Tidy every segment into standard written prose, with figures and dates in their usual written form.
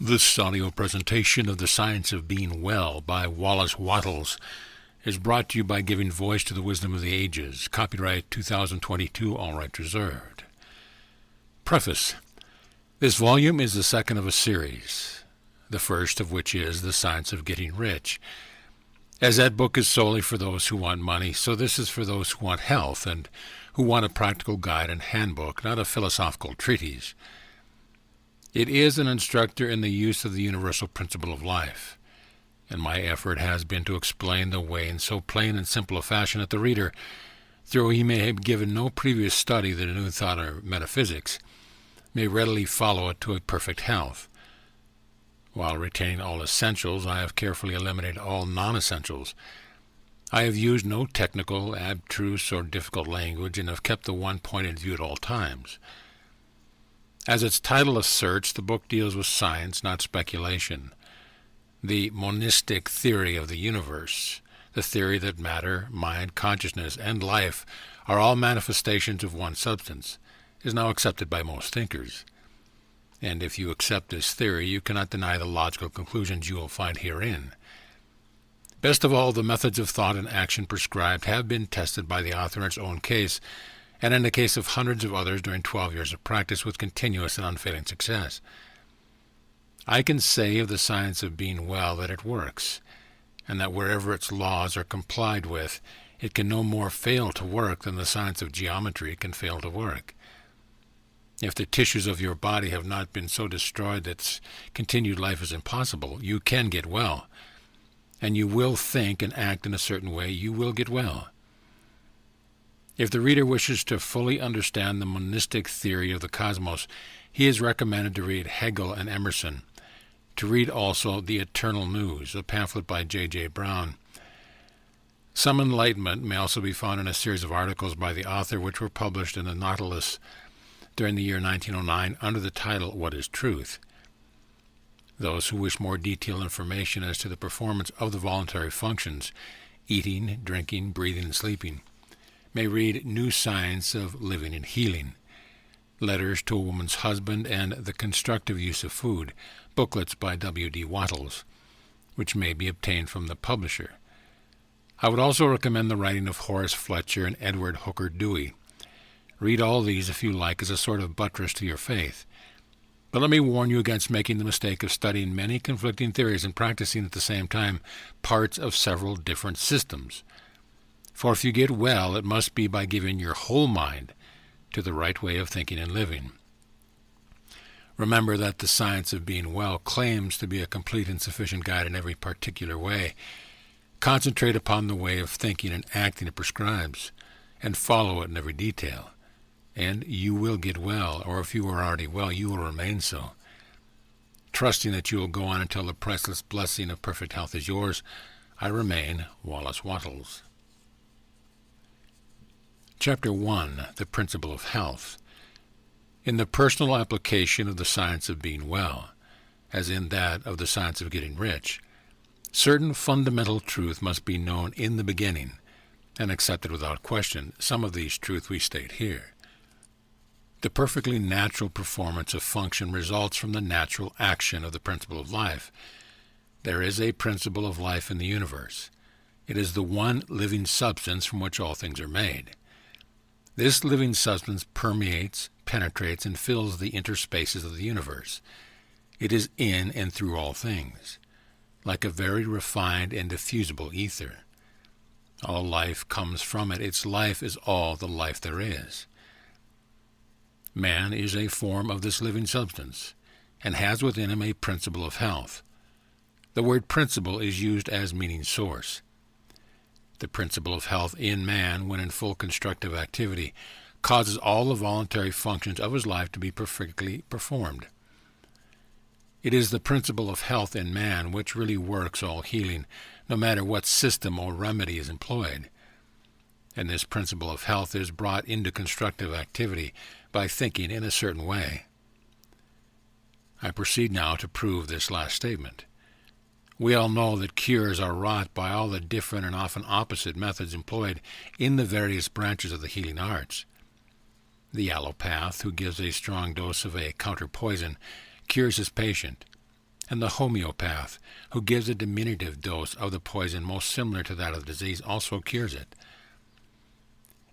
This audio presentation of The Science of Being Well by Wallace Wattles is brought to you by giving voice to the wisdom of the ages. Copyright 2022, all rights reserved. Preface. This volume is the second of a series, the first of which is The Science of Getting Rich. As that book is solely for those who want money, so this is for those who want health and who want a practical guide and handbook, not a philosophical treatise. It is an instructor in the use of the universal principle of life, and my effort has been to explain the way in so plain and simple a fashion that the reader, though he may have given no previous study to the new thought or metaphysics, may readily follow it to a perfect health. While retaining all essentials, I have carefully eliminated all non-essentials. I have used no technical, abstruse, or difficult language, and have kept the one point in view at all times. As its title asserts, the book deals with science, not speculation. The monistic theory of the universe, the theory that matter, mind, consciousness, and life are all manifestations of one substance, is now accepted by most thinkers. And if you accept this theory, you cannot deny the logical conclusions you will find herein. Best of all, the methods of thought and action prescribed have been tested by the author in its own case, and in the case of hundreds of others during 12 years of practice with continuous and unfailing success. I can say of the science of being well that it works, and that wherever its laws are complied with, it can no more fail to work than the science of geometry can fail to work. If the tissues of your body have not been so destroyed that continued life is impossible, you can get well, and you will think and act in a certain way, you will get well. If the reader wishes to fully understand the monistic theory of the cosmos, he is recommended to read Hegel and Emerson, to read also The Eternal News, a pamphlet by J.J. Brown. Some enlightenment may also be found in a series of articles by the author which were published in the Nautilus during the year 1909 under the title What is Truth? Those who wish more detailed information as to the performance of the voluntary functions, eating, drinking, breathing, and sleeping, may read New Science of Living and Healing, Letters to a Woman's Husband, and The Constructive Use of Food, booklets by W.D. Wattles, which may be obtained from the publisher. I would also recommend the writing of Horace Fletcher and Edward Hooker Dewey. Read all these if you like as a sort of buttress to your faith. But let me warn you against making the mistake of studying many conflicting theories and practicing at the same time parts of several different systems. For if you get well, it must be by giving your whole mind to the right way of thinking and living. Remember that the science of being well claims to be a complete and sufficient guide in every particular way. Concentrate upon the way of thinking and acting it prescribes, and follow it in every detail, and you will get well, or if you are already well, you will remain so. Trusting that you will go on until the priceless blessing of perfect health is yours, I remain Wallace Wattles. Chapter 1, The Principle of Health. In the personal application of the science of being well, as in that of the science of getting rich, certain fundamental truth must be known in the beginning and accepted without question. Some of these truths we state here. The perfectly natural performance of function results from the natural action of the principle of life. There is a principle of life in the universe. It is the one living substance from which all things are made. This living substance permeates, penetrates, and fills the interspaces of the universe. It is in and through all things, like a very refined and diffusible ether. All life comes from it. Its life is all the life there is. Man is a form of this living substance, and has within him a principle of health. The word principle is used as meaning source. The principle of health in man, when in full constructive activity, causes all the voluntary functions of his life to be perfectly performed. It is the principle of health in man which really works all healing, no matter what system or remedy is employed. And this principle of health is brought into constructive activity by thinking in a certain way. I proceed now to prove this last statement. We all know that cures are wrought by all the different and often opposite methods employed in the various branches of the healing arts. The allopath, who gives a strong dose of a counter-poison, cures his patient, and the homeopath, who gives a diminutive dose of the poison most similar to that of the disease, also cures it.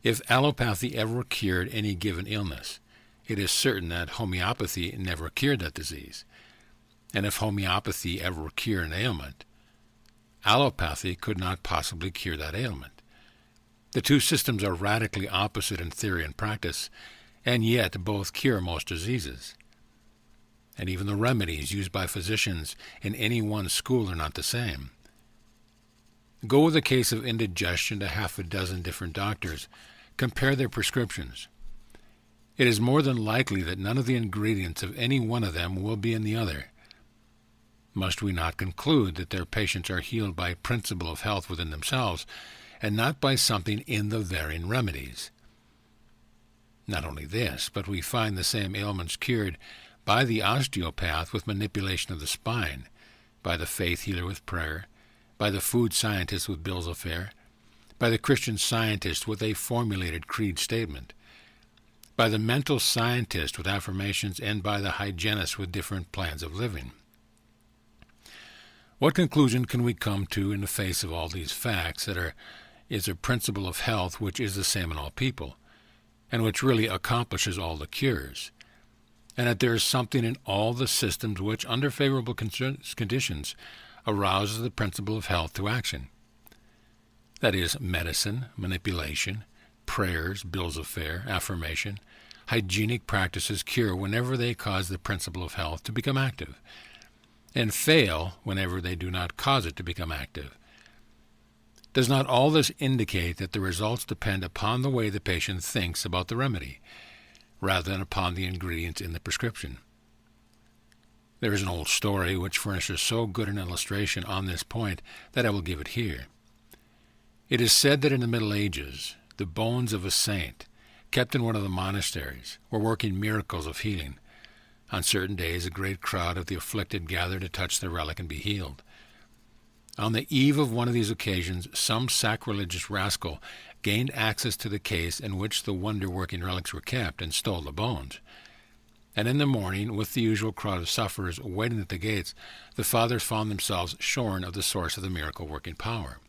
If allopathy ever cured any given illness, it is certain that homeopathy never cured that disease. And if homeopathy ever cured an ailment, allopathy could not possibly cure that ailment. The two systems are radically opposite in theory and practice, and yet both cure most diseases. And even the remedies used by physicians in any one school are not the same. Go with a case of indigestion to half a dozen different doctors. Compare their prescriptions. It is more than likely that none of the ingredients of any one of them will be in the other. Must we not conclude that their patients are healed by principle of health within themselves, and not by something in the varying remedies? Not only this, but we find the same ailments cured by the osteopath with manipulation of the spine, by the faith healer with prayer, by the food scientist with bills of fare, by the Christian Scientist with a formulated creed statement, by the mental scientist with affirmations, and by the hygienist with different plans of living. What conclusion can we come to in the face of all these facts that is a principle of health which is the same in all people, and which really accomplishes all the cures, and that there is something in all the systems which, under favorable conditions, arouses the principle of health to action? That is, medicine, manipulation, prayers, bills of fare, affirmation, hygienic practices cure whenever they cause the principle of health to become active, and fail whenever they do not cause it to become active. Does not all this indicate that the results depend upon the way the patient thinks about the remedy, rather than upon the ingredients in the prescription? There is an old story which furnishes so good an illustration on this point that I will give it here. It is said that in the Middle Ages, the bones of a saint, kept in one of the monasteries, were working miracles of healing. On certain days, a great crowd of the afflicted gathered to touch the relic and be healed. On the eve of one of these occasions, some sacrilegious rascal gained access to the case in which the wonder-working relics were kept and stole the bones. And in the morning, with the usual crowd of sufferers waiting at the gates, the fathers found themselves shorn of the source of the miracle-working power.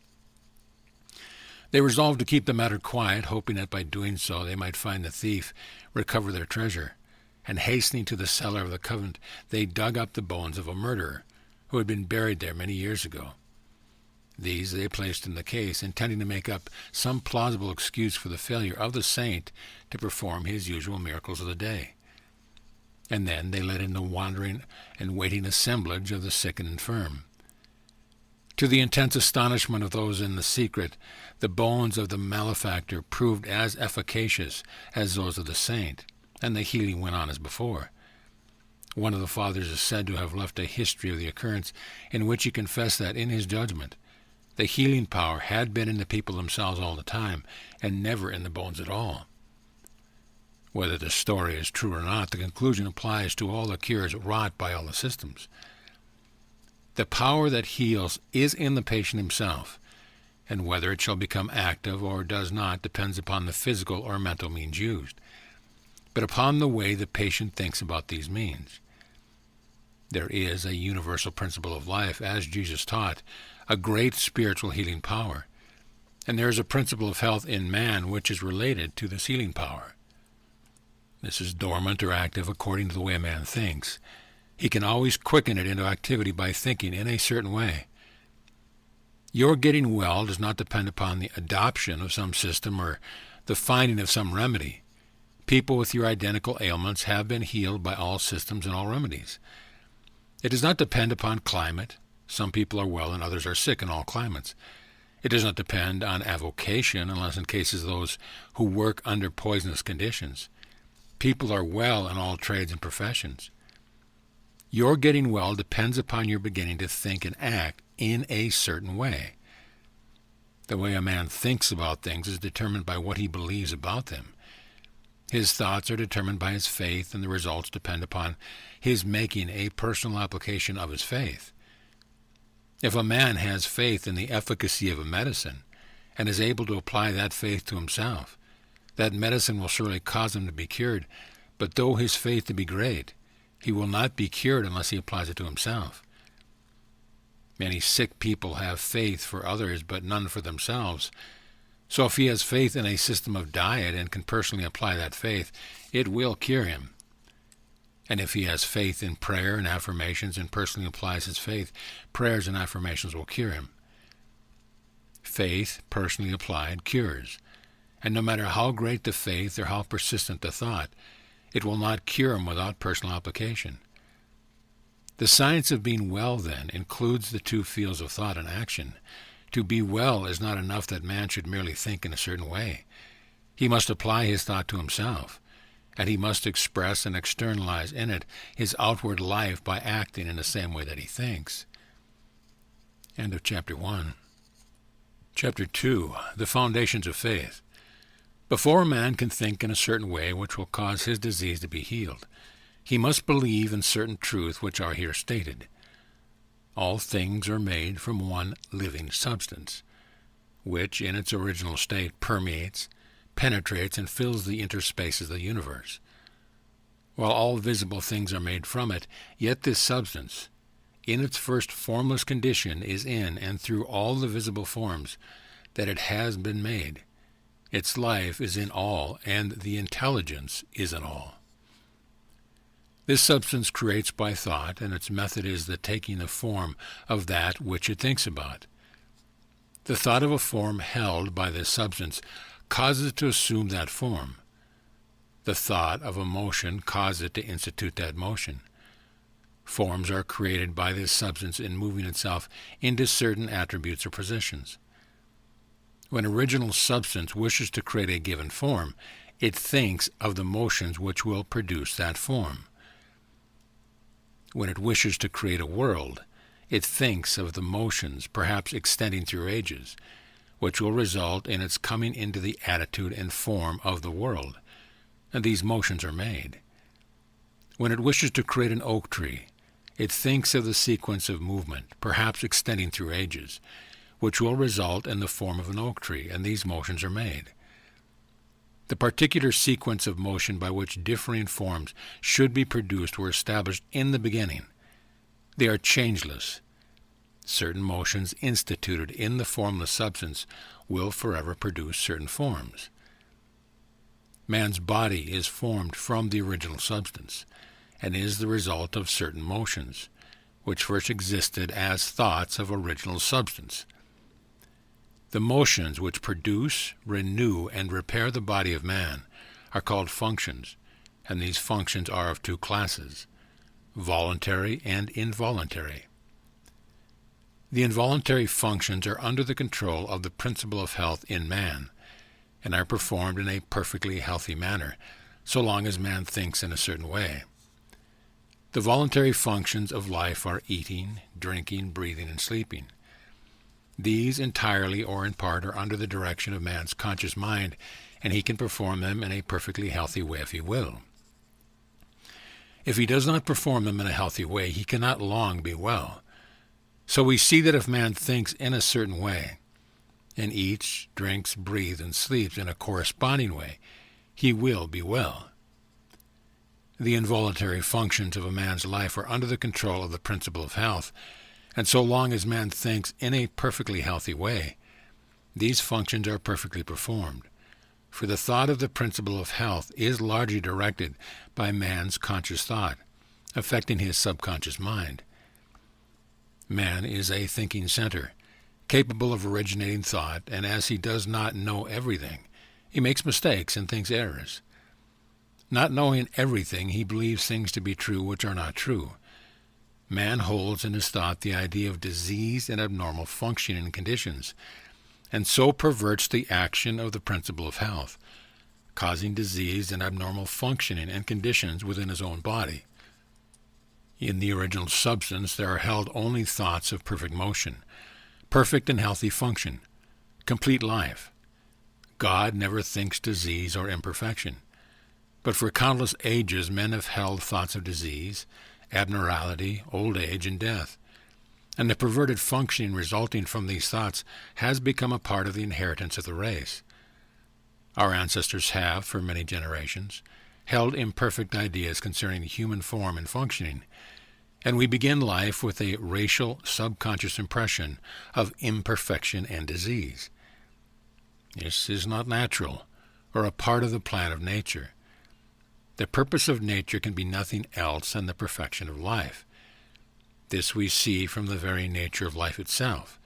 They resolved to keep the matter quiet, hoping that by doing so they might find the thief, recover their treasure, and hastening to the cellar of the convent, they dug up the bones of a murderer who had been buried there many years ago. These they placed in the case, intending to make up some plausible excuse for the failure of the saint to perform his usual miracles of the day. And then they let in the wandering and waiting assemblage of the sick and infirm. To the intense astonishment of those in the secret, the bones of the malefactor proved as efficacious as those of the saint, and the healing went on as before. One of the fathers is said to have left a history of the occurrence in which he confessed that, in his judgment, the healing power had been in the people themselves all the time, and never in the bones at all. Whether the story is true or not, the conclusion applies to all the cures wrought by all the systems. The power that heals is in the patient himself, and whether it shall become active or does not depends upon the physical or mental means used, but upon the way the patient thinks about these means. There is a universal principle of life, as Jesus taught, a great spiritual healing power, and there is a principle of health in man which is related to this healing power. This is dormant or active according to the way a man thinks. He can always quicken it into activity by thinking in a certain way. Your getting well does not depend upon the adoption of some system or the finding of some remedy. People with your identical ailments have been healed by all systems and all remedies. It does not depend upon climate. Some people are well and others are sick in all climates. It does not depend on avocation, unless in cases of those who work under poisonous conditions. People are well in all trades and professions. Your getting well depends upon your beginning to think and act in a certain way. The way a man thinks about things is determined by what he believes about them. His thoughts are determined by his faith, and the results depend upon his making a personal application of his faith. If a man has faith in the efficacy of a medicine and is able to apply that faith to himself, that medicine will surely cause him to be cured, but though his faith to be great, he will not be cured unless he applies it to himself. Many sick people have faith for others, but none for themselves. So if he has faith in a system of diet and can personally apply that faith, it will cure him. And if he has faith in prayer and affirmations and personally applies his faith, prayers and affirmations will cure him. Faith, personally applied, cures. And no matter how great the faith or how persistent the thought, it will not cure him without personal application. The science of being well, then, includes the two fields of thought and action. To be well is not enough that man should merely think in a certain way. He must apply his thought to himself, and he must express and externalize in it his outward life by acting in the same way that he thinks. End of Chapter 1. Chapter 2. The Foundations of Faith. Before a man can think in a certain way which will cause his disease to be healed, he must believe in certain truths which are here stated. All things are made from one living substance, which in its original state permeates, penetrates, and fills the interspaces of the universe. While all visible things are made from it, yet this substance, in its first formless condition, is in and through all the visible forms that it has been made. Its life is in all, and the intelligence is in all. This substance creates by thought, and its method is the taking the form of that which it thinks about. The thought of a form held by this substance causes it to assume that form. The thought of a motion causes it to institute that motion. Forms are created by this substance in moving itself into certain attributes or positions. When original substance wishes to create a given form, it thinks of the motions which will produce that form. When it wishes to create a world, it thinks of the motions, perhaps extending through ages, which will result in its coming into the attitude and form of the world, and these motions are made. When it wishes to create an oak tree, it thinks of the sequence of movement, perhaps extending through ages, which will result in the form of an oak tree, and these motions are made. The particular sequence of motion by which differing forms should be produced were established in the beginning. They are changeless. Certain motions instituted in the formless substance will forever produce certain forms. Man's body is formed from the original substance, and is the result of certain motions, which first existed as thoughts of original substance. The motions which produce, renew, and repair the body of man are called functions, and these functions are of two classes, voluntary and involuntary. The involuntary functions are under the control of the principle of health in man, and are performed in a perfectly healthy manner, so long as man thinks in a certain way. The voluntary functions of life are eating, drinking, breathing, and sleeping. These entirely or in part are under the direction of man's conscious mind, and he can perform them in a perfectly healthy way if he will. If he does not perform them in a healthy way, he cannot long be well. So we see that if man thinks in a certain way, and eats, drinks, breathes, and sleeps in a corresponding way, he will be well. The involuntary functions of a man's life are under the control of the principle of health, and so long as man thinks in a perfectly healthy way, these functions are perfectly performed. For the thought of the principle of health is largely directed by man's conscious thought, affecting his subconscious mind. Man is a thinking center, capable of originating thought, and as he does not know everything, he makes mistakes and thinks errors. Not knowing everything, he believes things to be true which are not true. Man holds in his thought the idea of disease and abnormal functioning conditions, and so perverts the action of the principle of health, causing disease and abnormal functioning and conditions within his own body. In the original substance there are held only thoughts of perfect motion, perfect and healthy function, complete life. God never thinks disease or imperfection, but for countless ages men have held thoughts of disease, abnormality, old age, and death, and the perverted functioning resulting from these thoughts has become a part of the inheritance of the race. Our ancestors have, for many generations, held imperfect ideas concerning human form and functioning, and we begin life with a racial subconscious impression of imperfection and disease. This is not natural or a part of the plan of nature. The purpose of nature can be nothing else than the perfection of life. This we see from the very nature of life itself.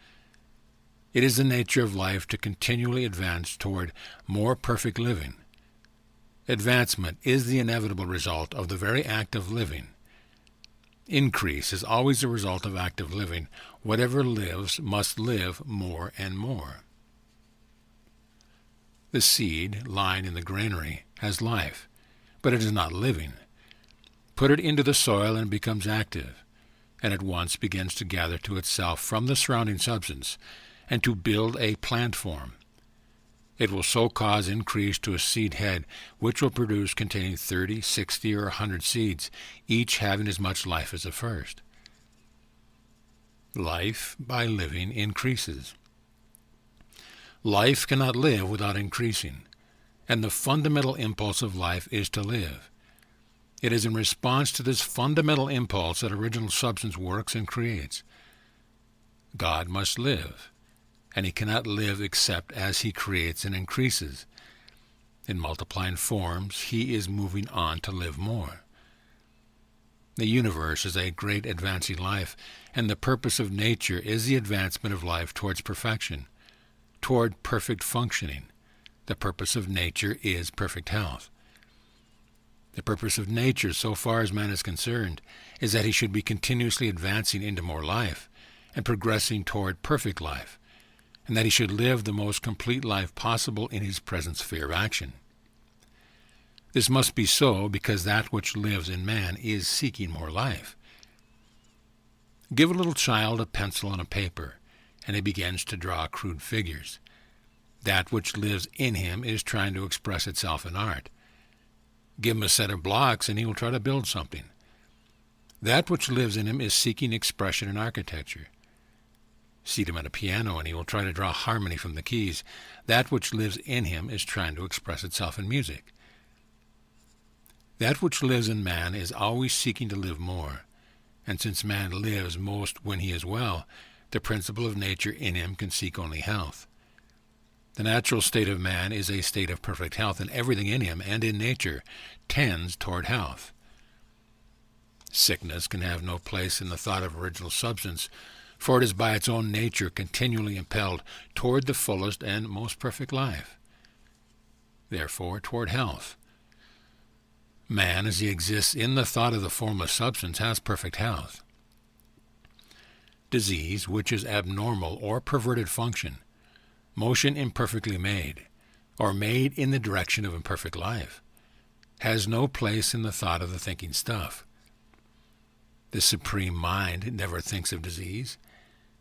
It is the nature of life to continually advance toward more perfect living. Advancement is the inevitable result of the very act of living. Increase is always the result of active living. Whatever lives must live more and more. The seed lying in the granary has life, but it is not living. Put it into the soil and it becomes active, and at once begins to gather to itself from the surrounding substance and to build a plant form. It will so cause increase to a seed head, which will produce containing 30, 60, or 100 seeds, each having as much life as the first. Life, by living, increases. Life cannot live without increasing, and the fundamental impulse of life is to live. It is in response to this fundamental impulse that original substance works and creates. God must live, and he cannot live except as he creates and increases. In multiplying forms, he is moving on to live more. The universe is a great advancing life, and the purpose of nature is the advancement of life towards perfection, toward perfect functioning. The purpose of nature is perfect health. The purpose of nature, so far as man is concerned, is that he should be continuously advancing into more life and progressing toward perfect life, and that he should live the most complete life possible in his present sphere of action. This must be so because that which lives in man is seeking more life. Give a little child a pencil and a paper, and he begins to draw crude figures. That which lives in him is trying to express itself in art. Give him a set of blocks, and he will try to build something. That which lives in him is seeking expression in architecture. Seat him at a piano, and he will try to draw harmony from the keys. That which lives in him is trying to express itself in music. That which lives in man is always seeking to live more, and since man lives most when he is well, the principle of nature in him can seek only health. The natural state of man is a state of perfect health, and everything in him and in nature tends toward health. Sickness can have no place in the thought of original substance, for it is by its own nature continually impelled toward the fullest and most perfect life. Therefore, toward health. Man, as he exists in the thought of the formless substance, has perfect health. Disease, which is abnormal or perverted function, motion imperfectly made, or made in the direction of imperfect life, has no place in the thought of the thinking stuff. The supreme mind never thinks of disease.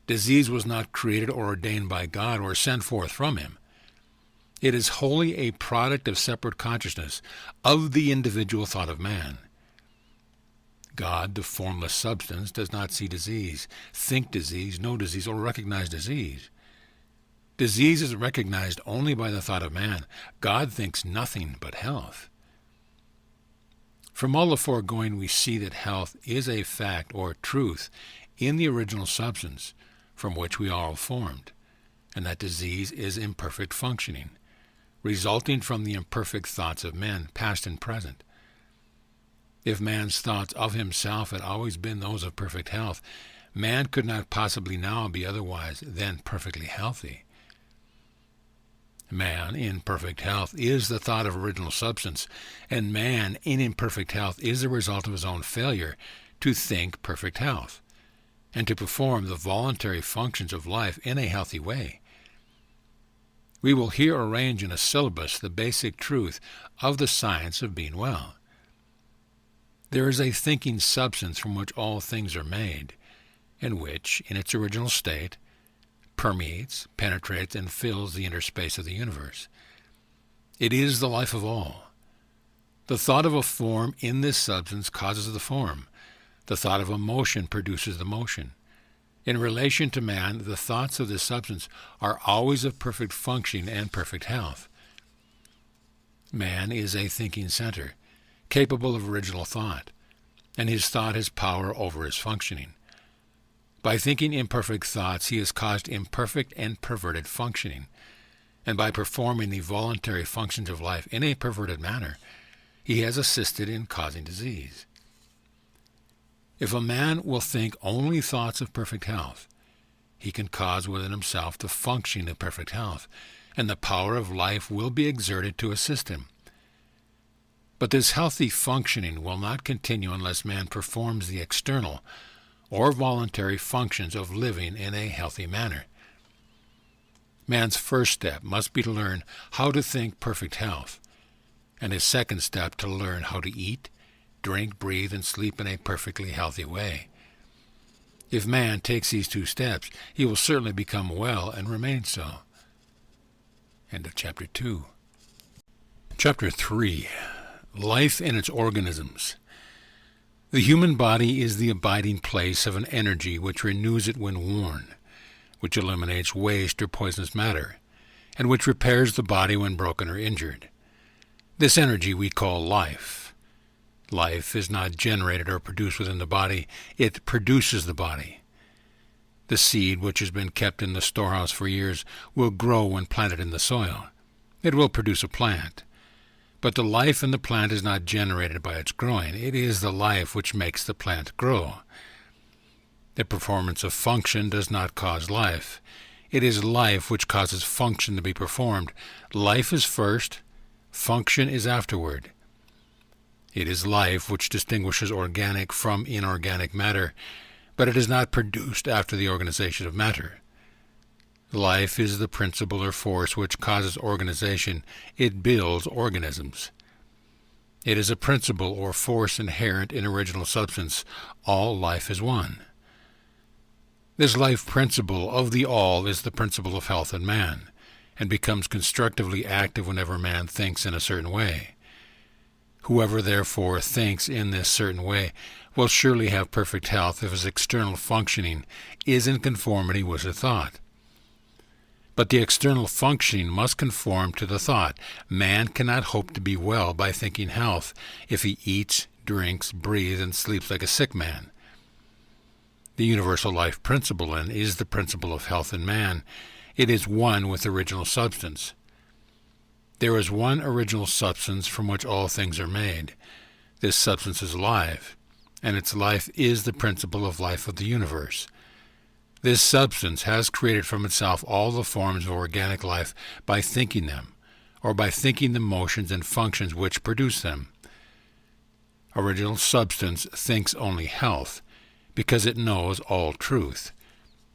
Disease was not created or ordained by God or sent forth from him. It is wholly a product of separate consciousness of the individual thought of man. God, the formless substance, does not see disease, think disease, know disease, or recognize disease. Disease is recognized only by the thought of man. God thinks nothing but health. From all the foregoing, we see that health is a fact or truth in the original substance from which we are all formed, and that disease is imperfect functioning, resulting from the imperfect thoughts of men, past and present. If man's thoughts of himself had always been those of perfect health, man could not possibly now be otherwise than perfectly healthy. Man in perfect health is the thought of original substance, and man in imperfect health is the result of his own failure to think perfect health, and to perform the voluntary functions of life in a healthy way. We will here arrange in a syllabus the basic truth of the science of being well. There is a thinking substance from which all things are made, and which, in its original state, permeates, penetrates, and fills the inner space of the universe. It is the life of all. The thought of a form in this substance causes the form. The thought of a motion produces the motion. In relation to man, the thoughts of this substance are always of perfect functioning and perfect health. Man is a thinking center, capable of original thought. and his thought has power over his functioning. By thinking imperfect thoughts, he has caused imperfect and perverted functioning, and by performing the voluntary functions of life in a perverted manner, he has assisted in causing disease. If a man will think only thoughts of perfect health, he can cause within himself the functioning of perfect health, and the power of life will be exerted to assist him. But this healthy functioning will not continue unless man performs the external or voluntary functions of living in a healthy manner. Man's first step must be to learn how to think perfect health, and his second step to learn how to eat, drink, breathe, and sleep in a perfectly healthy way. If man takes these two steps, he will certainly become well and remain so. End of Chapter 2. Chapter 3. Life and its organisms. The human body is the abiding place of an energy which renews it when worn, which eliminates waste or poisonous matter, and which repairs the body when broken or injured. This energy we call life. Life is not generated or produced within the body, it produces the body. The seed which has been kept in the storehouse for years will grow when planted in the soil. It will produce a plant. But the life in the plant is not generated by its growing. It is the life which makes the plant grow. The performance of function does not cause life. It is life which causes function to be performed. Life is first, function is afterward. It is life which distinguishes organic from inorganic matter, but it is not produced after the organization of matter. Life is the principle or force which causes organization. It builds organisms. It is a principle or force inherent in original substance. All life is one. This life principle of the all is the principle of health in man, and becomes constructively active whenever man thinks in a certain way. Whoever therefore thinks in this certain way will surely have perfect health if his external functioning is in conformity with the thought. But the external functioning must conform to the thought. Man cannot hope to be well by thinking health if he eats, drinks, breathes, and sleeps like a sick man. The universal life principle, then, is the principle of health in man. It is one with original substance. There is one original substance from which all things are made. This substance is life, and its life is the principle of life of the universe. This substance has created from itself all the forms of organic life by thinking them, or by thinking the motions and functions which produce them. Original substance thinks only health, because it knows all truth.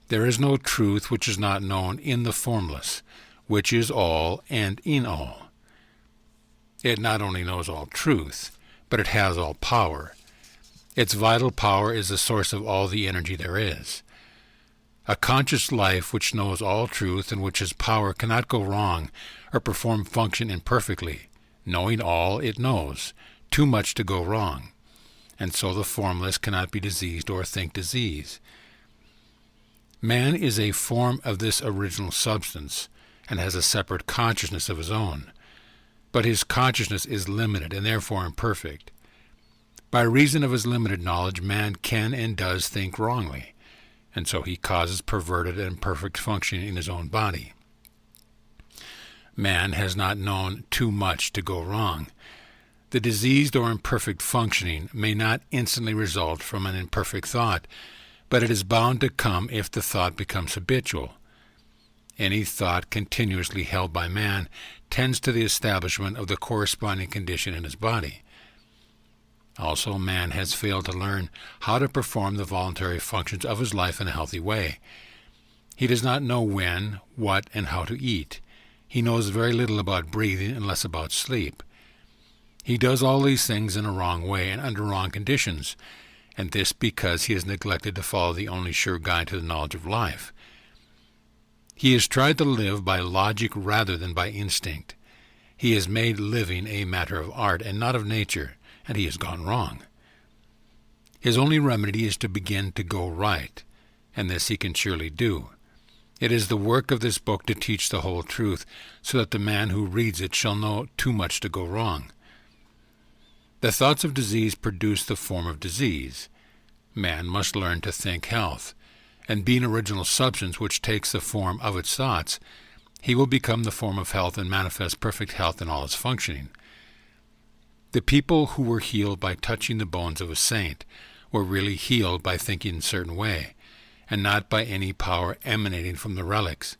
There is no truth which is not known in the formless, which is all and in all. It not only knows all truth, but it has all power. Its vital power is the source of all the energy there is. A conscious life which knows all truth and which has power cannot go wrong or perform function imperfectly. Knowing all, it knows too much to go wrong, and so the formless cannot be diseased or think disease. Man is a form of this original substance and has a separate consciousness of his own, but his consciousness is limited and therefore imperfect. By reason of his limited knowledge, man can and does think wrongly, and so he causes perverted and imperfect functioning in his own body. Man has not known too much to go wrong. The diseased or imperfect functioning may not instantly result from an imperfect thought, but it is bound to come if the thought becomes habitual. Any thought continuously held by man tends to the establishment of the corresponding condition in his body. Also, man has failed to learn how to perform the voluntary functions of his life in a healthy way. He does not know when, what, and how to eat. He knows very little about breathing and less about sleep. He does all these things in a wrong way and under wrong conditions, and this because he has neglected to follow the only sure guide to the knowledge of life. He has tried to live by logic rather than by instinct. He has made living a matter of art and not of nature, and he has gone wrong. His only remedy is to begin to go right, and this he can surely do. It is the work of this book to teach the whole truth, so that the man who reads it shall know too much to go wrong. The thoughts of disease produce the form of disease. Man must learn to think health, and be an original substance which takes the form of its thoughts. He will become the form of health and manifest perfect health in all its functioning. The people who were healed by touching the bones of a saint were really healed by thinking in a certain way, and not by any power emanating from the relics.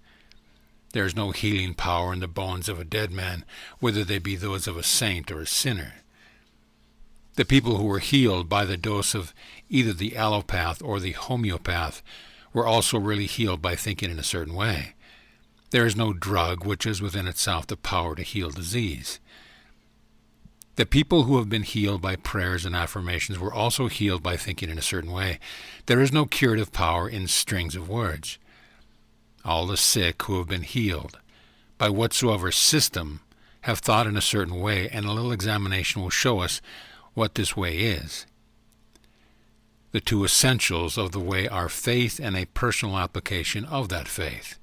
There is no healing power in the bones of a dead man, whether they be those of a saint or a sinner. The people who were healed by the dose of either the allopath or the homeopath were also really healed by thinking in a certain way. There is no drug which has within itself the power to heal disease. The people who have been healed by prayers and affirmations were also healed by thinking in a certain way. There is no curative power in strings of words. All the sick who have been healed, by whatsoever system, have thought in a certain way, and a little examination will show us what this way is. The two essentials of the way are faith and a personal application of that faith.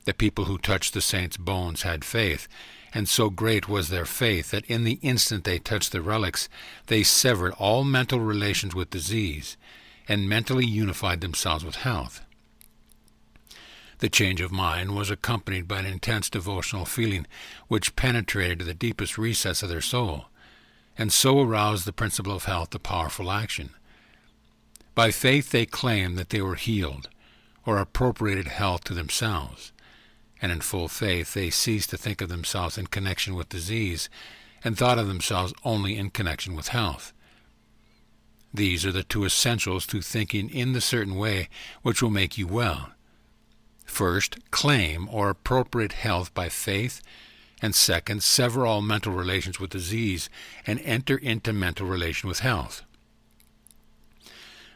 The people who touched the saints' bones had faith, and so great was their faith that in the instant they touched the relics, they severed all mental relations with disease, and mentally unified themselves with health. The change of mind was accompanied by an intense devotional feeling which penetrated to the deepest recess of their soul, and so aroused the principle of health to powerful action. By faith they claimed that they were healed, or appropriated health to themselves, and in full faith they ceased to think of themselves in connection with disease, and thought of themselves only in connection with health. These are the two essentials to thinking in the certain way which will make you well. First, claim or appropriate health by faith, and second, sever all mental relations with disease and enter into mental relation with health.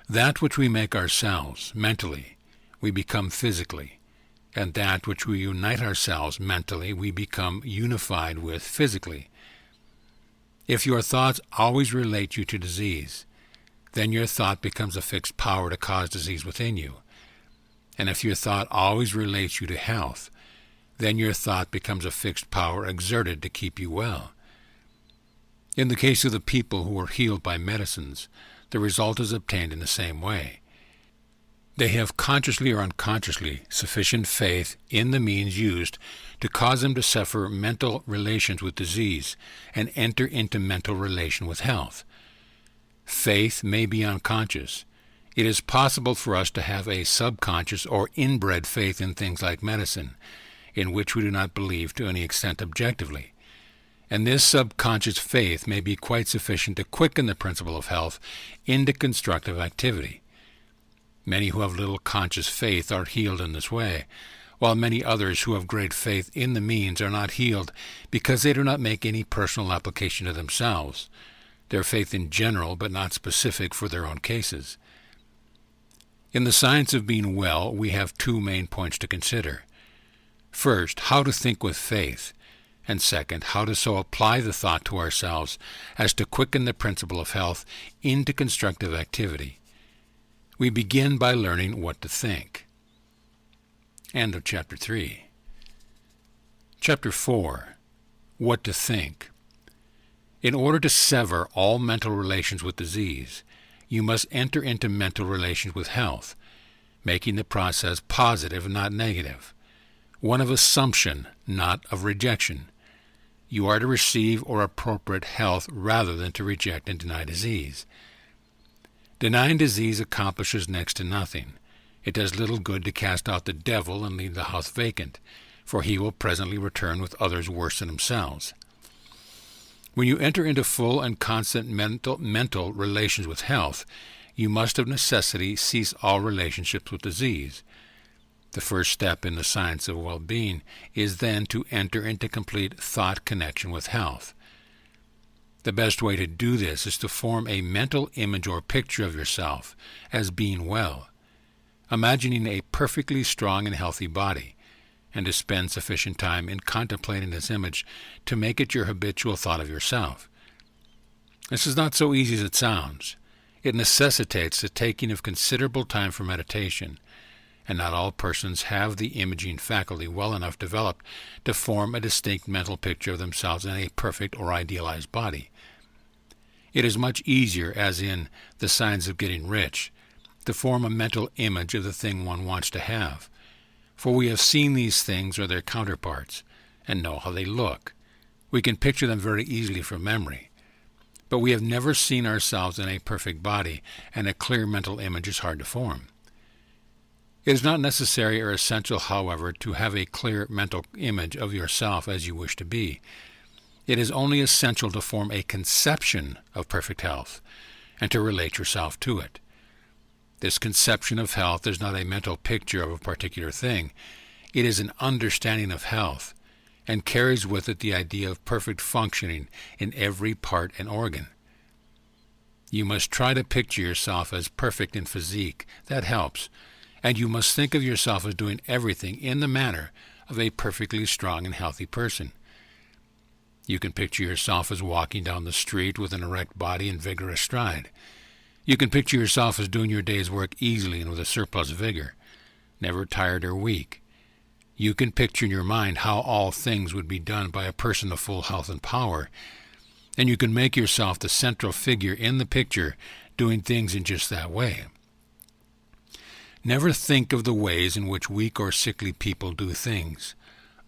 That which we make ourselves mentally, we become physically, and that which we unite ourselves mentally, we become unified with physically. If your thoughts always relate you to disease, then your thought becomes a fixed power to cause disease within you. And if your thought always relates you to health, then your thought becomes a fixed power exerted to keep you well. In the case of the people who are healed by medicines, the result is obtained in the same way. They have consciously or unconsciously sufficient faith in the means used to cause them to sever mental relations with disease and enter into mental relation with health. Faith may be unconscious. It is possible for us to have a subconscious or inbred faith in things like medicine, in which we do not believe to any extent objectively. And this subconscious faith may be quite sufficient to quicken the principle of health into constructive activity. Many who have little conscious faith are healed in this way, while many others who have great faith in the means are not healed because they do not make any personal application to themselves, their faith in general but not specific for their own cases. In the science of being well, we have two main points to consider. First, how to think with faith, and second, how to so apply the thought to ourselves as to quicken the principle of health into constructive activity. We begin by learning what to think. End of Chapter 3. Chapter 4. What to think. In order to sever all mental relations with disease, you must enter into mental relations with health, making the process positive and not negative, one of assumption, not of rejection. You are to receive or appropriate health rather than to reject and deny disease. Denying disease accomplishes next to nothing. It does little good to cast out the devil and leave the house vacant, for he will presently return with others worse than themselves. When you enter into full and constant mental relations with health, you must of necessity cease all relationships with disease. The first step in the science of well-being is then to enter into complete thought connection with health. The best way to do this is to form a mental image or picture of yourself as being well, imagining a perfectly strong and healthy body, and to spend sufficient time in contemplating this image to make it your habitual thought of yourself. This is not so easy as it sounds. It necessitates the taking of considerable time for meditation, and not all persons have the imaging faculty well enough developed to form a distinct mental picture of themselves in a perfect or idealized body. It is much easier, as in The Signs of Getting Rich, to form a mental image of the thing one wants to have, for we have seen these things or their counterparts, and know how they look. We can picture them very easily from memory. But we have never seen ourselves in a perfect body, and a clear mental image is hard to form. It is not necessary or essential, however, to have a clear mental image of yourself as you wish to be. It is only essential to form a conception of perfect health, and to relate yourself to it. This conception of health is not a mental picture of a particular thing. It is an understanding of health, and carries with it the idea of perfect functioning in every part and organ. You must try to picture yourself as perfect in physique. That helps. And you must think of yourself as doing everything in the manner of a perfectly strong and healthy person. You can picture yourself as walking down the street with an erect body and vigorous stride. You can picture yourself as doing your day's work easily and with a surplus vigor, never tired or weak. You can picture in your mind how all things would be done by a person of full health and power, and you can make yourself the central figure in the picture doing things in just that way. Never think of the ways in which weak or sickly people do things.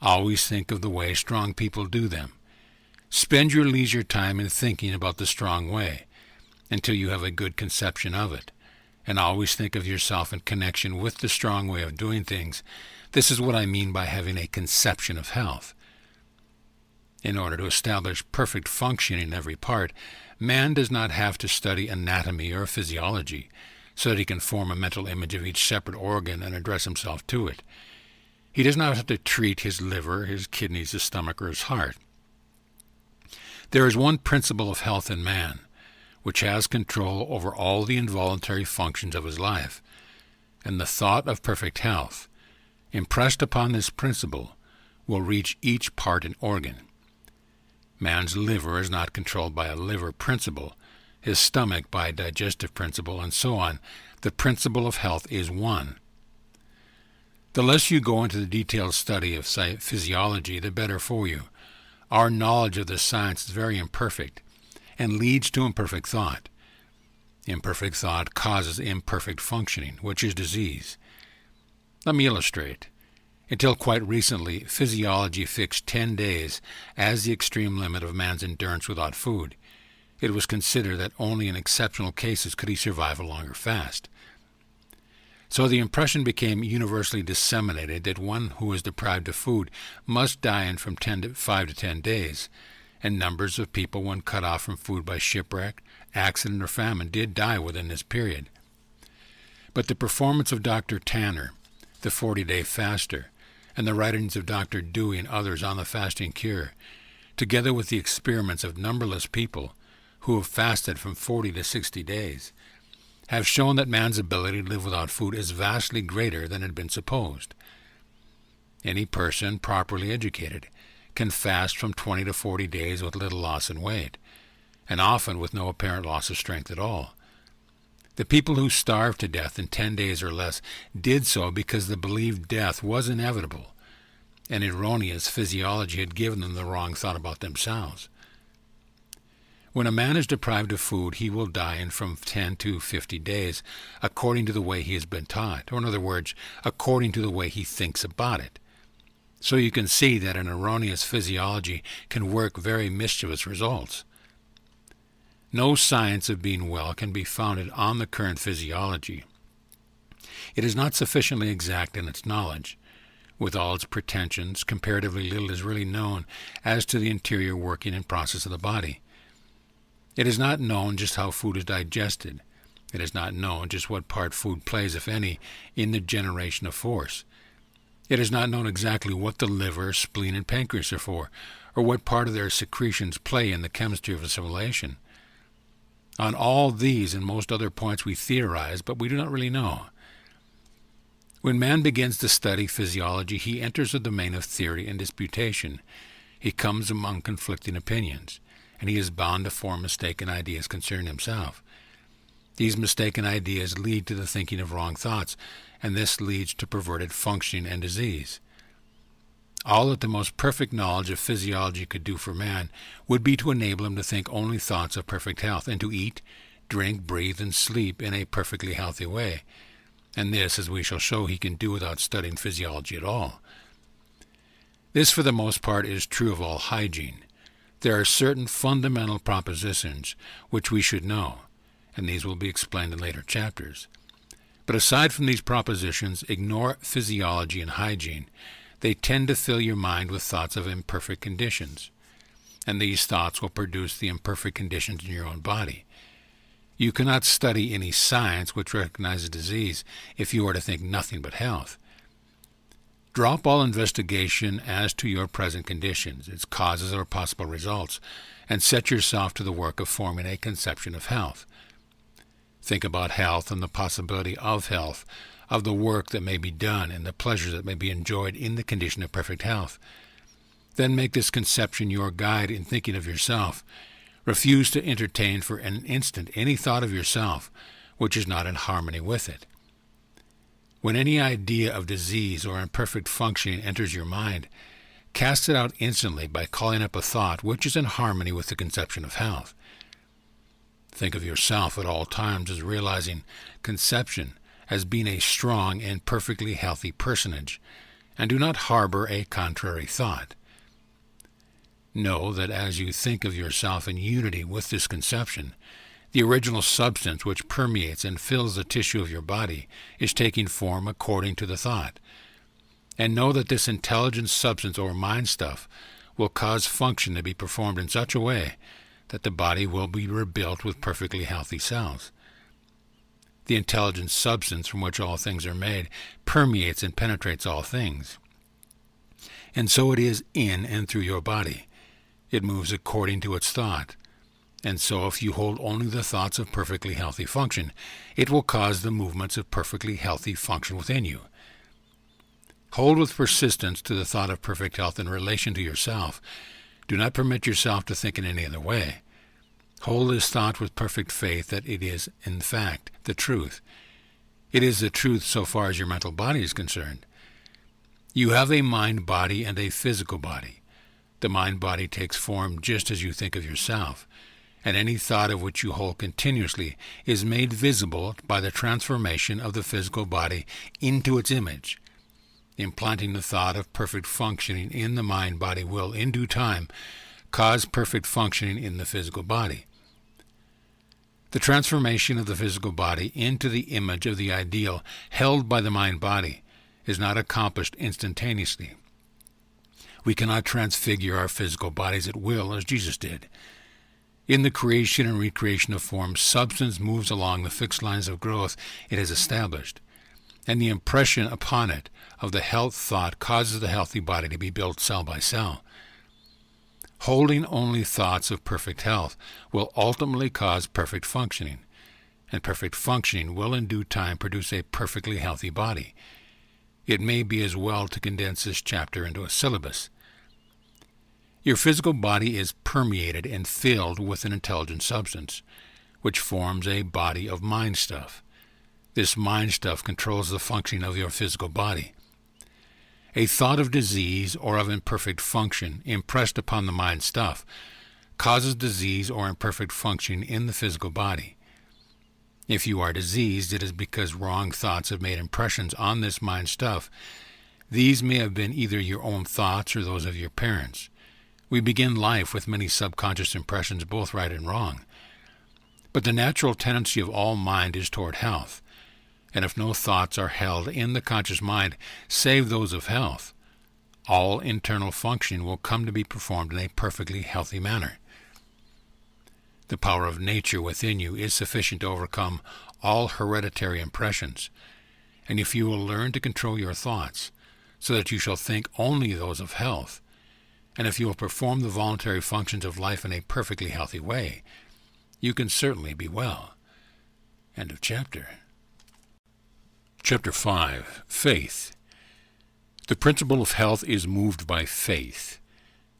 Always think of the way strong people do them. Spend your leisure time in thinking about the strong way until you have a good conception of it, and always think of yourself in connection with the strong way of doing things. This is what I mean by having a conception of health. In order to establish perfect function in every part, man does not have to study anatomy or physiology so that he can form a mental image of each separate organ and address himself to it. He does not have to treat his liver, his kidneys, his stomach, or his heart. There is one principle of health in man, which has control over all the involuntary functions of his life, and the thought of perfect health, impressed upon this principle, will reach each part and organ. Man's liver is not controlled by a liver principle, his stomach by a digestive principle, and so on. The principle of health is one. The less you go into the detailed study of physiology, the better for you. Our knowledge of this science is very imperfect and leads to imperfect thought. Imperfect thought causes imperfect functioning, which is disease. Let me illustrate. Until quite recently, physiology fixed 10 days as the extreme limit of man's endurance without food. It was considered that only in exceptional cases could he survive a longer fast. So the impression became universally disseminated that one who is deprived of food must die in from 5 to 10 days, and numbers of people, when cut off from food by shipwreck, accident, or famine, did die within this period. But the performance of Dr. Tanner, the 40-day faster, and the writings of Dr. Dewey and others on the fasting cure, together with the experiments of numberless people who have fasted from 40 to 60 days, have shown that man's ability to live without food is vastly greater than had been supposed. Any person properly educated can fast from 20 to 40 days with little loss in weight, and often with no apparent loss of strength at all. The people who starved to death in 10 days or less did so because the believed death was inevitable, and erroneous physiology had given them the wrong thought about themselves. When a man is deprived of food, he will die in from 10 to 50 days, according to the way he has been taught, or in other words, according to the way he thinks about it. So you can see that an erroneous physiology can work very mischievous results. No science of being well can be founded on the current physiology. It is not sufficiently exact in its knowledge. With all its pretensions, comparatively little is really known as to the interior working and process of the body. It is not known just how food is digested. It is not known just what part food plays, if any, in the generation of force. It is not known exactly what the liver, spleen, and pancreas are for, or what part of their secretions play in the chemistry of assimilation. On all these and most other points we theorize, but we do not really know. When man begins to study physiology, he enters the domain of theory and disputation. He comes among conflicting opinions, and he is bound to form mistaken ideas concerning himself. These mistaken ideas lead to the thinking of wrong thoughts, and this leads to perverted functioning and disease. All that the most perfect knowledge of physiology could do for man would be to enable him to think only thoughts of perfect health, and to eat, drink, breathe, and sleep in a perfectly healthy way. And this, as we shall show, he can do without studying physiology at all. This, for the most part, is true of all hygiene. There are certain fundamental propositions which we should know, and these will be explained in later chapters. But aside from these propositions, ignore physiology and hygiene. They tend to fill your mind with thoughts of imperfect conditions, and these thoughts will produce the imperfect conditions in your own body. You cannot study any science which recognizes disease if you are to think nothing but health. Drop all investigation as to your present conditions, its causes or possible results, and set yourself to the work of forming a conception of health. Think about health and the possibility of health, of the work that may be done and the pleasures that may be enjoyed in the condition of perfect health. Then make this conception your guide in thinking of yourself. Refuse to entertain for an instant any thought of yourself which is not in harmony with it. When any idea of disease or imperfect functioning enters your mind, cast it out instantly by calling up a thought which is in harmony with the conception of health. Think of yourself at all times as realizing conception, as being a strong and perfectly healthy personage, and do not harbor a contrary thought. Know that as you think of yourself in unity with this conception, the original substance which permeates and fills the tissue of your body is taking form according to the thought. And know that this intelligent substance or mind stuff will cause function to be performed in such a way that the body will be rebuilt with perfectly healthy cells. The intelligent substance from which all things are made permeates and penetrates all things. And so it is in and through your body. It moves according to its thought. And so if you hold only the thoughts of perfectly healthy function, it will cause the movements of perfectly healthy function within you. Hold with persistence to the thought of perfect health in relation to yourself. Do not permit yourself to think in any other way. Hold this thought with perfect faith that it is, in fact, the truth. It is the truth so far as your mental body is concerned. You have a mind-body and a physical body. The mind-body takes form just as you think of yourself, and any thought of which you hold continuously is made visible by the transformation of the physical body into its image. Implanting the thought of perfect functioning in the mind-body will, in due time, cause perfect functioning in the physical body. The transformation of the physical body into the image of the ideal held by the mind-body is not accomplished instantaneously. We cannot transfigure our physical bodies at will as Jesus did. In the creation and recreation of form, substance moves along the fixed lines of growth it has established, and the impression upon it of the health thought causes the healthy body to be built cell by cell. Holding only thoughts of perfect health will ultimately cause perfect functioning, and perfect functioning will in due time produce a perfectly healthy body. It may be as well to condense this chapter into a syllabus. Your physical body is permeated and filled with an intelligent substance, which forms a body of mind stuff. This mind stuff controls the functioning of your physical body. A thought of disease or of imperfect function impressed upon the mind stuff causes disease or imperfect functioning in the physical body. If you are diseased, it is because wrong thoughts have made impressions on this mind stuff. These may have been either your own thoughts or those of your parents. We begin life with many subconscious impressions, both right and wrong. But the natural tendency of all mind is toward health. And if no thoughts are held in the conscious mind save those of health, all internal functioning will come to be performed in a perfectly healthy manner. The power of nature within you is sufficient to overcome all hereditary impressions, and if you will learn to control your thoughts so that you shall think only those of health, and if you will perform the voluntary functions of life in a perfectly healthy way, you can certainly be well. End of chapter. Chapter 5. Faith. The principle of health is moved by faith.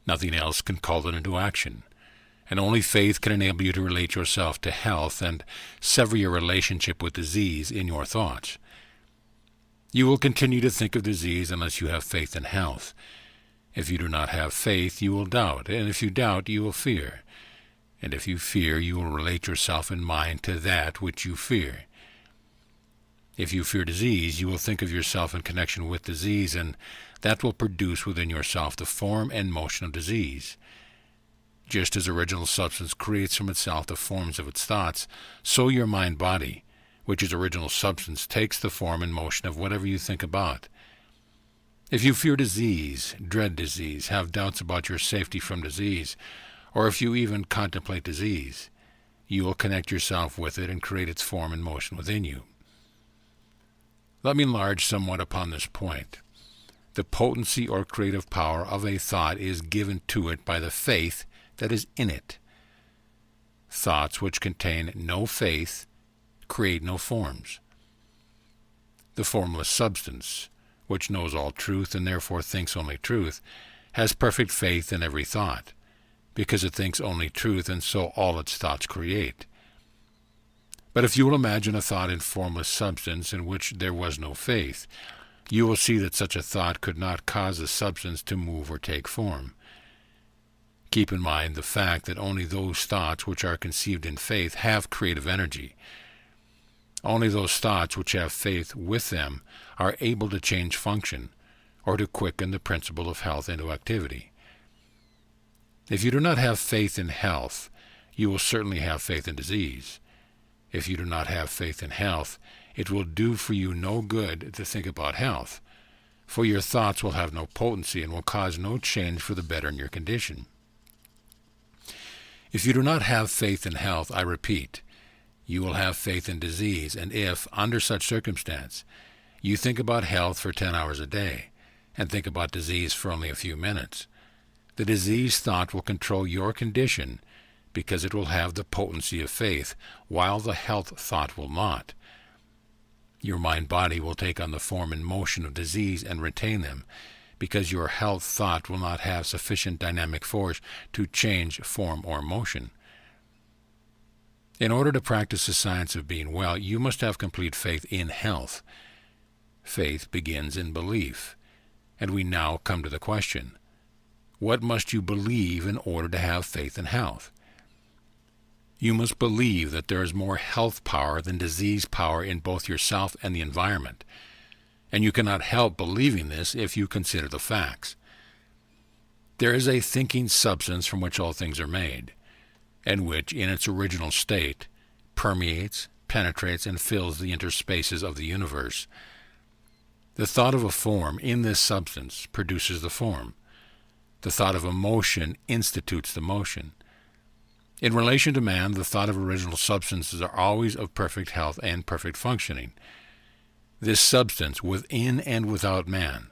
Nothing else can call it into action, and only faith can enable you to relate yourself to health and sever your relationship with disease in your thoughts. You will continue to think of disease unless you have faith in health. If you do not have faith, you will doubt, and if you doubt, you will fear. And if you fear, you will relate yourself in mind to that which you fear. If you fear disease, you will think of yourself in connection with disease, and that will produce within yourself the form and motion of disease. Just as original substance creates from itself the forms of its thoughts, so your mind-body, which is original substance, takes the form and motion of whatever you think about. If you fear disease, dread disease, have doubts about your safety from disease, or if you even contemplate disease, you will connect yourself with it and create its form and motion within you. Let me enlarge somewhat upon this point. The potency or creative power of a thought is given to it by the faith that is in it. Thoughts which contain no faith create no forms. The formless substance, which knows all truth and therefore thinks only truth, has perfect faith in every thought, because it thinks only truth, and so all its thoughts create. But if you will imagine a thought in formless substance in which there was no faith, you will see that such a thought could not cause the substance to move or take form. Keep in mind the fact that only those thoughts which are conceived in faith have creative energy. Only those thoughts which have faith with them are able to change function, or to quicken the principle of health into activity. If you do not have faith in health, you will certainly have faith in disease. If you do not have faith in health, it will do for you no good to think about health, for your thoughts will have no potency and will cause no change for the better in your condition. If you do not have faith in health, I repeat, you will have faith in disease, and if, under such circumstance, you think about health for 10 hours a day, and think about disease for only a few minutes, the disease thought will control your condition because it will have the potency of faith, while the health thought will not. Your mind-body will take on the form and motion of disease and retain them, because your health thought will not have sufficient dynamic force to change form or motion. In order to practice the science of being well, you must have complete faith in health. Faith begins in belief, and we now come to the question, what must you believe in order to have faith in health? You must believe that there is more health power than disease power in both yourself and the environment, and you cannot help believing this if you consider the facts. There is a thinking substance from which all things are made, and which, in its original state, permeates, penetrates, and fills the interspaces of the universe. The thought of a form in this substance produces the form. The thought of a motion institutes the motion. In relation to man, the thought of original substances are always of perfect health and perfect functioning. This substance, within and without man,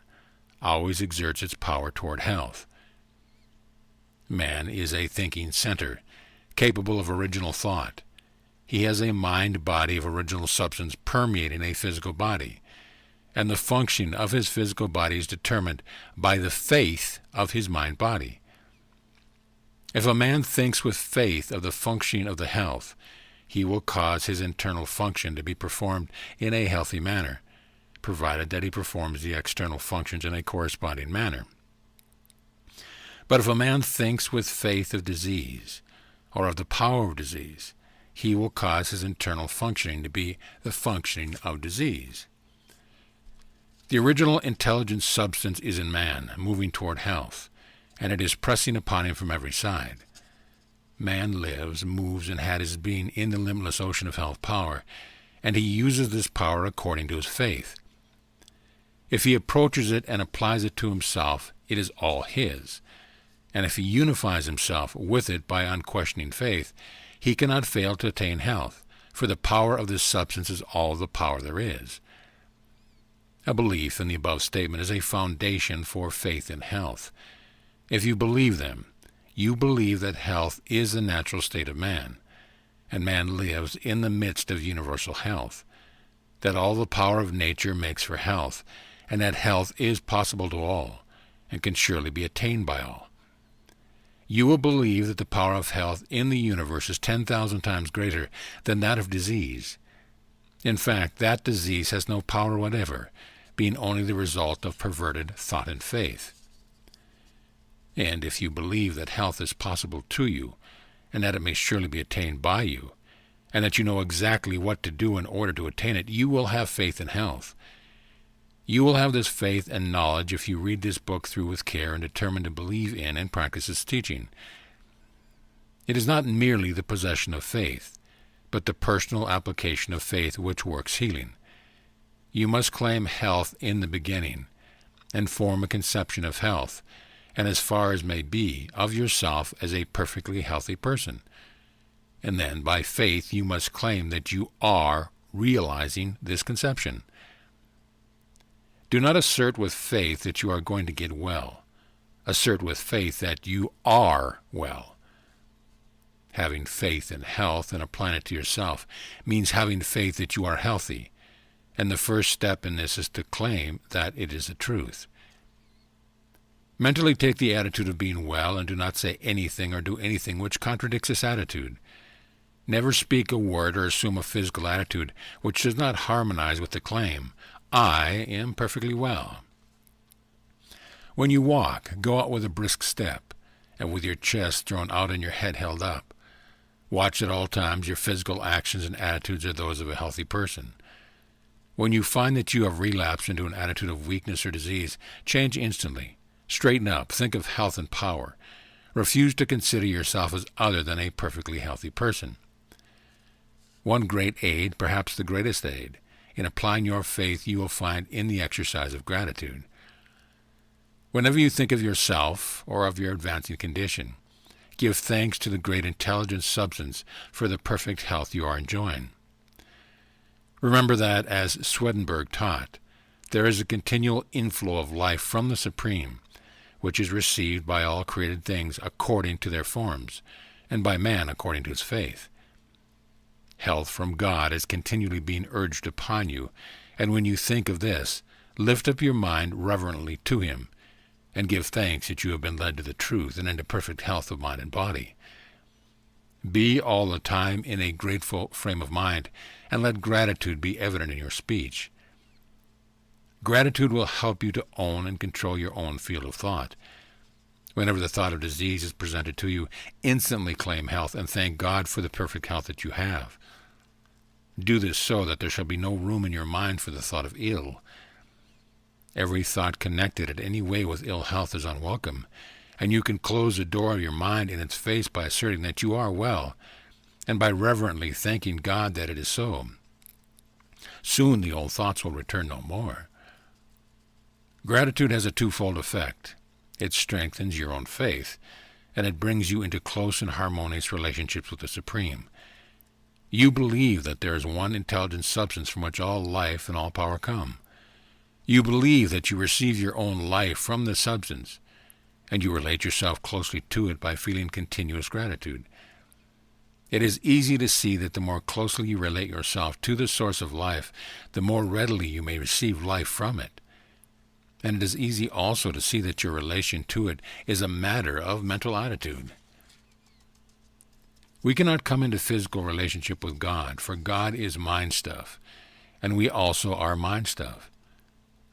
always exerts its power toward health. Man is a thinking center, capable of original thought. He has a mind-body of original substance permeating a physical body, and the function of his physical body is determined by the faith of his mind-body. If a man thinks with faith of the functioning of the health, he will cause his internal function to be performed in a healthy manner, provided that he performs the external functions in a corresponding manner. But if a man thinks with faith of disease, or of the power of disease, he will cause his internal functioning to be the functioning of disease. The original intelligent substance is in man, moving toward health, and it is pressing upon him from every side. Man lives, moves, and had his being in the limitless ocean of health power, and he uses this power according to his faith. If he approaches it and applies it to himself, it is all his, and if he unifies himself with it by unquestioning faith, he cannot fail to attain health, for the power of this substance is all the power there is. A belief in the above statement is a foundation for faith in health. If you believe them, you believe that health is the natural state of man, and man lives in the midst of universal health, that all the power of nature makes for health, and that health is possible to all, and can surely be attained by all. You will believe that the power of health in the universe is 10,000 times greater than that of disease. In fact, that disease has no power whatever, being only the result of perverted thought and faith. And if you believe that health is possible to you, and that it may surely be attained by you, and that you know exactly what to do in order to attain it, you will have faith in health. You will have this faith and knowledge if you read this book through with care and determine to believe in and practice its teaching. It is not merely the possession of faith, but the personal application of faith which works healing. You must claim health in the beginning, and form a conception of health, and as far as may be, of yourself as a perfectly healthy person. And then, by faith, you must claim that you are realizing this conception. Do not assert with faith that you are going to get well. Assert with faith that you are well. Having faith in health and applying it to yourself means having faith that you are healthy, and the first step in this is to claim that it is the truth. Mentally take the attitude of being well and do not say anything or do anything which contradicts this attitude. Never speak a word or assume a physical attitude which does not harmonize with the claim, I am perfectly well. When you walk, go out with a brisk step, and with your chest thrown out and your head held up. Watch at all times your physical actions and attitudes are those of a healthy person. When you find that you have relapsed into an attitude of weakness or disease, change instantly. Straighten up, think of health and power. Refuse to consider yourself as other than a perfectly healthy person. One great aid, perhaps the greatest aid, in applying your faith you will find in the exercise of gratitude. Whenever you think of yourself or of your advancing condition, give thanks to the great intelligent substance for the perfect health you are enjoying. Remember that, as Swedenborg taught, there is a continual inflow of life from the Supreme, which is received by all created things according to their forms, and by man according to his faith. Health from God is continually being urged upon you, and when you think of this, lift up your mind reverently to him, and give thanks that you have been led to the truth and into perfect health of mind and body. Be all the time in a grateful frame of mind, and let gratitude be evident in your speech. Gratitude will help you to own and control your own field of thought. Whenever the thought of disease is presented to you, instantly claim health and thank God for the perfect health that you have. Do this so that there shall be no room in your mind for the thought of ill. Every thought connected in any way with ill health is unwelcome, and you can close the door of your mind in its face by asserting that you are well, and by reverently thanking God that it is so. Soon the old thoughts will return no more. Gratitude has a twofold effect. It strengthens your own faith, and it brings you into close and harmonious relationships with the Supreme. You believe that there is one intelligent substance from which all life and all power come. You believe that you receive your own life from this substance, and you relate yourself closely to it by feeling continuous gratitude. It is easy to see that the more closely you relate yourself to the source of life, the more readily you may receive life from it. And it is easy also to see that your relation to it is a matter of mental attitude. We cannot come into physical relationship with God, for God is mind stuff, and we also are mind stuff.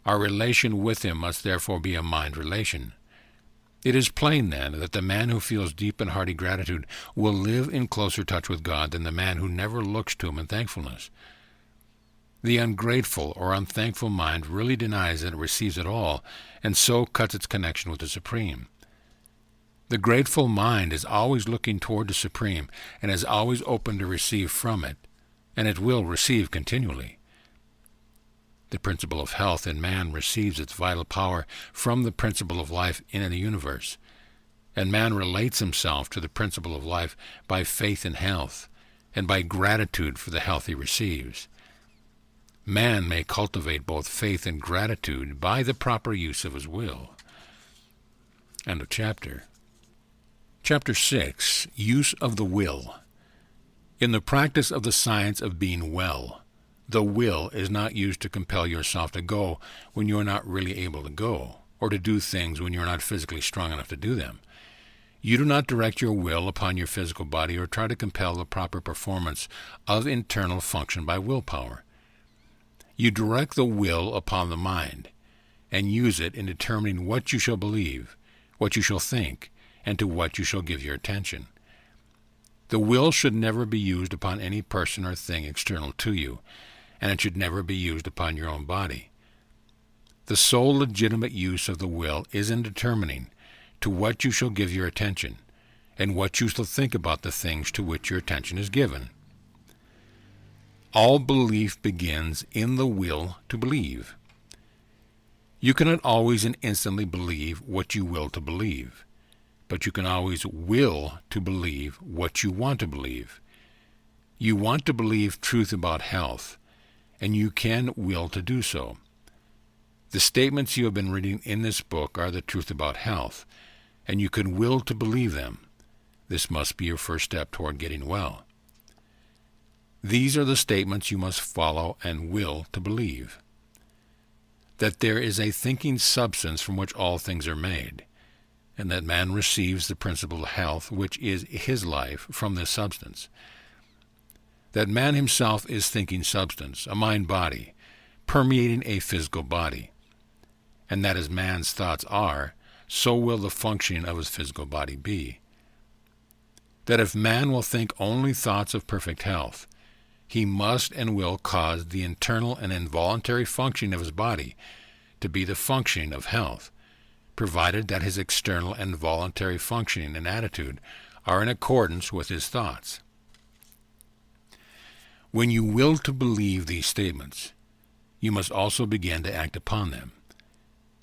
Our relation with him must therefore be a mind relation. It is plain, then, that the man who feels deep and hearty gratitude will live in closer touch with God than the man who never looks to him in thankfulness. The ungrateful or unthankful mind really denies that it receives at all, and so cuts its connection with the Supreme. The grateful mind is always looking toward the Supreme, and is always open to receive from it, and it will receive continually. The principle of health in man receives its vital power from the principle of life in the universe, and man relates himself to the principle of life by faith in health, and by gratitude for the health he receives. Man may cultivate both faith and gratitude by the proper use of his will. End of chapter. Chapter 6. Use of the Will. In the practice of the science of being well, the will is not used to compel yourself to go when you are not really able to go, or to do things when you are not physically strong enough to do them. You do not direct your will upon your physical body or try to compel the proper performance of internal function by willpower. You direct the will upon the mind, and use it in determining what you shall believe, what you shall think, and to what you shall give your attention. The will should never be used upon any person or thing external to you, and it should never be used upon your own body. The sole legitimate use of the will is in determining to what you shall give your attention, and what you shall think about the things to which your attention is given. All belief begins in the will to believe. You cannot always and instantly believe what you will to believe, but you can always will to believe what you want to believe. You want to believe truth about health, and you can will to do so. The statements you have been reading in this book are the truth about health, and you can will to believe them. This must be your first step toward getting well. These are the statements you must follow and will to believe. That there is a thinking substance from which all things are made, and that man receives the principle of health, which is his life, from this substance. That man himself is thinking substance, a mind-body, permeating a physical body, and that as man's thoughts are, so will the functioning of his physical body be. That if man will think only thoughts of perfect health, he must and will cause the internal and involuntary functioning of his body to be the functioning of health, provided that his external and voluntary functioning and attitude are in accordance with his thoughts. When you will to believe these statements, you must also begin to act upon them.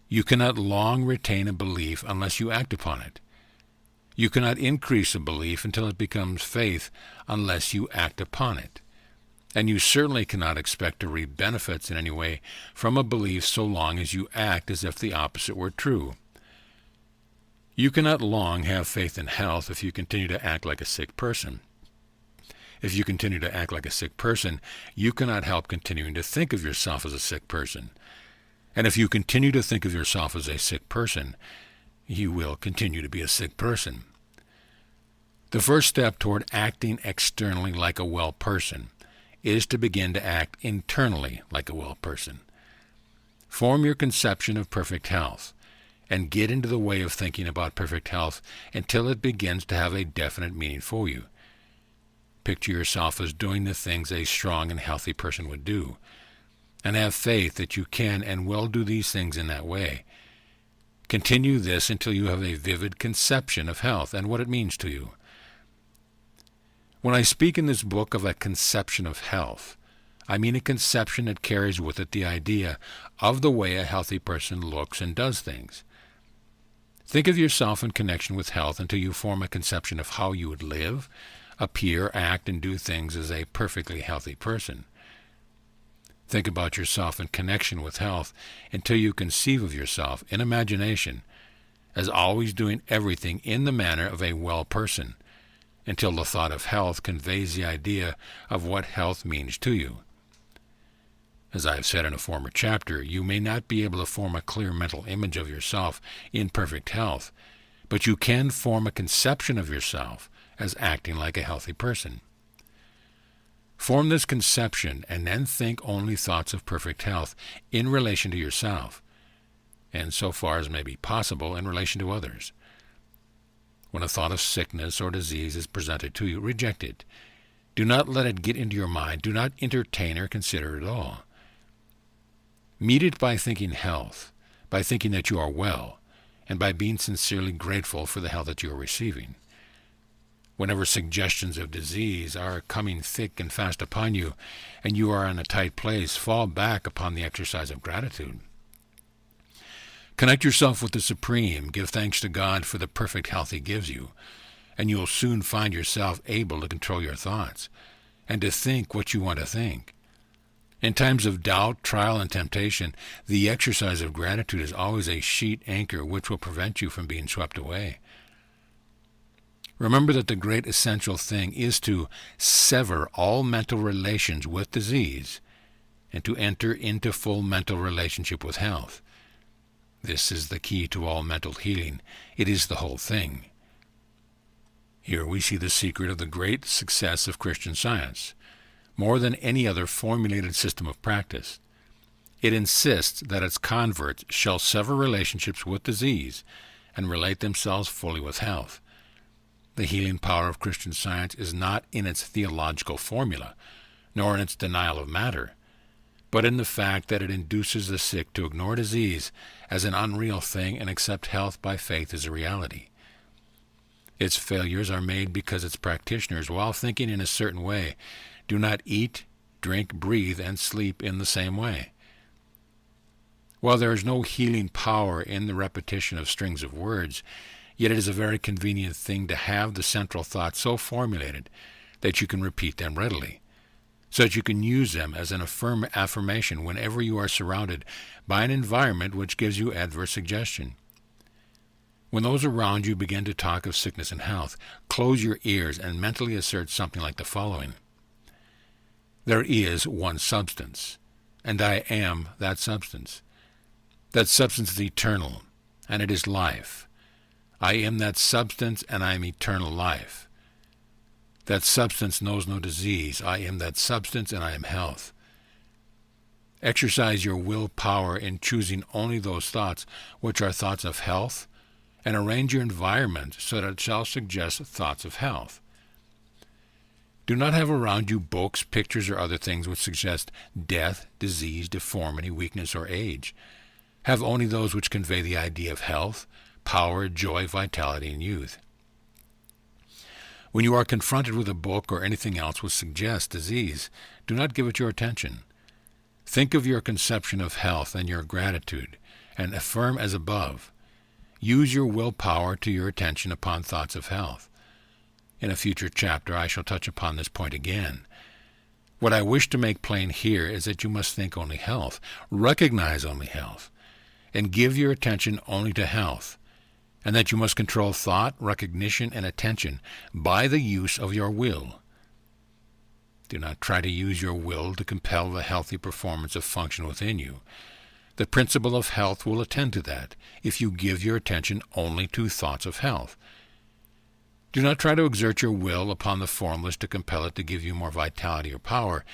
You cannot long retain a belief unless you act upon it. You cannot increase a belief until it becomes faith unless you act upon it. And you certainly cannot expect to reap benefits in any way from a belief so long as you act as if the opposite were true. You cannot long have faith in health if you continue to act like a sick person. If you continue to act like a sick person, you cannot help continuing to think of yourself as a sick person. And if you continue to think of yourself as a sick person, you will continue to be a sick person. The first step toward acting externally like a well person is to begin to act internally like a well person. Form your conception of perfect health, and get into the way of thinking about perfect health until it begins to have a definite meaning for you. Picture yourself as doing the things a strong and healthy person would do, and have faith that you can and will do these things in that way. Continue this until you have a vivid conception of health and what it means to you. When I speak in this book of a conception of health, I mean a conception that carries with it the idea of the way a healthy person looks and does things. Think of yourself in connection with health until you form a conception of how you would live, appear, act, and do things as a perfectly healthy person. Think about yourself in connection with health until you conceive of yourself in imagination as always doing everything in the manner of a well person, until the thought of health conveys the idea of what health means to you. As I have said in a former chapter, you may not be able to form a clear mental image of yourself in perfect health, but you can form a conception of yourself as acting like a healthy person. Form this conception and then think only thoughts of perfect health in relation to yourself, and so far as may be possible in relation to others. When a thought of sickness or disease is presented to you, reject it. Do not let it get into your mind. Do not entertain or consider it at all. Meet it by thinking health, by thinking that you are well, and by being sincerely grateful for the health that you are receiving. Whenever suggestions of disease are coming thick and fast upon you, and you are in a tight place, fall back upon the exercise of gratitude. Connect yourself with the Supreme. Give thanks to God for the perfect health He gives you, and you will soon find yourself able to control your thoughts and to think what you want to think. In times of doubt, trial, and temptation, the exercise of gratitude is always a sheet anchor which will prevent you from being swept away. Remember that the great essential thing is to sever all mental relations with disease and to enter into full mental relationship with health. This is the key to all mental healing. It is the whole thing. Here we see the secret of the great success of Christian Science. More than any other formulated system of practice, it insists that its converts shall sever relationships with disease and relate themselves fully with health. The healing power of Christian Science is not in its theological formula, nor in its denial of matter, but in the fact that it induces the sick to ignore disease as an unreal thing and accept health by faith as a reality. Its failures are made because its practitioners, while thinking in a certain way, do not eat, drink, breathe, and sleep in the same way. While there is no healing power in the repetition of strings of words, yet it is a very convenient thing to have the central thought so formulated that you can repeat them readily, so that you can use them as an affirmation whenever you are surrounded by an environment which gives you adverse suggestion. When those around you begin to talk of sickness and health, close your ears and mentally assert something like the following. There is one substance, and I am that substance. That substance is eternal, and it is life. I am that substance, and I am eternal life. That substance knows no disease. I am that substance, and I am health. Exercise your willpower in choosing only those thoughts which are thoughts of health, and arrange your environment so that it shall suggest thoughts of health. Do not have around you books, pictures, or other things which suggest death, disease, deformity, weakness, or age. Have only those which convey the idea of health, power, joy, vitality, and youth. When you are confronted with a book or anything else which suggests disease, do not give it your attention. Think of your conception of health and your gratitude, and affirm as above. Use your willpower to your attention upon thoughts of health. In a future chapter I shall touch upon this point again. What I wish to make plain here is that you must think only health, recognize only health, and give your attention only to health, and that you must control thought, recognition, and attention by the use of your will. Do not try to use your will to compel the healthy performance of function within you. The principle of health will attend to that if you give your attention only to thoughts of health. Do not try to exert your will upon the formless to compel it to give you more vitality or power.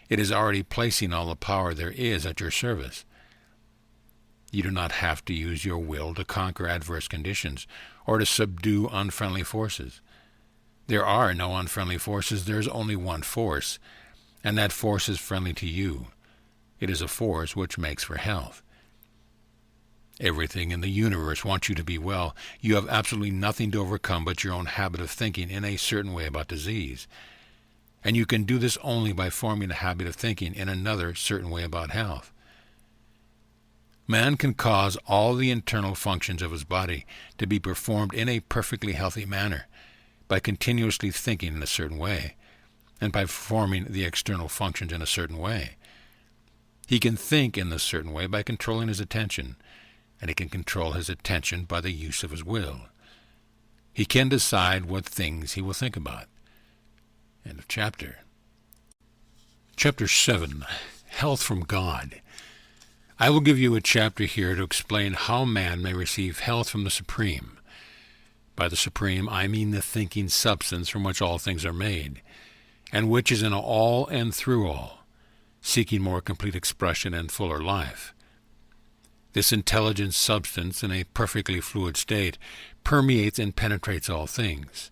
It is already placing all the power there is at your service. You do not have to use your will to conquer adverse conditions or to subdue unfriendly forces. There are no unfriendly forces. There is only one force, and that force is friendly to you. It is a force which makes for health. Everything in the universe wants you to be well. You have absolutely nothing to overcome but your own habit of thinking in a certain way about disease. And you can do this only by forming a habit of thinking in another certain way about health. Man can cause all the internal functions of his body to be performed in a perfectly healthy manner by continuously thinking in a certain way, and by performing the external functions in a certain way. He can think in this certain way by controlling his attention, and he can control his attention by the use of his will. He can decide what things he will think about. End of chapter. Chapter 7, Health from God. I will give you a chapter here to explain how man may receive health from the Supreme. By the Supreme, I mean the thinking substance from which all things are made, and which is in all and through all, seeking more complete expression and fuller life. This intelligent substance, in a perfectly fluid state, permeates and penetrates all things,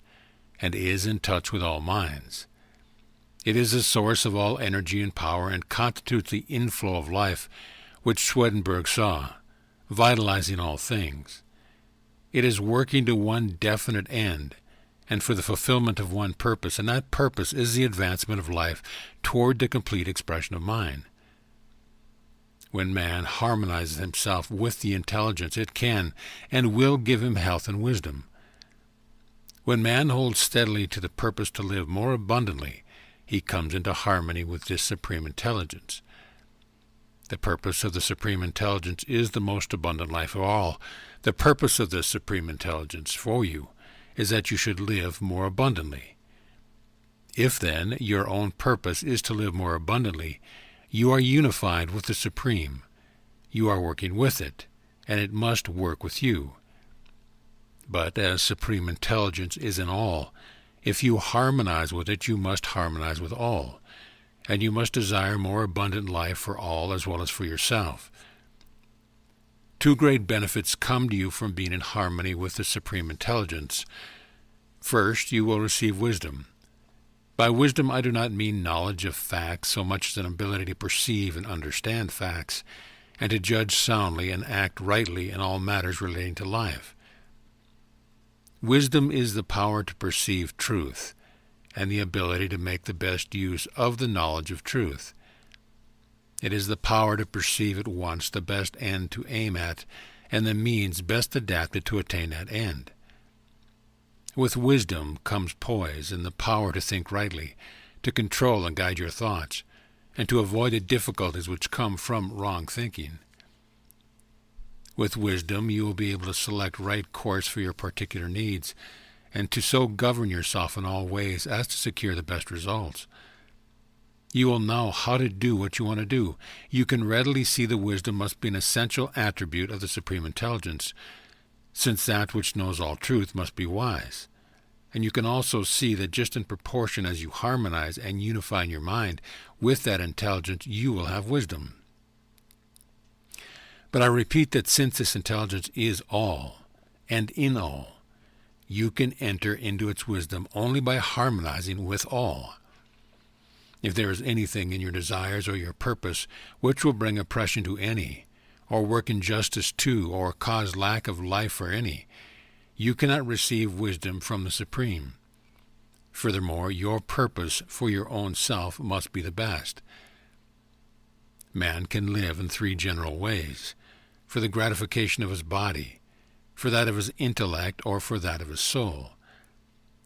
and is in touch with all minds. It is the source of all energy and power, and constitutes the inflow of life which Swedenborg saw, vitalizing all things. It is working to one definite end, and for the fulfillment of one purpose, and that purpose is the advancement of life toward the complete expression of mind. When man harmonizes himself with the intelligence, it can and will give him health and wisdom. When man holds steadily to the purpose to live more abundantly, he comes into harmony with this supreme intelligence. The purpose of the supreme intelligence is the most abundant life of all. The purpose of this supreme intelligence for you is that you should live more abundantly. If, then, your own purpose is to live more abundantly, you are unified with the Supreme. You are working with it, and it must work with you. But as supreme intelligence is in all, if you harmonize with it, you must harmonize with all, and you must desire more abundant life for all as well as for yourself. Two great benefits come to you from being in harmony with the Supreme Intelligence. First, you will receive wisdom. By wisdom, I do not mean knowledge of facts so much as an ability to perceive and understand facts, and to judge soundly and act rightly in all matters relating to life. Wisdom is the power to perceive truth, and the ability to make the best use of the knowledge of truth. It is the power to perceive at once the best end to aim at, and the means best adapted to attain that end. With wisdom comes poise and the power to think rightly, to control and guide your thoughts, and to avoid the difficulties which come from wrong thinking. With wisdom you will be able to select right course for your particular needs, and to so govern yourself in all ways as to secure the best results. You will know how to do what you want to do. You can readily see the wisdom must be an essential attribute of the Supreme Intelligence, since that which knows all truth must be wise. And you can also see that just in proportion as you harmonize and unify in your mind with that intelligence, you will have wisdom. But I repeat that since this intelligence is all, and in all, you can enter into its wisdom only by harmonizing with all. If there is anything in your desires or your purpose which will bring oppression to any, or work injustice to, or cause lack of life for any, you cannot receive wisdom from the Supreme. Furthermore, your purpose for your own self must be the best. Man can live in three general ways: for the gratification of his body, for that of his intellect, or for that of his soul.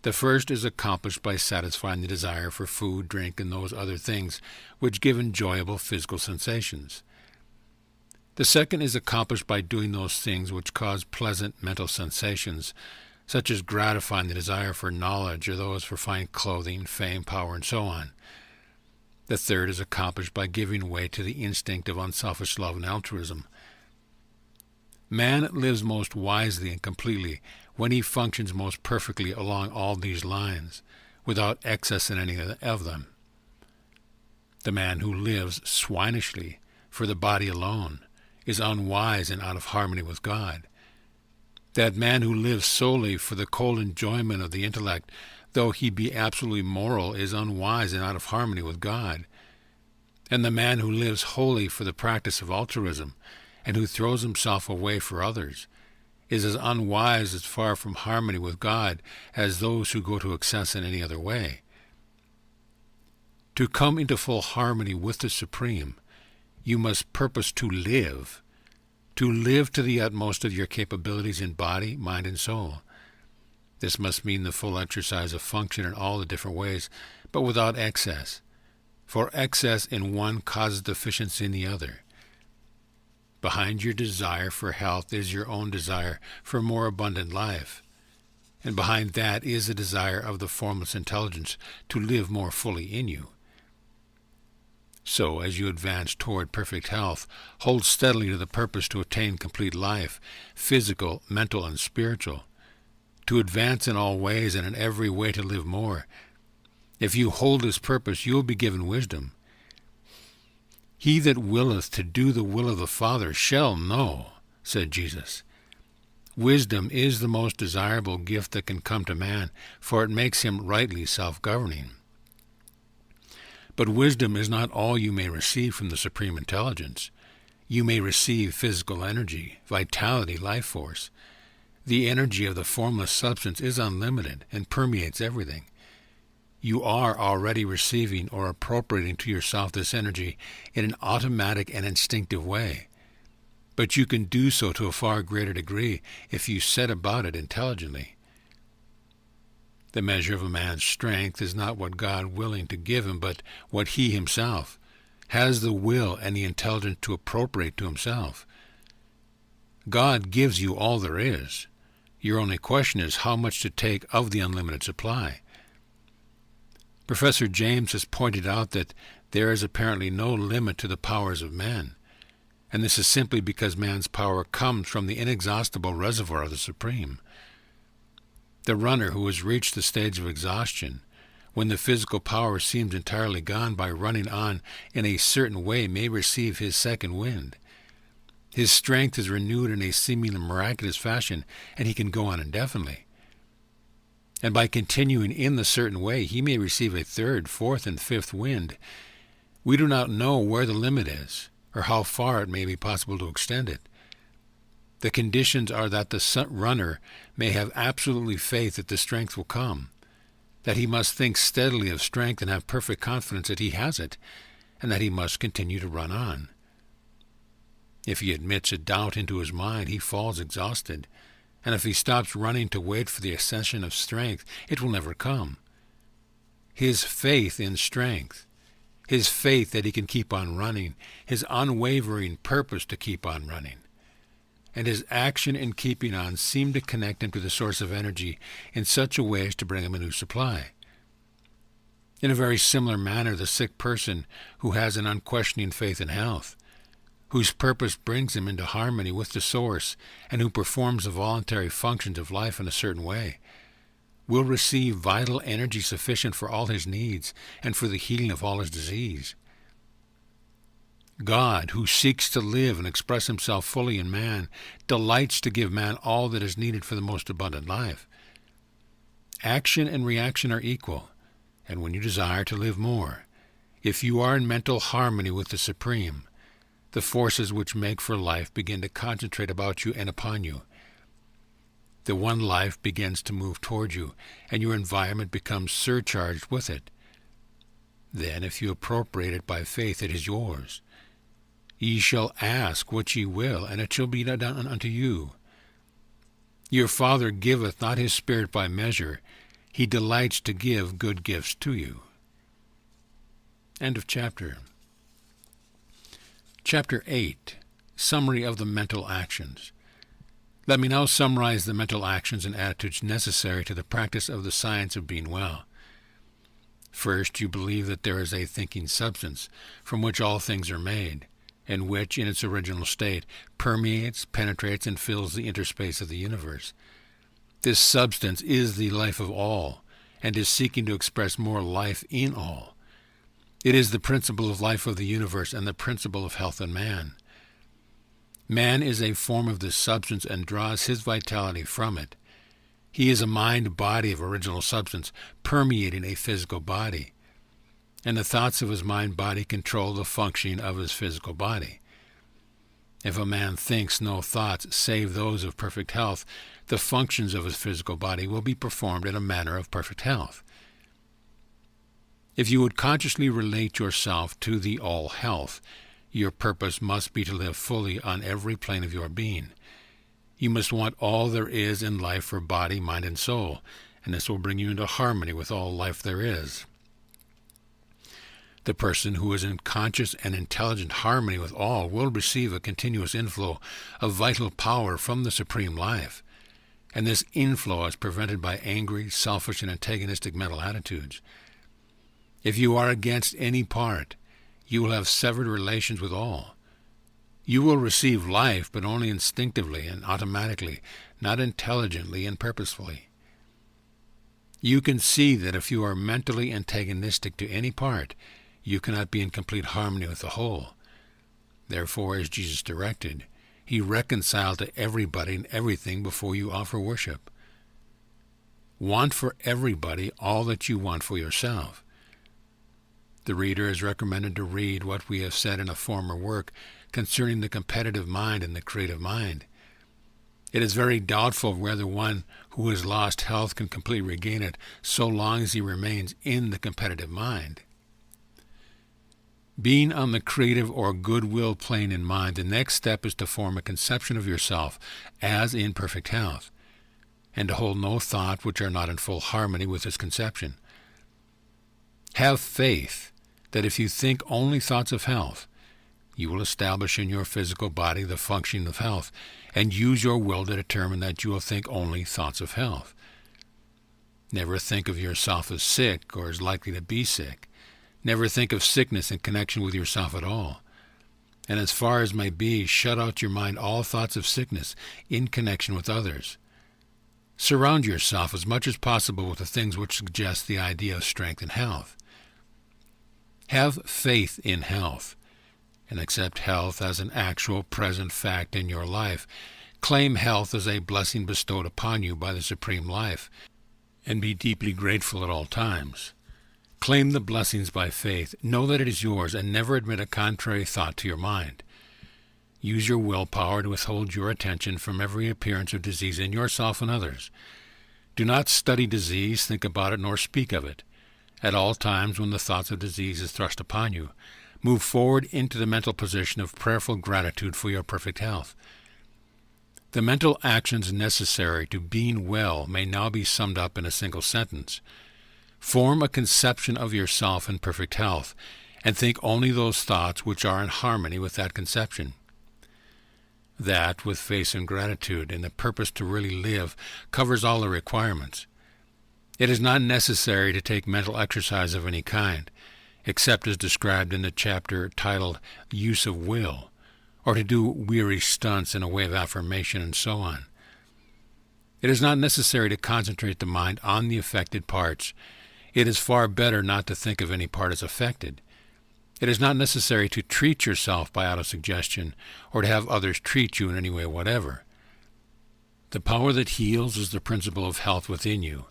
The first is accomplished by satisfying the desire for food, drink, and those other things which give enjoyable physical sensations. The second is accomplished by doing those things which cause pleasant mental sensations, such as gratifying the desire for knowledge or those for fine clothing, fame, power, and so on. The third is accomplished by giving way to the instinct of unselfish love and altruism. Man lives most wisely and completely when he functions most perfectly along all these lines, without excess in any of them. The man who lives swinishly for the body alone is unwise and out of harmony with God. That man who lives solely for the cold enjoyment of the intellect, though he be absolutely moral, is unwise and out of harmony with God. And the man who lives wholly for the practice of altruism, and who throws himself away for others, is as unwise as far from harmony with God as those who go to excess in any other way. To come into full harmony with the Supreme, you must purpose to live to the utmost of your capabilities in body, mind, and soul. This must mean the full exercise of function in all the different ways, but without excess, for excess in one causes deficiency in the other. Behind your desire for health is your own desire for more abundant life, and behind that is the desire of the formless intelligence to live more fully in you. So, as you advance toward perfect health, hold steadily to the purpose to attain complete life, physical, mental, and spiritual, to advance in all ways and in every way to live more. If you hold this purpose, you will be given wisdom. He that willeth to do the will of the Father shall know, said Jesus. Wisdom is the most desirable gift that can come to man, for it makes him rightly self-governing. But wisdom is not all you may receive from the Supreme Intelligence. You may receive physical energy, vitality, life force. The energy of the formless substance is unlimited and permeates everything. You are already receiving or appropriating to yourself this energy in an automatic and instinctive way. But you can do so to a far greater degree if you set about it intelligently. The measure of a man's strength is not what God willing to give him, but what he himself has the will and the intelligence to appropriate to himself. God gives you all there is. Your only question is how much to take of the unlimited supply. Professor James has pointed out that there is apparently no limit to the powers of man, and this is simply because man's power comes from the inexhaustible reservoir of the Supreme. The runner who has reached the stage of exhaustion, when the physical power seems entirely gone, by running on in a certain way may receive his second wind. His strength is renewed in a seemingly miraculous fashion, and he can go on indefinitely. And by continuing in the certain way, he may receive a third, fourth, and fifth wind. We do not know where the limit is, or how far it may be possible to extend it. The conditions are that the runner may have absolutely faith that the strength will come, that he must think steadily of strength and have perfect confidence that he has it, and that he must continue to run on. If he admits a doubt into his mind, he falls exhausted, and if he stops running to wait for the accession of strength, it will never come. His faith in strength, his faith that he can keep on running, his unwavering purpose to keep on running, and his action in keeping on seem to connect him to the source of energy in such a way as to bring him a new supply. In a very similar manner, the sick person who has an unquestioning faith in health, whose purpose brings him into harmony with the source, and who performs the voluntary functions of life in a certain way, will receive vital energy sufficient for all his needs and for the healing of all his disease. God, who seeks to live and express himself fully in man, delights to give man all that is needed for the most abundant life. Action and reaction are equal, and when you desire to live more, if you are in mental harmony with the Supreme, the forces which make for life begin to concentrate about you and upon you. The one life begins to move toward you, and your environment becomes surcharged with it. Then, if you appropriate it by faith, it is yours. Ye shall ask what ye will, and it shall be done unto you. Your Father giveth not his Spirit by measure. He delights to give good gifts to you. End of chapter. Chapter 8. Summary of the mental actions. Let me now summarize the mental actions and attitudes necessary to the practice of the science of being well. First, you believe that there is a thinking substance from which all things are made, and which, in its original state, permeates, penetrates, and fills the interspace of the universe. This substance is the life of all, and is seeking to express more life in all. It is the principle of life of the universe and the principle of health in man. Man is a form of this substance and draws his vitality from it. He is a mind-body of original substance, permeating a physical body. And the thoughts of his mind-body control the functioning of his physical body. If a man thinks no thoughts save those of perfect health, the functions of his physical body will be performed in a manner of perfect health. If you would consciously relate yourself to the all-health, your purpose must be to live fully on every plane of your being. You must want all there is in life for body, mind, and soul, and this will bring you into harmony with all life there is. The person who is in conscious and intelligent harmony with all will receive a continuous inflow of vital power from the Supreme Life, and this inflow is prevented by angry, selfish, and antagonistic mental attitudes. If you are against any part, you will have severed relations with all. You will receive life, but only instinctively and automatically, not intelligently and purposefully. You can see that if you are mentally antagonistic to any part, you cannot be in complete harmony with the whole. Therefore, as Jesus directed, he reconciled to everybody and everything before you offer worship. Want for everybody all that you want for yourself. The reader is recommended to read what we have said in a former work concerning the competitive mind and the creative mind. It is very doubtful whether one who has lost health can completely regain it so long as he remains in the competitive mind. Being on the creative or goodwill plane in mind, the next step is to form a conception of yourself as in perfect health, and to hold no thought which are not in full harmony with this conception. Have faith that if you think only thoughts of health, you will establish in your physical body the functioning of health, and use your will to determine that you will think only thoughts of health. Never think of yourself as sick or as likely to be sick. Never think of sickness in connection with yourself at all. And as far as may be, shut out your mind all thoughts of sickness in connection with others. Surround yourself as much as possible with the things which suggest the idea of strength and health. Have faith in health, and accept health as an actual present fact in your life. Claim health as a blessing bestowed upon you by the Supreme Life, and be deeply grateful at all times. Claim the blessings by faith. Know that it is yours, and never admit a contrary thought to your mind. Use your willpower to withhold your attention from every appearance of disease in yourself and others. Do not study disease, think about it, nor speak of it. At all times when the thoughts of disease is thrust upon you, move forward into the mental position of prayerful gratitude for your perfect health. The mental actions necessary to being well may now be summed up in a single sentence. Form a conception of yourself in perfect health, and think only those thoughts which are in harmony with that conception. That, with faith and gratitude and the purpose to really live, covers all the requirements. It is not necessary to take mental exercise of any kind, except as described in the chapter titled Use of Will, or to do weary stunts in a way of affirmation and so on. It is not necessary to concentrate the mind on the affected parts. It is far better not to think of any part as affected. It is not necessary to treat yourself by autosuggestion, or to have others treat you in any way whatever. The power that heals is the principle of health within you,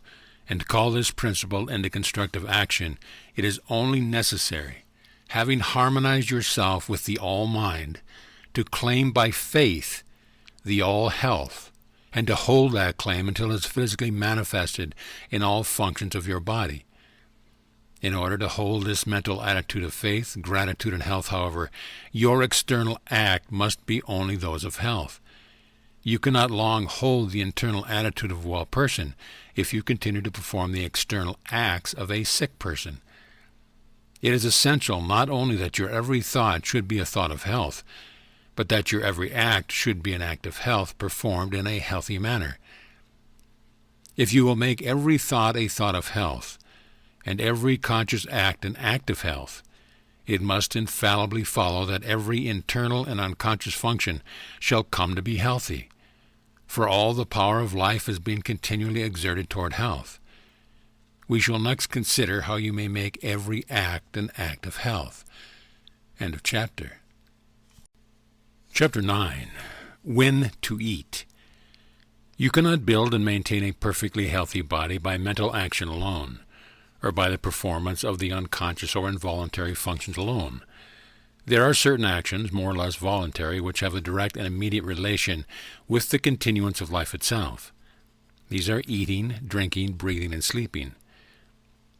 and to call this principle into constructive action, it is only necessary, having harmonized yourself with the All-Mind, to claim by faith the All-Health, and to hold that claim until it is physically manifested in all functions of your body. In order to hold this mental attitude of faith, gratitude, and health, however, your external act must be only those of health. You cannot long hold the internal attitude of a well person if you continue to perform the external acts of a sick person. It is essential not only that your every thought should be a thought of health, but that your every act should be an act of health performed in a healthy manner. If you will make every thought a thought of health, and every conscious act an act of health, it must infallibly follow that every internal and unconscious function shall come to be healthy, for all the power of life is being continually exerted toward health. We shall next consider how you may make every act an act of health. End of chapter. Chapter 9. When to Eat. You cannot build and maintain a perfectly healthy body by mental action alone, or by the performance of the unconscious or involuntary functions alone. There are certain actions, more or less voluntary, which have a direct and immediate relation with the continuance of life itself. These are eating, drinking, breathing, and sleeping.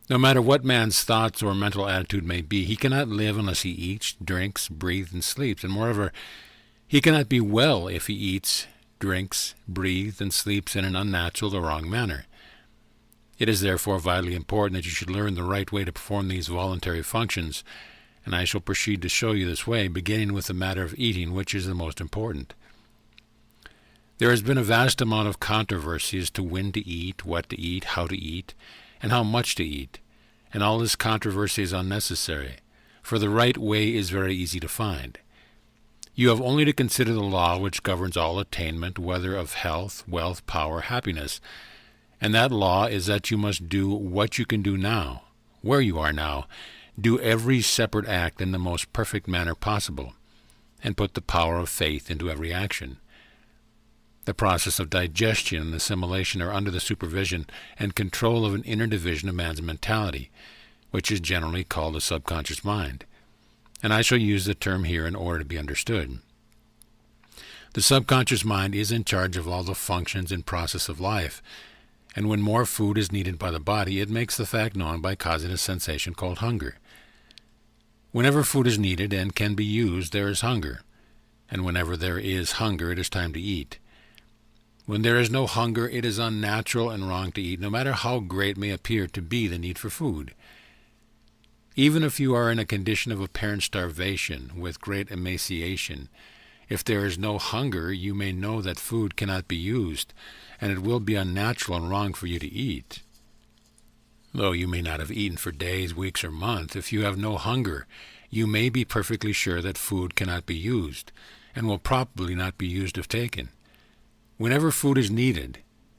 No matter what man's thoughts or mental attitude may be, he cannot live unless he eats, drinks, breathes, and sleeps, and moreover, he cannot be well if he eats, drinks, breathes, and sleeps in an unnatural or wrong manner. It is therefore vitally important that you should learn the right way to perform these voluntary functions, and I shall proceed to show you this way, beginning with the matter of eating, which is the most important. There has been a vast amount of controversy as to when to eat, what to eat, how to eat, and how much to eat, and all this controversy is unnecessary, for the right way is very easy to find. You have only to consider the law which governs all attainment, whether of health, wealth, power, happiness, and that law is that you must do what you can do now, where you are now, do every separate act in the most perfect manner possible, and put the power of faith into every action. The process of digestion and assimilation are under the supervision and control of an inner division of man's mentality, which is generally called the subconscious mind, and I shall use the term here in order to be understood. The subconscious mind is in charge of all the functions and process of life, and when more food is needed by the body, it makes the fact known by causing a sensation called hunger. Whenever food is needed and can be used, there is hunger, and whenever there is hunger, it is time to eat. When there is no hunger, it is unnatural and wrong to eat, no matter how great may appear to be the need for food. Even if you are in a condition of apparent starvation, with great emaciation, if there is no hunger, you may know that food cannot be used, and it will be unnatural and wrong for you to eat. Though you may not have eaten for days, weeks, or months, if you have no hunger, you may be perfectly sure that food cannot be used, and will probably not be used if taken. Whenever food is needed,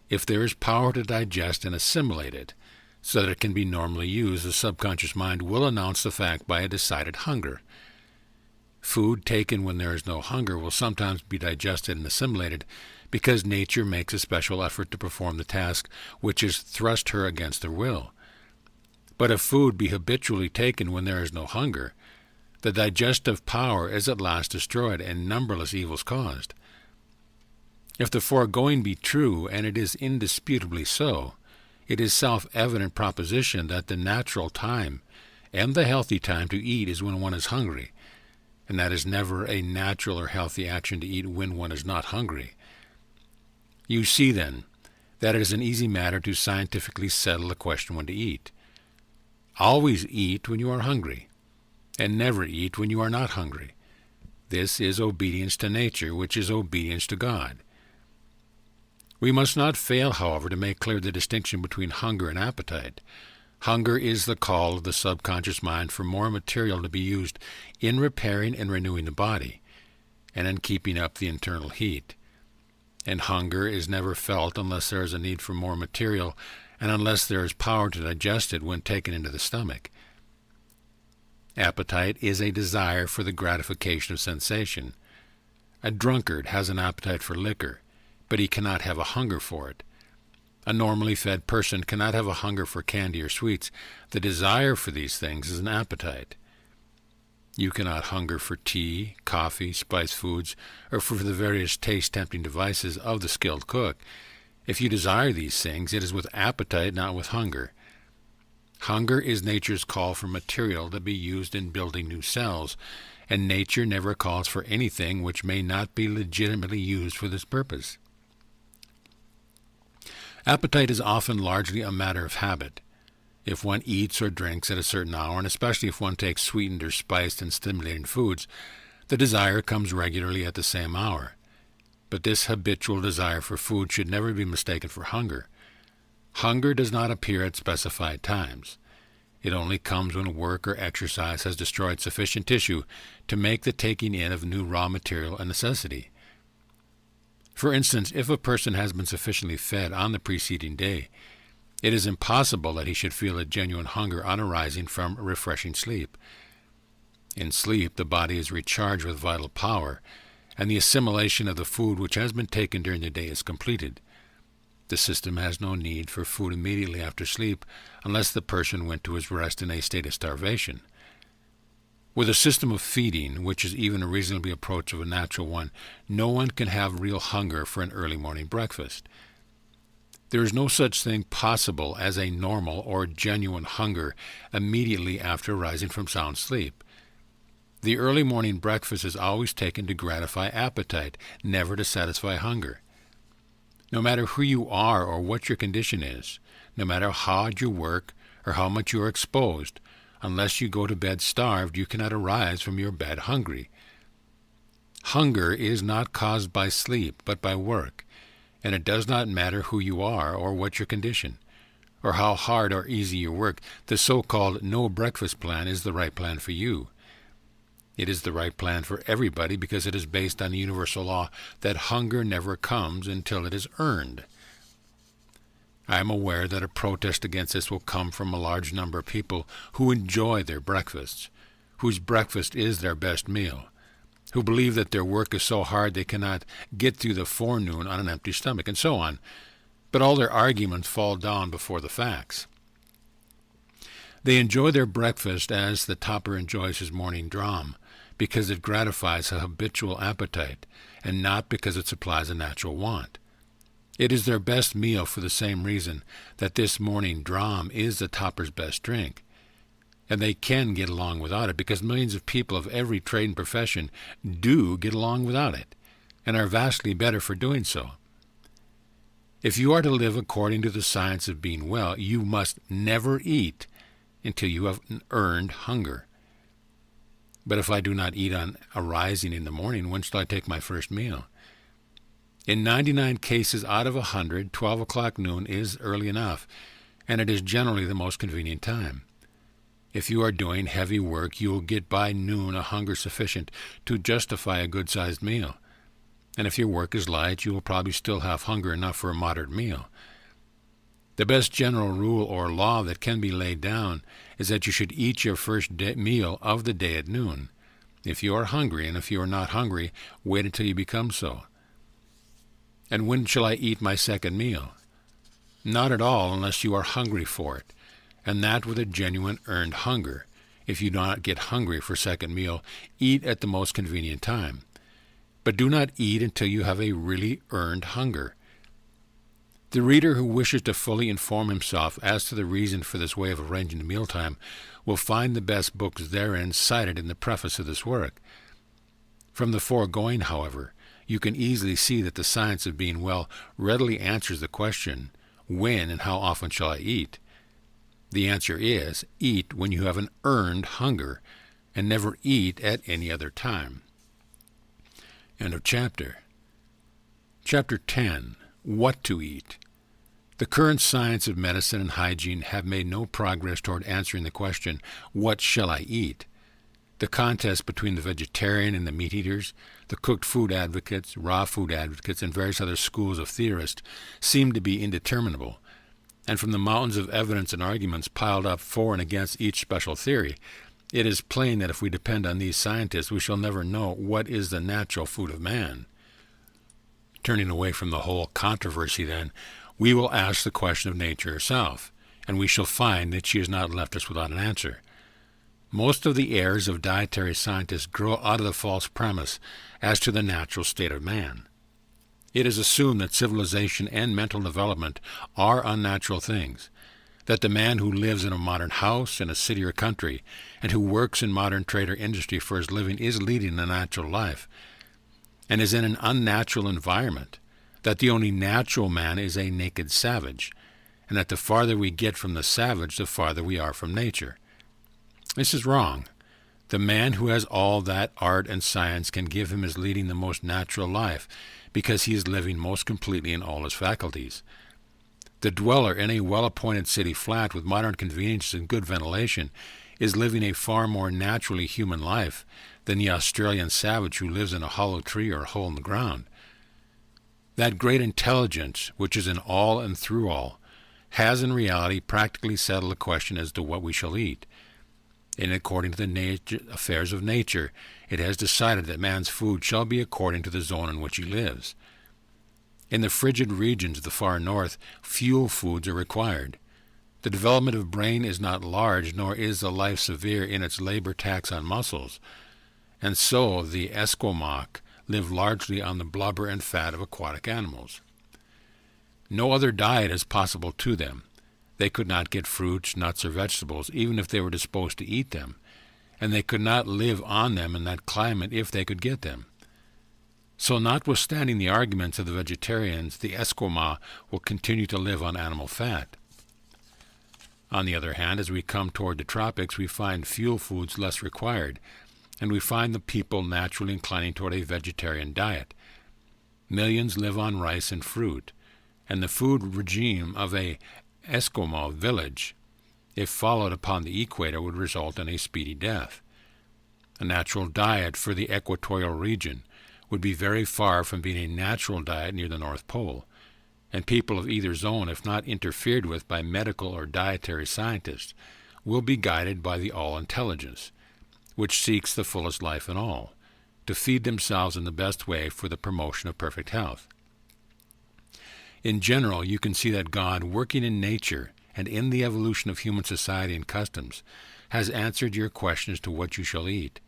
if there is power to digest and assimilate it, so that it can be normally used, the subconscious mind will announce the fact by a decided hunger. Food taken when there is no hunger will sometimes be digested and assimilated because nature makes a special effort to perform the task which is thrust her against her will. But if food be habitually taken when there is no hunger, the digestive power is at last destroyed and numberless evils caused. If the foregoing be true, and it is indisputably so, it is self-evident proposition that the natural time and the healthy time to eat is when one is hungry, and that is never a natural or healthy action to eat when one is not hungry. You see, then, that it is an easy matter to scientifically settle the question when to eat. Always eat when you are hungry, and never eat when you are not hungry. This is obedience to nature, which is obedience to God. We must not fail, however, to make clear the distinction between hunger and appetite. Hunger is the call of the subconscious mind for more material to be used in repairing and renewing the body, and in keeping up the internal heat. And hunger is never felt unless there is a need for more material, and unless there is power to digest it when taken into the stomach. Appetite is a desire for the gratification of sensation. A drunkard has an appetite for liquor, but he cannot have a hunger for it. A normally fed person cannot have a hunger for candy or sweets. The desire for these things is an appetite. You cannot hunger for tea, coffee, spiced foods, or for the various taste-tempting devices of the skilled cook. If you desire these things, it is with appetite, not with hunger. Hunger is nature's call for material to be used in building new cells, and nature never calls for anything which may not be legitimately used for this purpose. Appetite is often largely a matter of habit. If one eats or drinks at a certain hour, and especially if one takes sweetened or spiced and stimulating foods, the desire comes regularly at the same hour. But this habitual desire for food should never be mistaken for hunger. Hunger does not appear at specified times. It only comes when work or exercise has destroyed sufficient tissue to make the taking in of new raw material a necessity. For instance, if a person has been sufficiently fed on the preceding day, it is impossible that he should feel a genuine hunger on arising from refreshing sleep. In sleep, the body is recharged with vital power, and the assimilation of the food which has been taken during the day is completed. The system has no need for food immediately after sleep unless the person went to his rest in a state of starvation. With a system of feeding, which is even a reasonably approach of a natural one, no one can have real hunger for an early morning breakfast. There is no such thing possible as a normal or genuine hunger immediately after rising from sound sleep. The early morning breakfast is always taken to gratify appetite, never to satisfy hunger. No matter who you are or what your condition is, no matter how hard you work or how much you are exposed, unless you go to bed starved, you cannot arise from your bed hungry. Hunger is not caused by sleep, but by work, and it does not matter who you are or what your condition, or how hard or easy your work. The so-called no-breakfast plan is the right plan for you. It is the right plan for everybody because it is based on the universal law that hunger never comes until it is earned. I am aware that a protest against this will come from a large number of people who enjoy their breakfasts, whose breakfast is their best meal, who believe that their work is so hard they cannot get through the forenoon on an empty stomach, and so on. But all their arguments fall down before the facts. They enjoy their breakfast as the toper enjoys his morning dram, because it gratifies a habitual appetite, and not because it supplies a natural want. It is their best meal for the same reason that this morning dram is the toper's best drink. And they can get along without it because millions of people of every trade and profession do get along without it, and are vastly better for doing so. If you are to live according to the science of being well, you must never eat until you have earned hunger. But if I do not eat on arising in the morning, when shall I take my first meal? In 99 cases out of 100, 12 o'clock noon is early enough, and it is generally the most convenient time. If you are doing heavy work, you will get by noon a hunger sufficient to justify a good-sized meal. And if your work is light, you will probably still have hunger enough for a moderate meal. The best general rule or law that can be laid down is that you should eat your first meal of the day at noon. If you are hungry, and if you are not hungry, wait until you become so. And when shall I eat my second meal? Not at all unless you are hungry for it, and that with a genuine earned hunger. If you do not get hungry for second meal, eat at the most convenient time. But do not eat until you have a really earned hunger. The reader who wishes to fully inform himself as to the reason for this way of arranging the mealtime will find the best books therein cited in the preface of this work. From the foregoing, however, you can easily see that the science of being well readily answers the question, when and how often shall I eat? The answer is, eat when you have an earned hunger, and never eat at any other time. End of chapter. Chapter 10. What to eat. The current science of medicine and hygiene have made no progress toward answering the question, what shall I eat? The contest between the vegetarian and the meat-eaters, the cooked food advocates, raw food advocates, and various other schools of theorists seem to be indeterminable. And from the mountains of evidence and arguments piled up for and against each special theory, it is plain that if we depend on these scientists, we shall never know what is the natural food of man. Turning away from the whole controversy, then, we will ask the question of nature herself, and we shall find that she has not left us without an answer. Most of the errors of dietary scientists grow out of the false premise as to the natural state of man. It is assumed that civilization and mental development are unnatural things, that the man who lives in a modern house in a city or country and who works in modern trade or industry for his living is leading a natural life and is in an unnatural environment, that the only natural man is a naked savage, and that the farther we get from the savage, the farther we are from nature. This is wrong. The man who has all that art and science can give him is leading the most natural life, because he is living most completely in all his faculties. The dweller in a well-appointed city flat with modern conveniences and good ventilation is living a far more naturally human life than the Australian savage who lives in a hollow tree or a hole in the ground. That great intelligence, which is in all and through all, has in reality practically settled the question as to what we shall eat. And according to the affairs of nature, it has decided that man's food shall be according to the zone in which he lives. In the frigid regions of the far north, fuel foods are required. The development of brain is not large, nor is the life severe in its labor tax on muscles. And so the Esquimaux live largely on the blubber and fat of aquatic animals. No other diet is possible to them. They could not get fruits, nuts, or vegetables, even if they were disposed to eat them, and they could not live on them in that climate if they could get them. So notwithstanding the arguments of the vegetarians, the Esquimaux will continue to live on animal fat. On the other hand, as we come toward the tropics, we find fuel foods less required, and we find the people naturally inclining toward a vegetarian diet. Millions live on rice and fruit, and the food regime of a Esquimau village, if followed upon the equator, would result in a speedy death. A natural diet for the equatorial region would be very far from being a natural diet near the North Pole, and people of either zone, if not interfered with by medical or dietary scientists, will be guided by the all-intelligence, which seeks the fullest life in all, to feed themselves in the best way for the promotion of perfect health. In general, you can see that God, working in nature and in the evolution of human society and customs, has answered your question as to what you shall eat,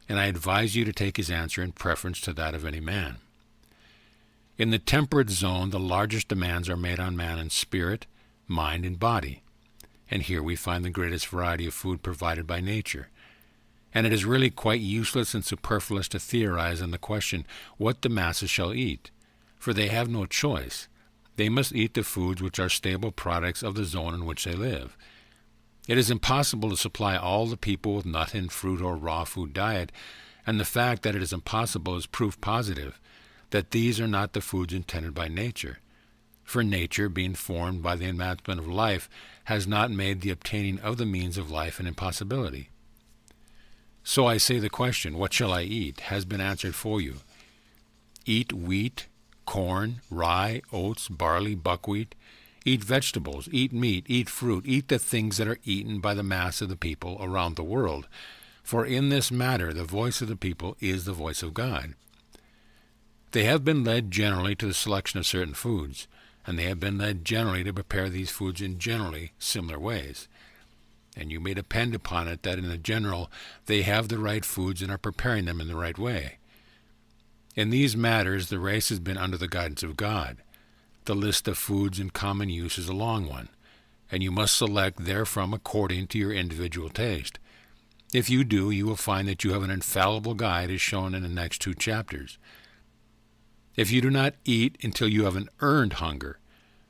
and I advise you to take his answer in preference to that of any man. In the temperate zone, the largest demands are made on man in spirit, mind, and body, and here we find the greatest variety of food provided by nature. And it is really quite useless and superfluous to theorize on the question what the masses shall eat, for they have no choice. They must eat the foods which are stable products of the zone in which they live. It is impossible to supply all the people with nut and fruit or raw food diet, and the fact that it is impossible is proof positive that these are not the foods intended by nature. For nature, being formed by the advancement of life, has not made the obtaining of the means of life an impossibility. So I say the question, what shall I eat, has been answered for you. Eat wheat, corn, rye, oats, barley, buckwheat. Eat vegetables, eat meat, eat fruit, eat the things that are eaten by the mass of the people around the world, For in this matter the voice of the people is the voice of God. They have been led generally to the selection of certain foods, and they have been led generally to prepare these foods in generally similar ways. And you may depend upon it that in the general they have the right foods and are preparing them in the right way. In these matters the race has been under the guidance of God. The list of foods in common use is a long one, and you must select therefrom according to your individual taste. If you do, you will find that you have an infallible guide as shown in the next 2 chapters. If you do not eat until you have an earned hunger,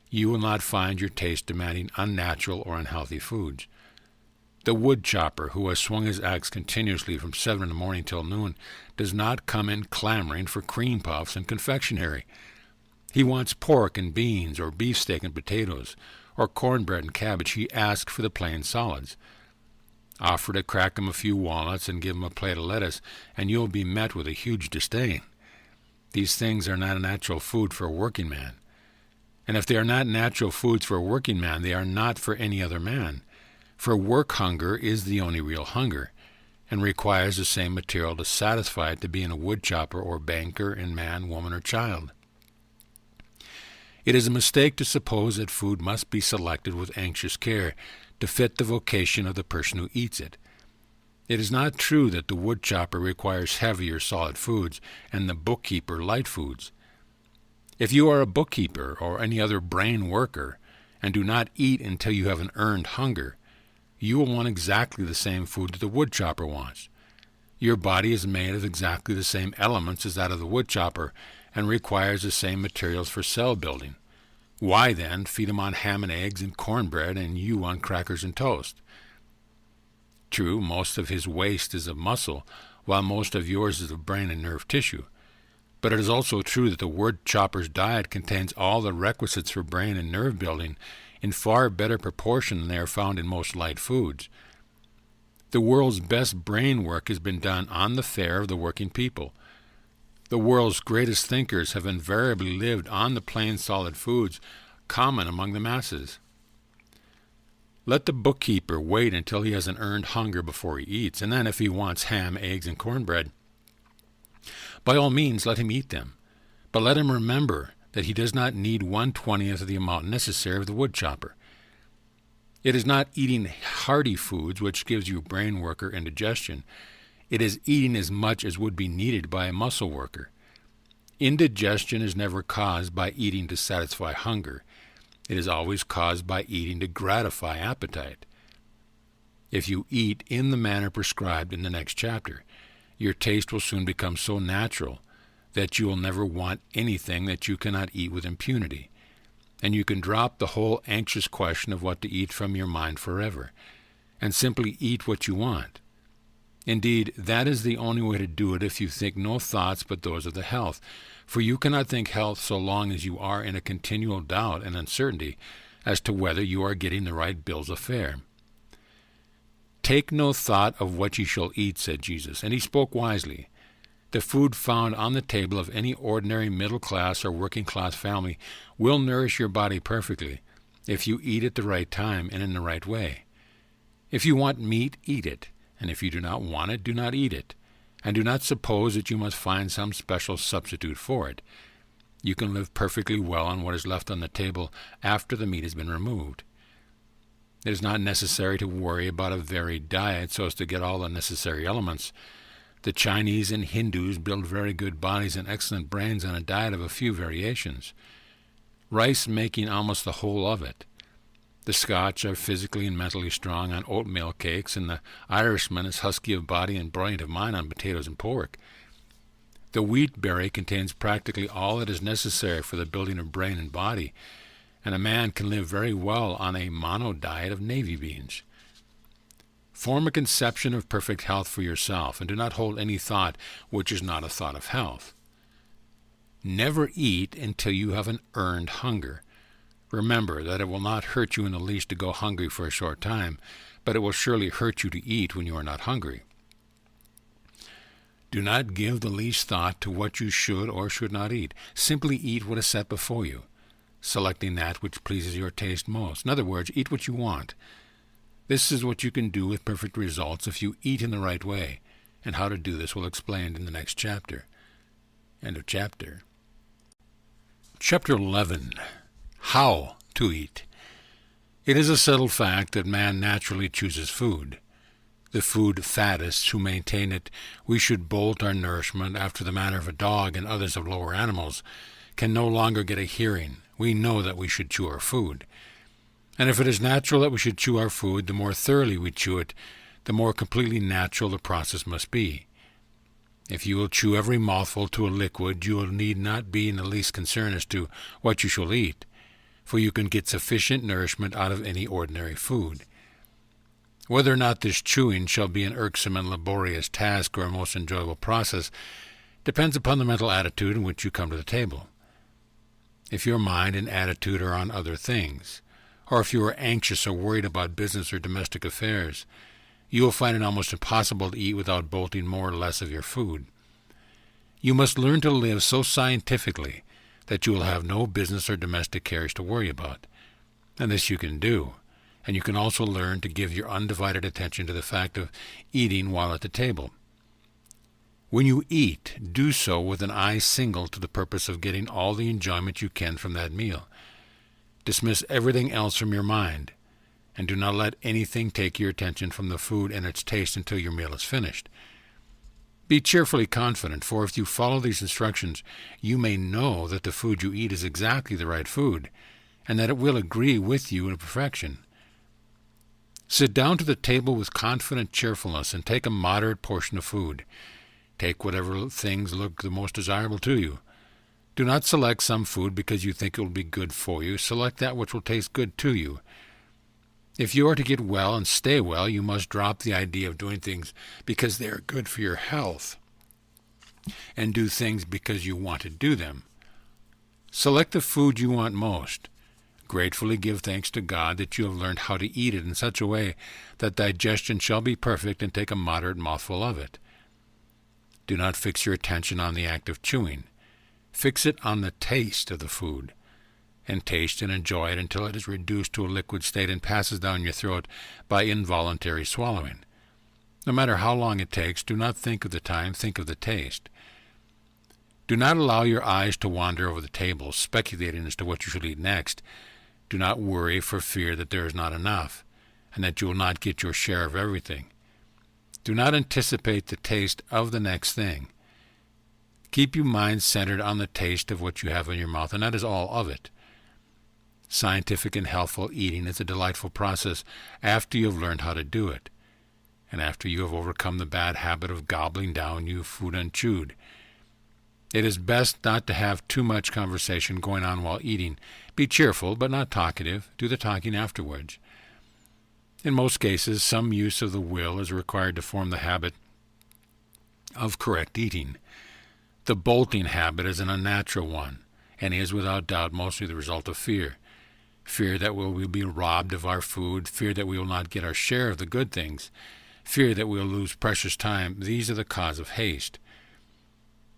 you will not find your taste demanding unnatural or unhealthy foods. The wood chopper who has swung his axe continuously from 7 in the morning till noon does not come in clamoring for cream puffs and confectionery. He wants pork and beans, or beefsteak and potatoes, or cornbread and cabbage. He asks for the plain solids. Offer to crack him a few walnuts and give him a plate of lettuce, and you will be met with a huge disdain. These things are not a natural food for a working man. And if they are not natural foods for a working man, they are not for any other man. For work hunger is the only real hunger, and requires the same material to satisfy it to be in a woodchopper or banker in man, woman, or child. It is a mistake to suppose that food must be selected with anxious care to fit the vocation of the person who eats it. It is not true that the woodchopper requires heavy or solid foods, and the bookkeeper light foods. If you are a bookkeeper or any other brain worker, and do not eat until you have an earned hunger, you will want exactly the same food that the woodchopper wants. Your body is made of exactly the same elements as that of the woodchopper, and requires the same materials for cell building. Why, then, feed him on ham and eggs and cornbread, and you on crackers and toast? True, most of his waste is of muscle, while most of yours is of brain and nerve tissue. But it is also true that the woodchopper's diet contains all the requisites for brain and nerve building in far better proportion than they are found in most light foods. The world's best brain work has been done on the fare of the working people. The world's greatest thinkers have invariably lived on the plain solid foods common among the masses. Let the bookkeeper wait until he has an earned hunger before he eats, and then if he wants ham, eggs, and cornbread, by all means let him eat them. But let him remember that he does not need 1/20th of the amount necessary of the woodchopper. It is not eating hearty foods which gives you brain work or indigestion. It is eating as much as would be needed by a muscle worker. Indigestion is never caused by eating to satisfy hunger. It is always caused by eating to gratify appetite. If you eat in the manner prescribed in the next chapter, your taste will soon become so natural that you will never want anything that you cannot eat with impunity, and you can drop the whole anxious question of what to eat from your mind forever, and simply eat what you want. Indeed, that is the only way to do it if you think no thoughts but those of the health, for you cannot think health so long as you are in a continual doubt and uncertainty as to whether you are getting the right bills of fare. Take no thought of what ye shall eat, said Jesus, and he spoke wisely. The food found on the table of any ordinary middle-class or working-class family will nourish your body perfectly if you eat at the right time and in the right way. If you want meat, eat it, and if you do not want it, do not eat it, and do not suppose that you must find some special substitute for it. You can live perfectly well on what is left on the table after the meat has been removed. It is not necessary to worry about a varied diet so as to get all the necessary elements. The Chinese and Hindus build very good bodies and excellent brains on a diet of a few variations, rice making almost the whole of it. The Scotch are physically and mentally strong on oatmeal cakes, and the Irishman is husky of body and brilliant of mind on potatoes and pork. The wheat berry contains practically all that is necessary for the building of brain and body, and a man can live very well on a mono diet of navy beans. Form a conception of perfect health for yourself, and do not hold any thought which is not a thought of health. Never eat until you have an earned hunger. Remember that it will not hurt you in the least to go hungry for a short time, but it will surely hurt you to eat when you are not hungry. Do not give the least thought to what you should or should not eat. Simply eat what is set before you, selecting that which pleases your taste most. In other words, eat what you want. This is what you can do with perfect results if you eat in the right way, and how to do this we'll explain in the next chapter. End of chapter. Chapter 11. How to eat. It is a settled fact that man naturally chooses food. The food faddists who maintain it we should bolt our nourishment after the manner of a dog and others of lower animals can no longer get a hearing. We know that we should chew our food. And if it is natural that we should chew our food, the more thoroughly we chew it, the more completely natural the process must be. If you will chew every mouthful to a liquid, you will need not be in the least concerned as to what you shall eat, for you can get sufficient nourishment out of any ordinary food. Whether or not this chewing shall be an irksome and laborious task or a most enjoyable process depends upon the mental attitude in which you come to the table. If your mind and attitude are on other things, or if you are anxious or worried about business or domestic affairs, you will find it almost impossible to eat without bolting more or less of your food. You must learn to live so scientifically that you will have no business or domestic cares to worry about. And this you can do. And you can also learn to give your undivided attention to the fact of eating while at the table. When you eat, do so with an eye single to the purpose of getting all the enjoyment you can from that meal. Dismiss everything else from your mind, and do not let anything take your attention from the food and its taste until your meal is finished. Be cheerfully confident, for if you follow these instructions, you may know that the food you eat is exactly the right food, and that it will agree with you in perfection. Sit down to the table with confident cheerfulness and take a moderate portion of food. Take whatever things look the most desirable to you. Do not select some food because you think it will be good for you. Select that which will taste good to you. If you are to get well and stay well, you must drop the idea of doing things because they are good for your health, and do things because you want to do them. Select the food you want most. Gratefully give thanks to God that you have learned how to eat it in such a way that digestion shall be perfect, and take a moderate mouthful of it. Do not fix your attention on the act of chewing. Fix it on the taste of the food, and taste and enjoy it until it is reduced to a liquid state and passes down your throat by involuntary swallowing. No matter how long it takes, do not think of the time, think of the taste. Do not allow your eyes to wander over the table, speculating as to what you should eat next. Do not worry for fear that there is not enough, and that you will not get your share of everything. Do not anticipate the taste of the next thing. Keep your mind centered on the taste of what you have in your mouth, and that is all of it. Scientific and healthful eating is a delightful process after you have learned how to do it, and after you have overcome the bad habit of gobbling down your food unchewed. It is best not to have too much conversation going on while eating. Be cheerful, but not talkative. Do the talking afterwards. In most cases, some use of the will is required to form the habit of correct eating. The bolting habit is an unnatural one, and is without doubt mostly the result of fear. Fear that we will be robbed of our food, fear that we will not get our share of the good things, fear that we will lose precious time. These are the cause of haste.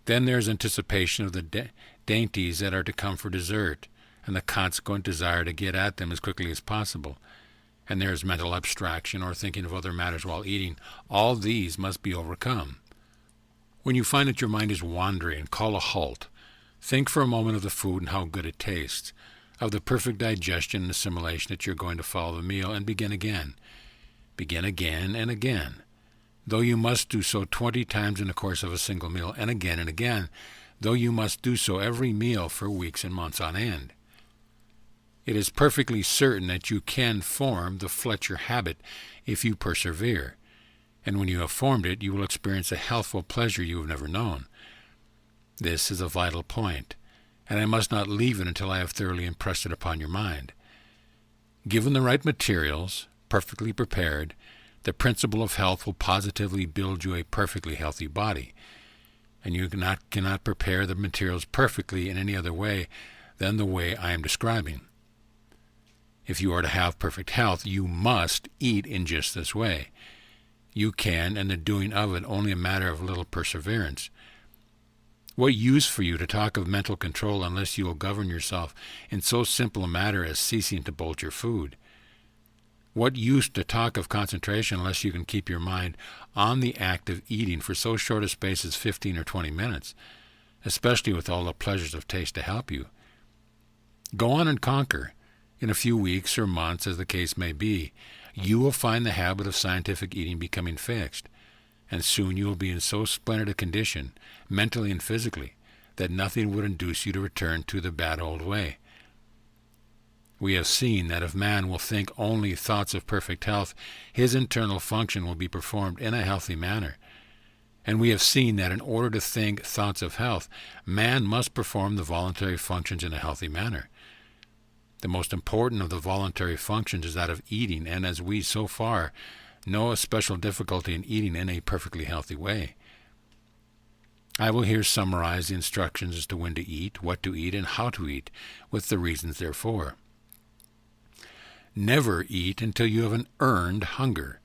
Then there is anticipation of the dainties that are to come for dessert, and the consequent desire to get at them as quickly as possible. And there is mental abstraction, or thinking of other matters while eating. All these must be overcome. When you find that your mind is wandering, call a halt. Think for a moment of the food and how good it tastes, of the perfect digestion and assimilation that you are going to follow the meal, and begin again. Begin again and again, though you must do so 20 times in the course of a single meal, and again, though you must do so every meal for weeks and months on end. It is perfectly certain that you can form the Fletcher habit if you persevere, and when you have formed it, you will experience a healthful pleasure you have never known. This is a vital point, and I must not leave it until I have thoroughly impressed it upon your mind. Given the right materials, perfectly prepared, the principle of health will positively build you a perfectly healthy body, and you cannot prepare the materials perfectly in any other way than the way I am describing. If you are to have perfect health, you must eat in just this way. You can, and the doing of it only a matter of little perseverance. What use for you to talk of mental control unless you will govern yourself in so simple a matter as ceasing to bolt your food? What use to talk of concentration unless you can keep your mind on the act of eating for so short a space as 15 or 20 minutes, especially with all the pleasures of taste to help you? Go on and conquer. In a few weeks or months, as the case may be, you will find the habit of scientific eating becoming fixed, and soon you will be in so splendid a condition, mentally and physically, that nothing would induce you to return to the bad old way. We have seen that if man will think only thoughts of perfect health, his internal function will be performed in a healthy manner. And we have seen that in order to think thoughts of health, man must perform the voluntary functions in a healthy manner. The most important of the voluntary functions is that of eating, and as we so far know a special difficulty in eating in a perfectly healthy way. I will here summarize the instructions as to when to eat, what to eat, and how to eat, with the reasons therefor. Never eat until you have an earned hunger,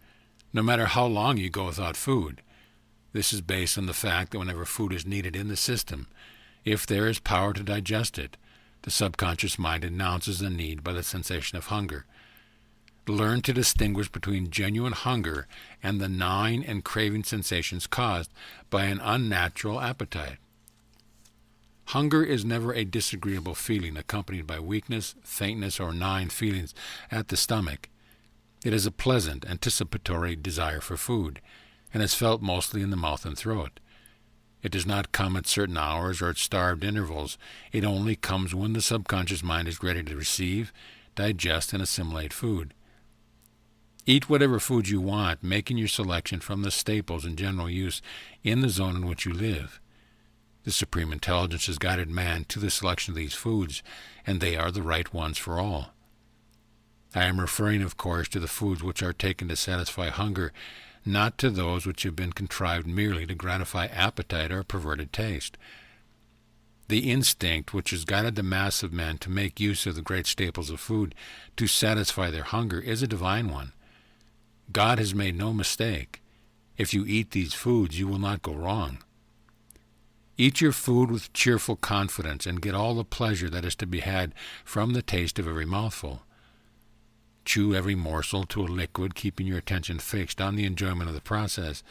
no matter how long you go without food. This is based on the fact that whenever food is needed in the system, if there is power to digest it, the subconscious mind announces the need by the sensation of hunger. Learn to distinguish between genuine hunger and the gnawing and craving sensations caused by an unnatural appetite. Hunger is never a disagreeable feeling accompanied by weakness, faintness, or gnawing feelings at the stomach. It is a pleasant, anticipatory desire for food, and is felt mostly in the mouth and throat. It does not come at certain hours or at starved intervals. It only comes when the subconscious mind is ready to receive, digest, and assimilate food. Eat whatever food you want, making your selection from the staples in general use in the zone in which you live. The Supreme Intelligence has guided man to the selection of these foods, and they are the right ones for all. I am referring, of course, to the foods which are taken to satisfy hunger, not to those which have been contrived merely to gratify appetite or perverted taste. The instinct which has guided the mass of men to make use of the great staples of food to satisfy their hunger is a divine one. God has made no mistake. If you eat these foods, you will not go wrong. Eat your food with cheerful confidence and get all the pleasure that is to be had from the taste of every mouthful. Chew every morsel to a liquid, keeping your attention fixed on the enjoyment of the process.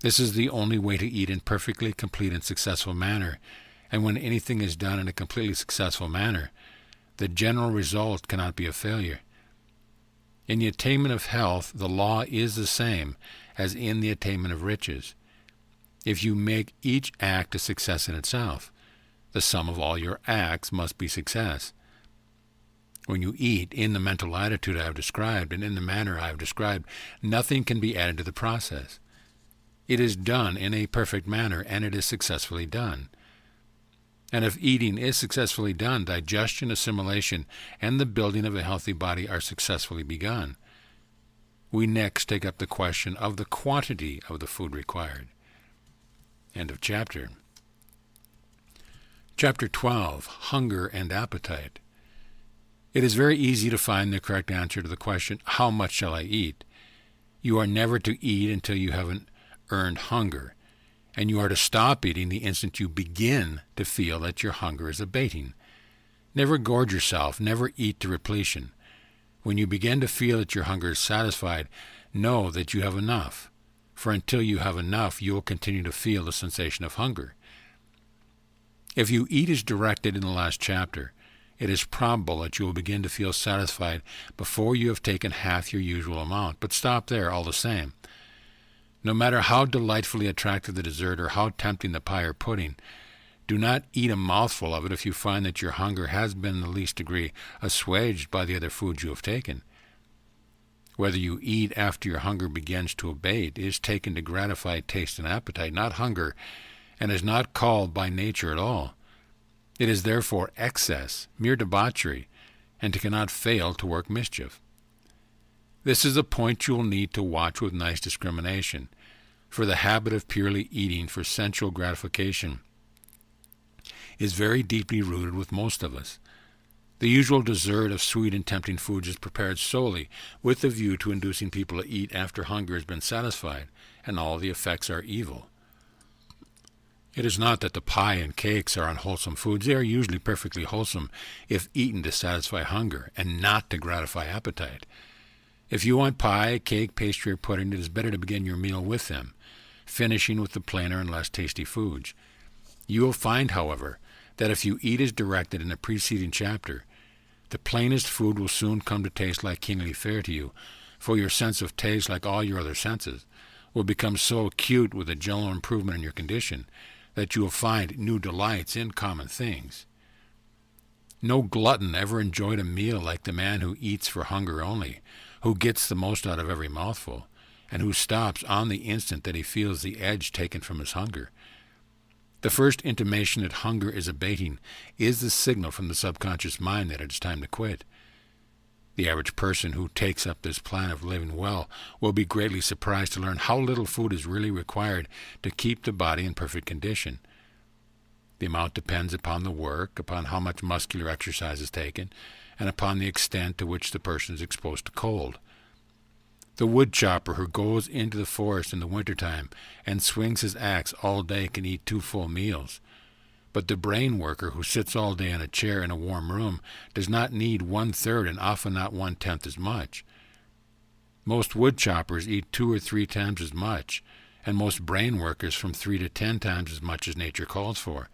This is the only way to eat in perfectly complete and successful manner, and when anything is done in a completely successful manner, the general result cannot be a failure. In the attainment of health, the law is the same as in the attainment of riches. If you make each act a success in itself, the sum of all your acts must be success. When you eat in the mental attitude I have described and in the manner I have described, nothing can be added to the process. It is done in a perfect manner, and it is successfully done. And if eating is successfully done, digestion, assimilation, and the building of a healthy body are successfully begun. We next take up the question of the quantity of the food required. End of chapter. Chapter 12, Hunger and Appetite. It is very easy to find the correct answer to the question, how much shall I eat? You are never to eat until you have an earned hunger, and you are to stop eating the instant you begin to feel that your hunger is abating. Never gorge yourself, never eat to repletion. When you begin to feel that your hunger is satisfied, know that you have enough. For until you have enough, you will continue to feel the sensation of hunger. If you eat as directed in the last chapter, it is probable that you will begin to feel satisfied before you have taken half your usual amount, but stop there all the same. No matter how delightfully attractive the dessert or how tempting the pie or pudding, do not eat a mouthful of it if you find that your hunger has been in the least degree assuaged by the other foods you have taken. Whether you eat after your hunger begins to abate is taken to gratify taste and appetite, not hunger, and is not called by nature at all. It is therefore excess, mere debauchery, and cannot fail to work mischief. This is a point you will need to watch with nice discrimination, for the habit of purely eating for sensual gratification is very deeply rooted with most of us. The usual dessert of sweet and tempting foods is prepared solely with a view to inducing people to eat after hunger has been satisfied, and all the effects are evil. It is not that the pie and cakes are unwholesome foods. They are usually perfectly wholesome if eaten to satisfy hunger and not to gratify appetite. If you want pie, cake, pastry, or pudding, it is better to begin your meal with them, finishing with the plainer and less tasty foods. You will find, however, that if you eat as directed in the preceding chapter, the plainest food will soon come to taste like keenly fare to you, for your sense of taste, like all your other senses, will become so acute with a general improvement in your condition that you will find new delights in common things. No glutton ever enjoyed a meal like the man who eats for hunger only, who gets the most out of every mouthful, and who stops on the instant that he feels the edge taken from his hunger. The first intimation that hunger is abating is the signal from the subconscious mind that it is time to quit. The average person who takes up this plan of living well will be greatly surprised to learn how little food is really required to keep the body in perfect condition. The amount depends upon the work, upon how much muscular exercise is taken, and upon the extent to which the person is exposed to cold. The wood chopper who goes into the forest in the wintertime and swings his axe all day can eat 2 full meals. But the brain worker who sits all day in a chair in a warm room does not need 1/3 and often not 1/10 as much. Most wood choppers eat 2 or 3 times as much, and most brain workers from 3 to 10 times as much as nature calls for.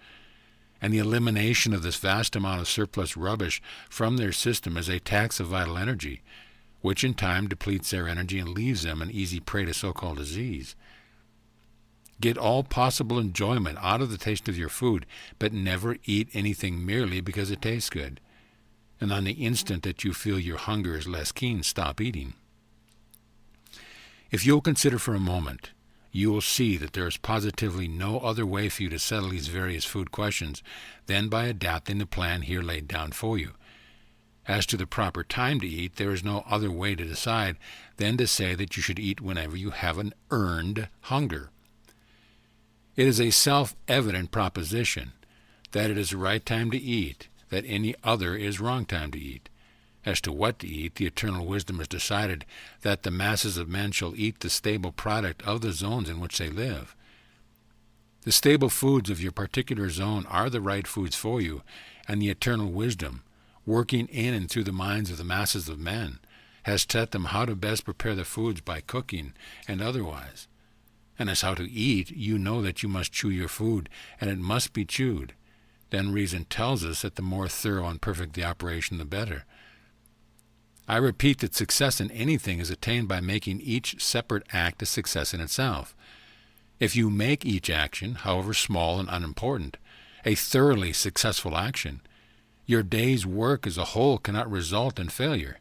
And the elimination of this vast amount of surplus rubbish from their system is a tax of vital energy, which in time depletes their energy and leaves them an easy prey to so-called disease. Get all possible enjoyment out of the taste of your food, but never eat anything merely because it tastes good. And on the instant that you feel your hunger is less keen, stop eating. If you'll consider for a moment, you will see that there is positively no other way for you to settle these various food questions than by adapting the plan here laid down for you. As to the proper time to eat, there is no other way to decide than to say that you should eat whenever you have an earned hunger. It is a self-evident proposition that it is the right time to eat, that any other is wrong time to eat. As to what to eat, the eternal wisdom has decided that the masses of men shall eat the stable product of the zones in which they live. The stable foods of your particular zone are the right foods for you, and the eternal wisdom, working in and through the minds of the masses of men, has taught them how to best prepare the foods by cooking and otherwise. And as how to eat, you know that you must chew your food, and it must be chewed. Then reason tells us that the more thorough and perfect the operation, the better. I repeat that success in anything is attained by making each separate act a success in itself. If you make each action, however small and unimportant, a thoroughly successful action, your day's work as a whole cannot result in failure.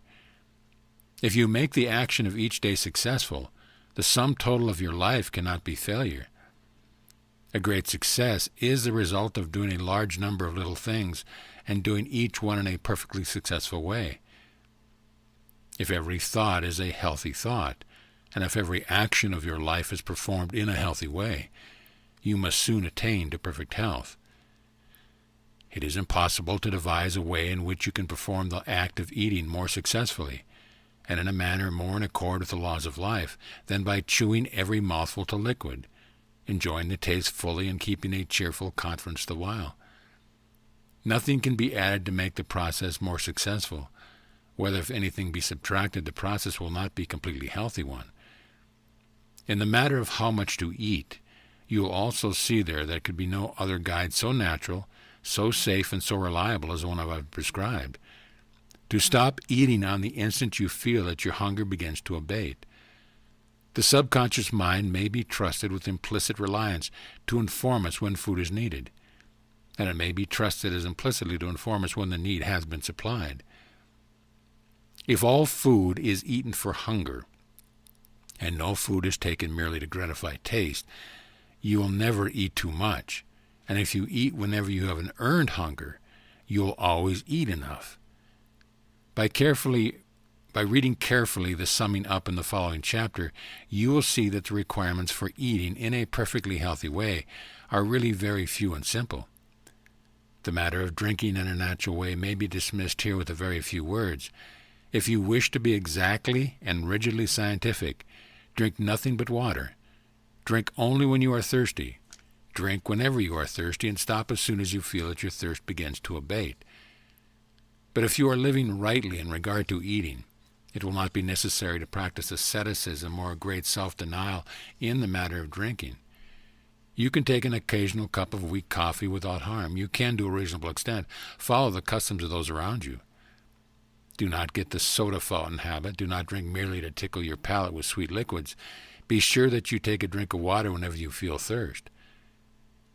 If you make the action of each day successful, the sum total of your life cannot be failure. A great success is the result of doing a large number of little things and doing each one in a perfectly successful way. If every thought is a healthy thought, and if every action of your life is performed in a healthy way, you must soon attain to perfect health. It is impossible to devise a way in which you can perform the act of eating more successfully, and in a manner more in accord with the laws of life, than by chewing every mouthful to liquid, enjoying the taste fully and keeping a cheerful confidence the while. Nothing can be added to make the process more successful. Whether if anything be subtracted, the process will not be a completely healthy one. In the matter of how much to eat, you will also see there could be no other guide so natural, so safe, and so reliable as the one I have prescribed. To stop eating on the instant you feel that your hunger begins to abate. The subconscious mind may be trusted with implicit reliance to inform us when food is needed, and it may be trusted as implicitly to inform us when the need has been supplied. If all food is eaten for hunger, and no food is taken merely to gratify taste, you will never eat too much, and if you eat whenever you have an earned hunger, you will always eat enough. By reading carefully the summing up in the following chapter, you will see that the requirements for eating in a perfectly healthy way are really very few and simple. The matter of drinking in a natural way may be dismissed here with a very few words. If you wish to be exactly and rigidly scientific, drink nothing but water. Drink only when you are thirsty. Drink whenever you are thirsty, and stop as soon as you feel that your thirst begins to abate. But if you are living rightly in regard to eating, It will not be necessary to practice asceticism or great self-denial in the matter of drinking. You can take an occasional cup of weak coffee without harm. You can, to a reasonable extent, follow the customs of those around you. Do not get the soda fountain habit. Do not drink merely to tickle your palate with sweet liquids. Be sure that you take a drink of water whenever you feel thirst.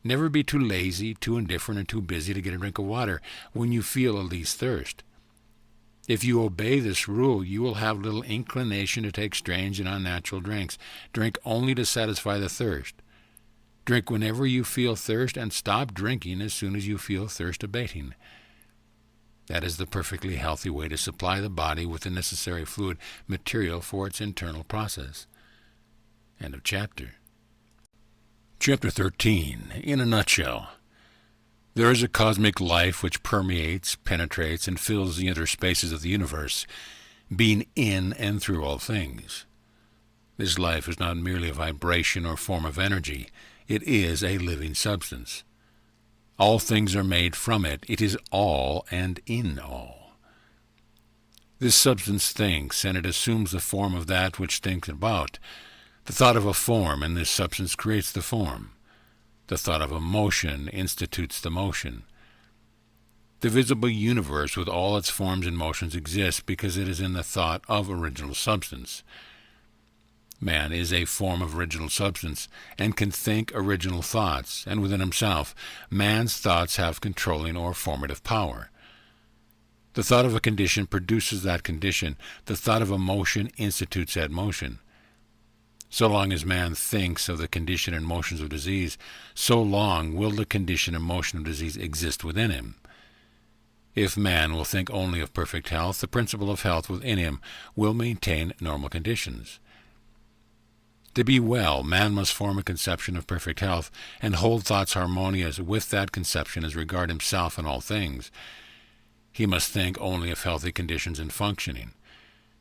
Never be too lazy, too indifferent, or too busy to get a drink of water when you feel the least thirst. If you obey this rule, you will have little inclination to take strange and unnatural drinks. Drink only to satisfy the thirst. Drink whenever you feel thirst, and stop drinking as soon as you feel thirst abating. That is the perfectly healthy way to supply the body with the necessary fluid material for its internal process. End of chapter. Chapter 13. In a nutshell, there is a cosmic life which permeates, penetrates, and fills the inner spaces of the universe, being in and through all things. This life is not merely a vibration or form of energy. It is a living substance. All things are made from it. It is all and in all. This substance thinks, and it assumes the form of that which thinks about. The thought of a form in this substance creates the form. The thought of a motion institutes the motion. The visible universe with all its forms and motions exists because it is in the thought of original substance. Man is a form of original substance and can think original thoughts, and within himself, man's thoughts have controlling or formative power. The thought of a condition produces that condition. The thought of a motion institutes that motion. So long as man thinks of the condition and motions of disease, so long will the condition and motion of disease exist within him. If man will think only of perfect health, the principle of health within him will maintain normal conditions. To be well, man must form a conception of perfect health and hold thoughts harmonious with that conception as regard himself and all things. He must think only of healthy conditions and functioning.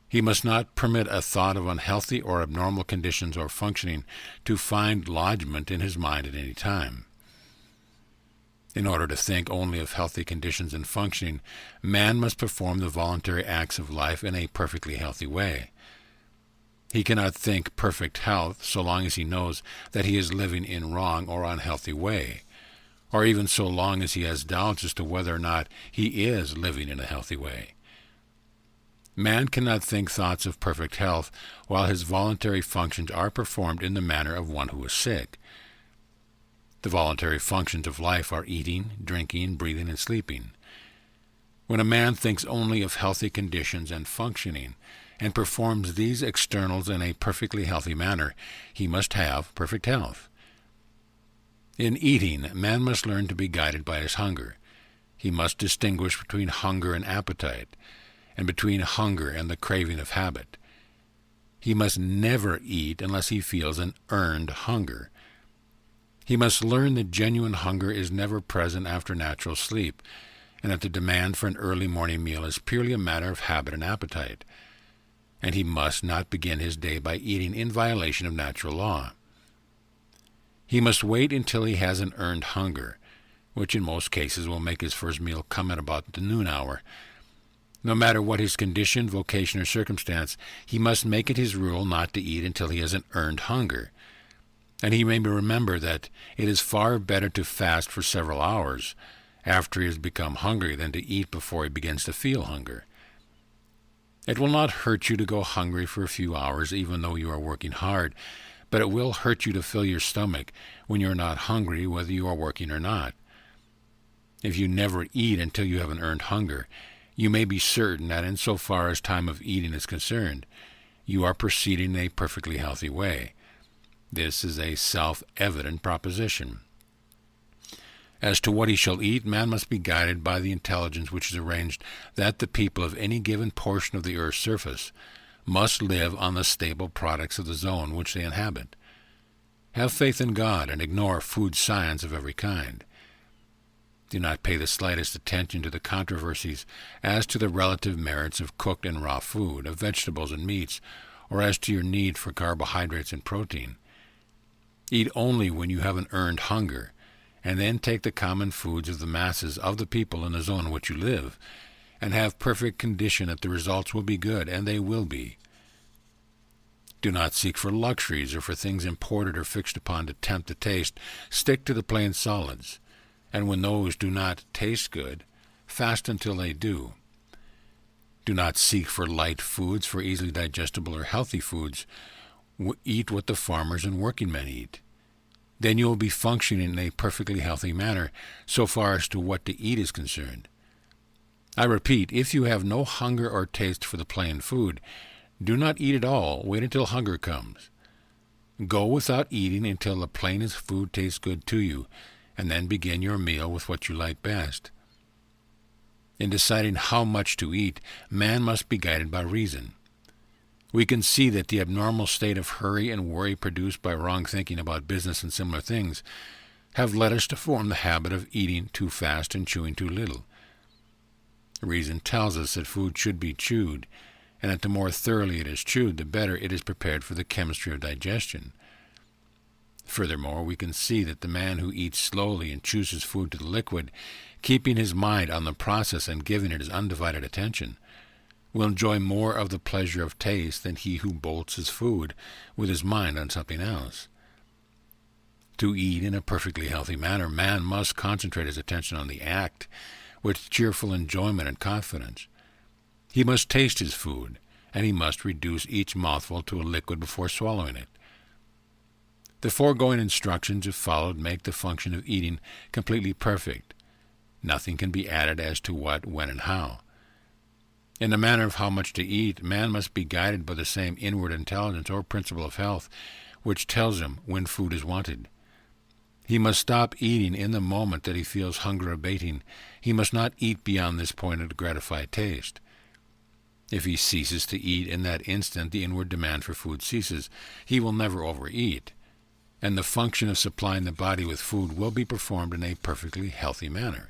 He must not permit a thought of unhealthy or abnormal conditions or functioning to find lodgment in his mind at any time. In order to think only of healthy conditions and functioning, man must perform the voluntary acts of life in a perfectly healthy way. He cannot think perfect health so long as he knows that he is living in wrong or unhealthy way, or even so long as he has doubts as to whether or not he is living in a healthy way. Man cannot think thoughts of perfect health while his voluntary functions are performed in the manner of one who is sick. The voluntary functions of life are eating, drinking, breathing, and sleeping. When a man thinks only of healthy conditions and functioning, and performs these externals in a perfectly healthy manner, he must have perfect health. In eating, man must learn to be guided by his hunger. He must distinguish between hunger and appetite, and between hunger and the craving of habit. He must never eat unless he feels an earned hunger. He must learn that genuine hunger is never present after natural sleep, and that the demand for an early morning meal is purely a matter of habit and appetite. And he must not begin his day by eating in violation of natural law. He must wait until he has an earned hunger, which in most cases will make his first meal come at about the noon hour. No matter what his condition, vocation, or circumstance, he must make it his rule not to eat until he has an earned hunger. And he may remember that it is far better to fast for several hours after he has become hungry than to eat before he begins to feel hunger. It will not hurt you to go hungry for a few hours even though you are working hard, but it will hurt you to fill your stomach when you are not hungry whether you are working or not. If you never eat until you have an earned hunger, you may be certain that insofar as time of eating is concerned, you are proceeding in a perfectly healthy way. This is a self-evident proposition. As to what he shall eat, man must be guided by the intelligence which is arranged that the people of any given portion of the earth's surface must live on the stable products of the zone which they inhabit. Have faith in God and ignore food science of every kind. Do not pay the slightest attention to the controversies as to the relative merits of cooked and raw food, of vegetables and meats, or as to your need for carbohydrates and protein. Eat only when you have an earned hunger, and then take the common foods of the masses of the people in the zone in which you live, and have perfect condition that the results will be good, and they will be. Do not seek for luxuries or for things imported or fixed upon to tempt the taste. Stick to the plain solids, and when those do not taste good, fast until they do. Do not seek for light foods, for easily digestible or healthy foods. Eat what the farmers and working men eat. Then you will be functioning in a perfectly healthy manner, so far as to what to eat is concerned. I repeat, if you have no hunger or taste for the plain food, do not eat at all. Wait until hunger comes. Go without eating until the plainest food tastes good to you, and then begin your meal with what you like best. In deciding how much to eat, man must be guided by reason. We can see that the abnormal state of hurry and worry produced by wrong thinking about business and similar things have led us to form the habit of eating too fast and chewing too little. Reason tells us that food should be chewed, and that the more thoroughly it is chewed, the better it is prepared for the chemistry of digestion. Furthermore, we can see that the man who eats slowly and chews his food to the liquid, keeping his mind on the process and giving it his undivided attention, will enjoy more of the pleasure of taste than he who bolts his food with his mind on something else. To eat in a perfectly healthy manner, man must concentrate his attention on the act with cheerful enjoyment and confidence. He must taste his food, and he must reduce each mouthful to a liquid before swallowing it. The foregoing instructions, if followed, make the function of eating completely perfect. Nothing can be added as to what, when, and how. In the matter of how much to eat, man must be guided by the same inward intelligence or principle of health which tells him when food is wanted. He must stop eating in the moment that he feels hunger abating. He must not eat beyond this point to gratify taste. If he ceases to eat in that instant, the inward demand for food ceases. He will never overeat, and the function of supplying the body with food will be performed in a perfectly healthy manner.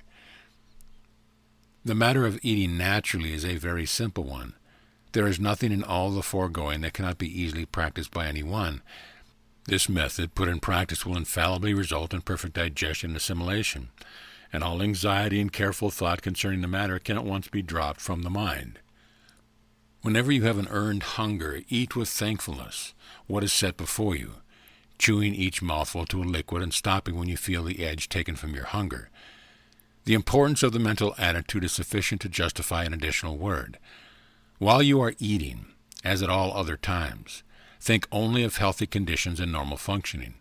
The matter of eating naturally is a very simple one. There is nothing in all the foregoing that cannot be easily practiced by any one. This method, put in practice, will infallibly result in perfect digestion and assimilation, and all anxiety and careful thought concerning the matter can at once be dropped from the mind. Whenever you have an earned hunger, eat with thankfulness what is set before you, chewing each mouthful to a liquid and stopping when you feel the edge taken from your hunger. The importance of the mental attitude is sufficient to justify an additional word. While you are eating, as at all other times, think only of healthy conditions and normal functioning.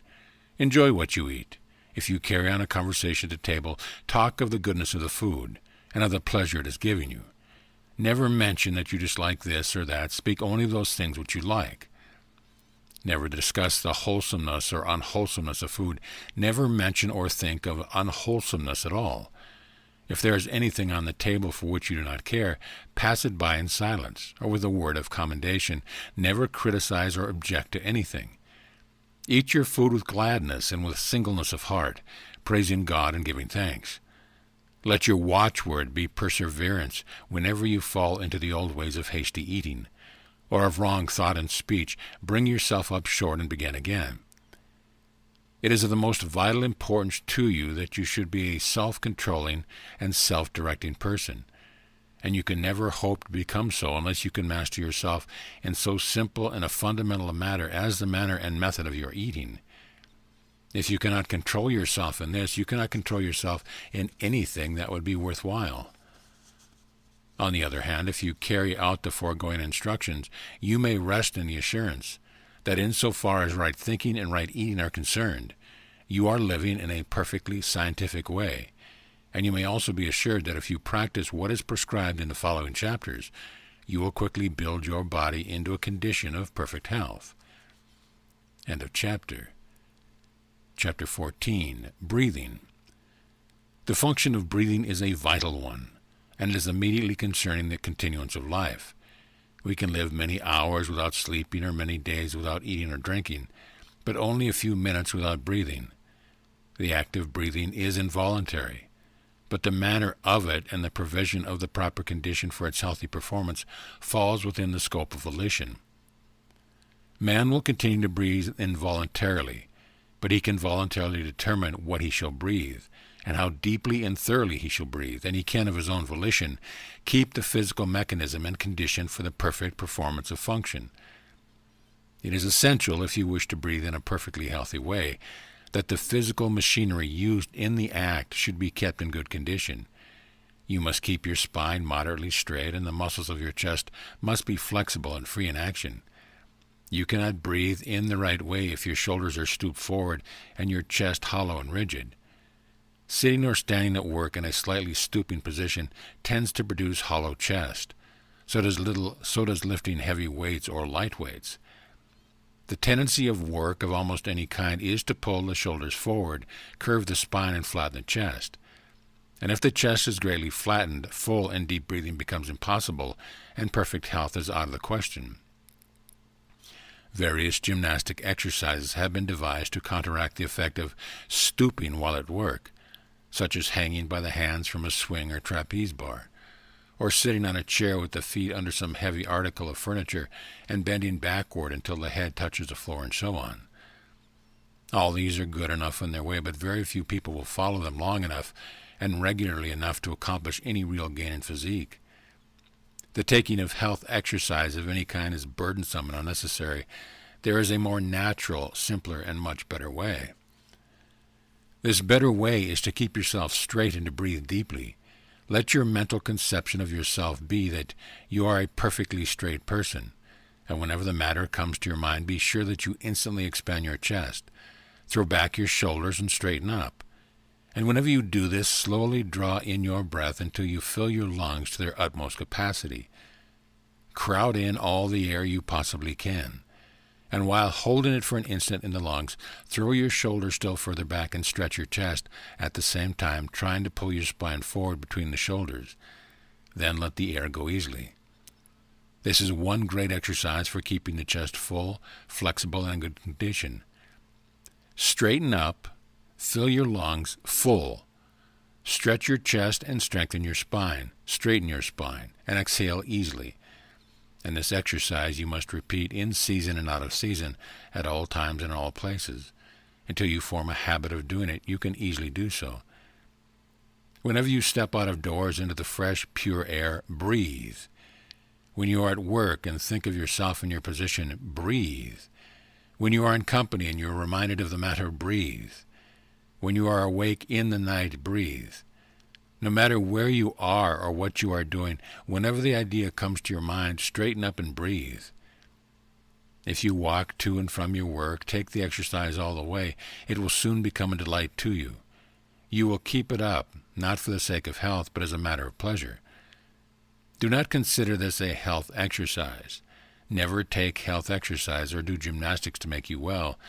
Enjoy what you eat. If you carry on a conversation at table, talk of the goodness of the food and of the pleasure it is giving you. Never mention that you dislike this or that. Speak only of those things which you like. Never discuss the wholesomeness or unwholesomeness of food. Never mention or think of unwholesomeness at all. If there is anything on the table for which you do not care, pass it by in silence or with a word of commendation. Never criticize or object to anything. Eat your food with gladness and with singleness of heart, praising God and giving thanks. Let your watchword be perseverance whenever you fall into the old ways of hasty eating, or of wrong thought and speech. Bring yourself up short and begin again. It is of the most vital importance to you that you should be a self-controlling and self-directing person, and you can never hope to become so unless you can master yourself in so simple and a fundamental a matter as the manner and method of your eating. If you cannot control yourself in this, you cannot control yourself in anything that would be worthwhile. On the other hand, if you carry out the foregoing instructions, you may rest in the assurance that insofar as right thinking and right eating are concerned, you are living in a perfectly scientific way, and you may also be assured that if you practice what is prescribed in the following chapters, you will quickly build your body into a condition of perfect health. End of chapter. Chapter 14. Breathing. The function of breathing is a vital one, and it is immediately concerning the continuance of life. We can live many hours without sleeping or many days without eating or drinking, but only a few minutes without breathing. The act of breathing is involuntary, but the manner of it and the provision of the proper condition for its healthy performance falls within the scope of volition. Man will continue to breathe involuntarily, but he can voluntarily determine what he shall breathe, and how deeply and thoroughly he shall breathe, and he can of his own volition keep the physical mechanism and condition for the perfect performance of function. It is essential, if you wish to breathe in a perfectly healthy way, that the physical machinery used in the act should be kept in good condition. You must keep your spine moderately straight, and the muscles of your chest must be flexible and free in action. You cannot breathe in the right way if your shoulders are stooped forward and your chest hollow and rigid. Sitting or standing at work in a slightly stooping position tends to produce hollow chest. So does lifting heavy weights or light weights. The tendency of work of almost any kind is to pull the shoulders forward, curve the spine, and flatten the chest. And if the chest is greatly flattened, full and deep breathing becomes impossible, and perfect health is out of the question. Various gymnastic exercises have been devised to counteract the effect of stooping while at work, such as hanging by the hands from a swing or trapeze bar, or sitting on a chair with the feet under some heavy article of furniture and bending backward until the head touches the floor, and so on. All these are good enough in their way, but very few people will follow them long enough and regularly enough to accomplish any real gain in physique. The taking of health exercise of any kind is burdensome and unnecessary. There is a more natural, simpler, and much better way. This better way is to keep yourself straight and to breathe deeply. Let your mental conception of yourself be that you are a perfectly straight person, and whenever the matter comes to your mind, be sure that you instantly expand your chest, throw back your shoulders, and straighten up. And whenever you do this, slowly draw in your breath until you fill your lungs to their utmost capacity. Crowd in all the air you possibly can. And while holding it for an instant in the lungs, throw your shoulders still further back and stretch your chest, at the same time trying to pull your spine forward between the shoulders. Then let the air go easily. This is one great exercise for keeping the chest full, flexible, and in good condition. Straighten up, fill your lungs full. Stretch your chest and strengthen your spine. Straighten your spine, and exhale easily. And this exercise you must repeat in season and out of season, at all times and all places. Until you form a habit of doing it, you can easily do so. Whenever you step out of doors into the fresh, pure air, breathe. When you are at work and think of yourself in your position, breathe. When you are in company and you are reminded of the matter, breathe. When you are awake in the night, breathe. No matter where you are or what you are doing, whenever the idea comes to your mind, straighten up and breathe. If you walk to and from your work, take the exercise all the way. It will soon become a delight to you. You will keep it up, not for the sake of health, but as a matter of pleasure. Do not consider this a health exercise. Never take health exercise or do gymnastics to make you well.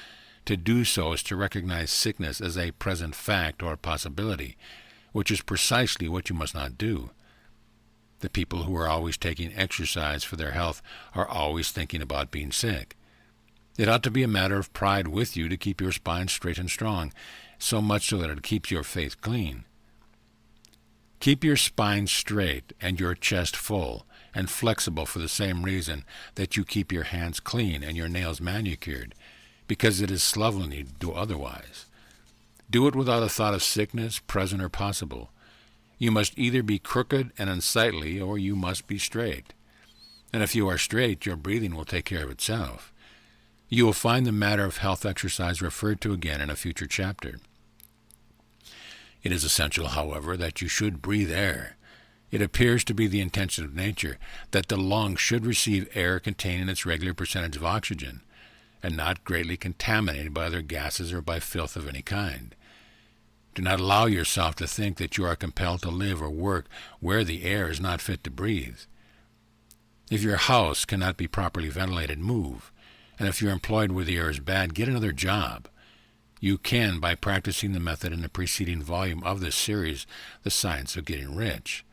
To do so is to recognize sickness as a present fact or possibility, which is precisely what you must not do. The people who are always taking exercise for their health are always thinking about being sick. It ought to be a matter of pride with you to keep your spine straight and strong, so much so that it keeps your faith clean. Keep your spine straight and your chest full and flexible for the same reason that you keep your hands clean and your nails manicured, because it is slovenly to do otherwise. Do it without a thought of sickness, present or possible. You must either be crooked and unsightly, or you must be straight. And if you are straight, your breathing will take care of itself. You will find the matter of health exercise referred to again in a future chapter. It is essential, however, that you should breathe air. It appears to be the intention of nature that the lungs should receive air containing its regular percentage of oxygen, and not greatly contaminated by other gases or by filth of any kind. Do not allow yourself to think that you are compelled to live or work where the air is not fit to breathe. If your house cannot be properly ventilated, move. And if you're employed where the air is bad, get another job. You can by practicing the method in the preceding volume of this series, The Science of Getting Rich.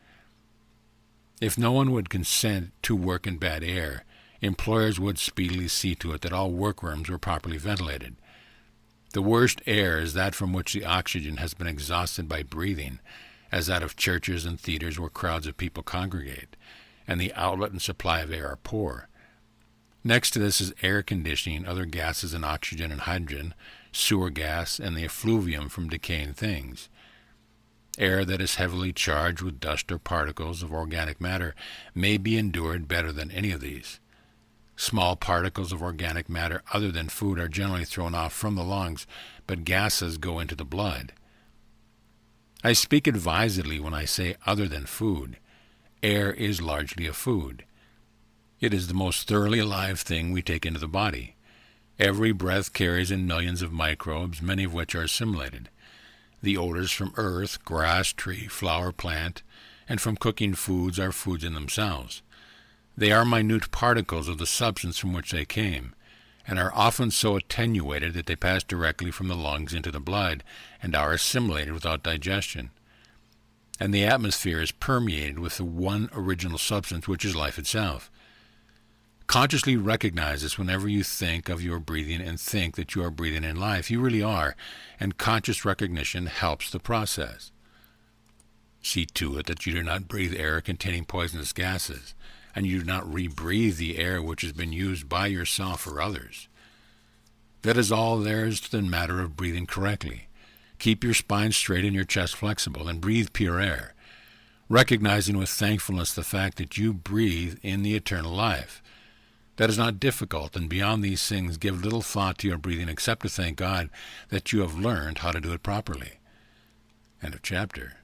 If no one would consent to work in bad air, employers would speedily see to it that all workrooms were properly ventilated. The worst air is that from which the oxygen has been exhausted by breathing, as that of churches and theaters where crowds of people congregate, and the outlet and supply of air are poor. Next to this is air conditioning, other gases and oxygen and hydrogen, sewer gas, and the effluvium from decaying things. Air that is heavily charged with dust or particles of organic matter may be endured better than any of these. Small particles of organic matter other than food are generally thrown off from the lungs, but gases go into the blood. I speak advisedly when I say other than food. Air is largely a food. It is the most thoroughly alive thing we take into the body. Every breath carries in millions of microbes, many of which are assimilated. The odors from earth, grass, tree, flower, plant, and from cooking foods are foods in themselves. They are minute particles of the substance from which they came, and are often so attenuated that they pass directly from the lungs into the blood and are assimilated without digestion. And the atmosphere is permeated with the one original substance which is life itself. Consciously recognize this whenever you think of your breathing and think that you are breathing in life. You really are, and conscious recognition helps the process. See to it that you do not breathe air containing poisonous gases, and you do not rebreathe the air which has been used by yourself or others. That is all there is to the matter of breathing correctly. Keep your spine straight and your chest flexible, and breathe pure air, recognizing with thankfulness the fact that you breathe in the eternal life. That is not difficult, and beyond these things give little thought to your breathing except to thank God that you have learned how to do it properly. End of chapter.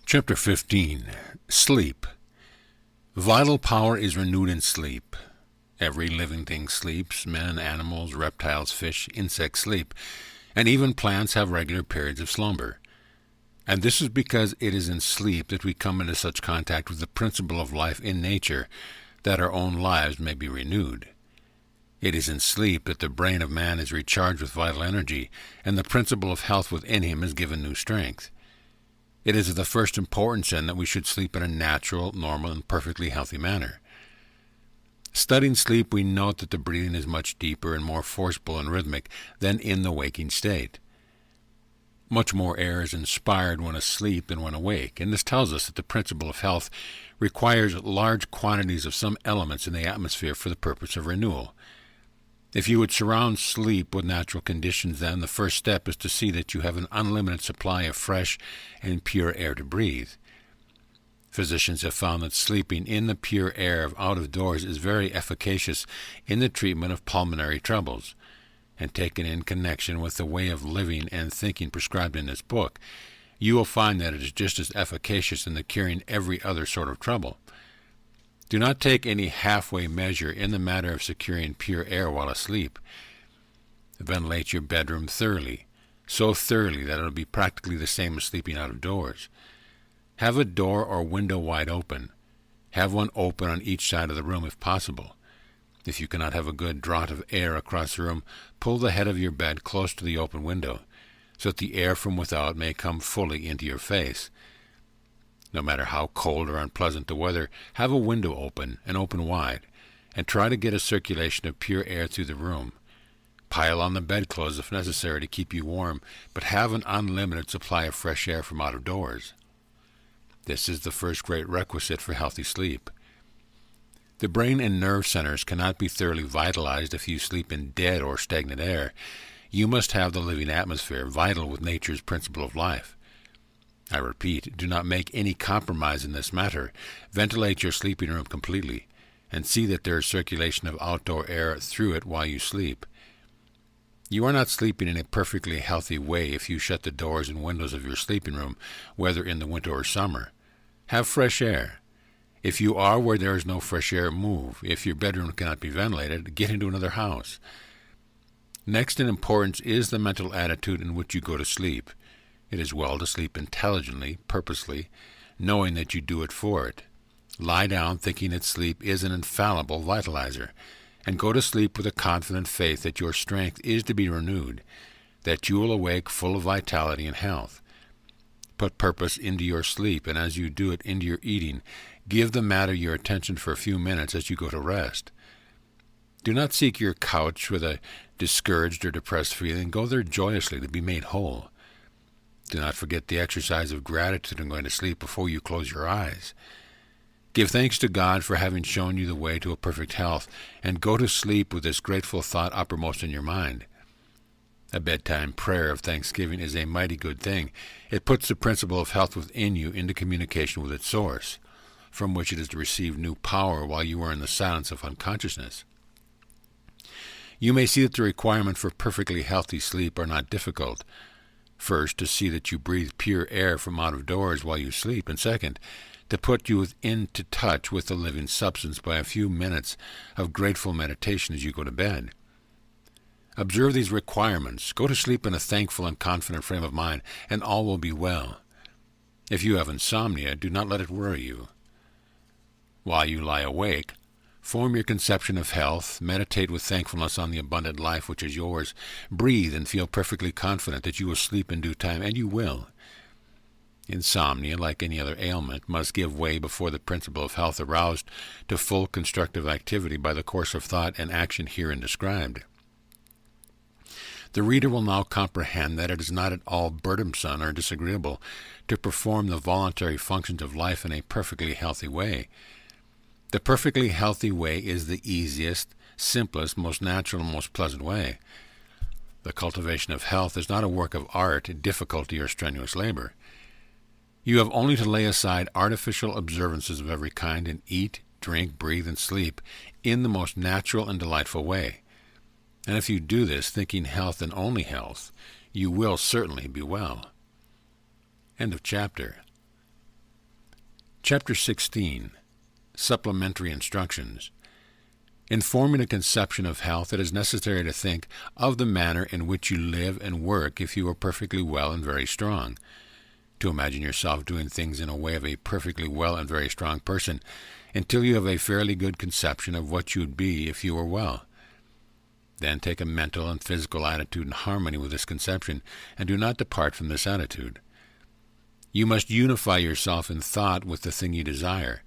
Chapter 15. Sleep. Vital power is renewed in sleep. Every living thing sleeps. Men, animals, reptiles, fish, insects sleep, and even plants have regular periods of slumber. And this is because it is in sleep that we come into such contact with the principle of life in nature that our own lives may be renewed. It is in sleep that the brain of man is recharged with vital energy, and the principle of health within him is given new strength. It is of the first importance, then, that we should sleep in a natural, normal, and perfectly healthy manner. Studying sleep, we note that the breathing is much deeper and more forcible and rhythmic than in the waking state. Much more air is inspired when asleep than when awake, and this tells us that the principle of health requires large quantities of some elements in the atmosphere for the purpose of renewal. If you would surround sleep with natural conditions, then the first step is to see that you have an unlimited supply of fresh and pure air to breathe. Physicians have found that sleeping in the pure air of out of doors is very efficacious in the treatment of pulmonary troubles, and taken in connection with the way of living and thinking prescribed in this book, you will find that it is just as efficacious in the curing every other sort of trouble. Do not take any halfway measure in the matter of securing pure air while asleep. Ventilate your bedroom thoroughly, so thoroughly that it will be practically the same as sleeping out of doors. Have a door or window wide open. Have one open on each side of the room if possible. If you cannot have a good draught of air across the room, pull the head of your bed close to the open window, so that the air from without may come fully into your face. No matter how cold or unpleasant the weather, have a window open and open wide, and try to get a circulation of pure air through the room. Pile on the bedclothes if necessary to keep you warm, but have an unlimited supply of fresh air from out of doors. This is the first great requisite for healthy sleep. The brain and nerve centers cannot be thoroughly vitalized if you sleep in dead or stagnant air. You must have the living atmosphere, vital with nature's principle of life. I repeat, do not make any compromise in this matter. Ventilate your sleeping room completely, and see that there is circulation of outdoor air through it while you sleep. You are not sleeping in a perfectly healthy way if you shut the doors and windows of your sleeping room, whether in the winter or summer. Have fresh air. If you are where there is no fresh air, move. If your bedroom cannot be ventilated, get into another house. Next in importance is the mental attitude in which you go to sleep. It is well to sleep intelligently, purposely, knowing that you do it for it. Lie down thinking that sleep is an infallible vitalizer, and go to sleep with a confident faith that your strength is to be renewed, that you will awake full of vitality and health. Put purpose into your sleep, and as you do it into your eating, give the matter your attention for a few minutes as you go to rest. Do not seek your couch with a discouraged or depressed feeling. Go there joyously to be made whole. Do not forget the exercise of gratitude in going to sleep before you close your eyes. Give thanks to God for having shown you the way to a perfect health, and go to sleep with this grateful thought uppermost in your mind. A bedtime prayer of thanksgiving is a mighty good thing. It puts the principle of health within you into communication with its source, from which it is to receive new power while you are in the silence of unconsciousness. You may see that the requirements for perfectly healthy sleep are not difficult. First, to see that you breathe pure air from out of doors while you sleep, and second, to put you into touch with the living substance by a few minutes of grateful meditation as you go to bed. Observe these requirements. Go to sleep in a thankful and confident frame of mind, and all will be well. If you have insomnia, do not let it worry you. While you lie awake, form your conception of health, meditate with thankfulness on the abundant life which is yours, breathe and feel perfectly confident that you will sleep in due time, and you will. Insomnia, like any other ailment, must give way before the principle of health aroused to full constructive activity by the course of thought and action herein described. The reader will now comprehend that it is not at all burdensome or disagreeable to perform the voluntary functions of life in a perfectly healthy way. The perfectly healthy way is the easiest, simplest, most natural, and most pleasant way. The cultivation of health is not a work of art, difficulty, or strenuous labor. You have only to lay aside artificial observances of every kind and eat, drink, breathe, and sleep in the most natural and delightful way. And if you do this, thinking health and only health, you will certainly be well. End of chapter. Chapter 16. Supplementary Instructions. In forming a conception of health, it is necessary to think of the manner in which you live and work if you are perfectly well and very strong. To imagine yourself doing things in a way of a perfectly well and very strong person until you have a fairly good conception of what you would be if you were well. Then take a mental and physical attitude in harmony with this conception, and do not depart from this attitude. You must unify yourself in thought with the thing you desire,